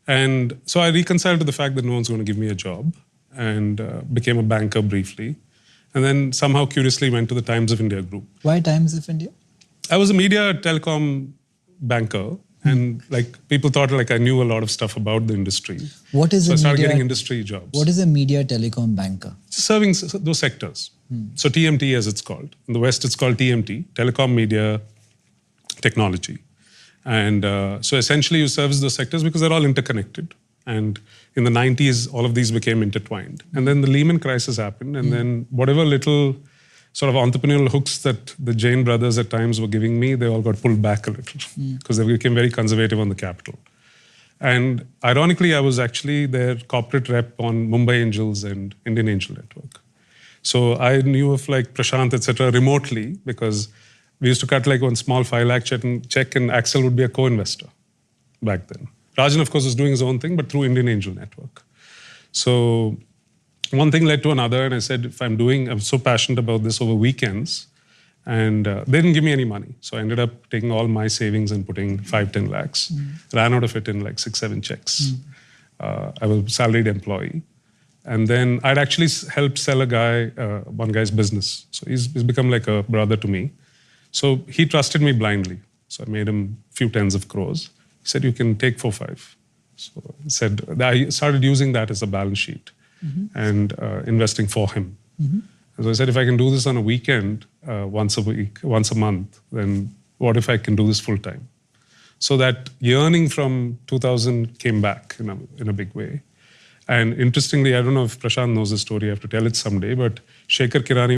and so I reconciled to the fact that no one's going to give me a job and became a banker briefly. And then somehow curiously went to the Times of India group. Why Times of India? I was a media telecom banker, and like people thought like I knew a lot of stuff about the industry. What is so a I started media, getting industry jobs. What is a media telecom banker? Serving those sectors. So TMT as it's called. In the West it's called TMT, Telecom, Media, Technology. And so essentially you service those sectors because they're all interconnected. And in the 90s, all of these became intertwined. And then the Lehman crisis happened. And then whatever little sort of entrepreneurial hooks that the Jain brothers at times were giving me, they all got pulled back a little because they became very conservative on the capital. And ironically, I was actually their corporate rep on Mumbai Angels and Indian Angel Network. So I knew of like Prashant, etc. remotely because we used to cut like one small 5 lakh check and Axel would be a co-investor back then. Rajan, of course, was doing his own thing, but through Indian Angel Network. So one thing led to another, and I said, if I'm so passionate about this over weekends, and they didn't give me any money. So I ended up taking all my savings and putting 5-10 lakhs. Ran out of it in like 6-7 checks. I was a salaried employee. And then I'd actually helped sell a guy, one guy's business. So he's become like a brother to me. So he trusted me blindly. So I made him a few tens of crores. He said, you can take 4-5. So he said, I started using that as a balance sheet and investing for him. So I said, if I can do this on a weekend, once a week, once a month, then what if I can do this full time? So that yearning from 2000 came back in a big way. And interestingly, I don't know if Prashant knows the story, I have to tell it someday, but Shekhar Kirani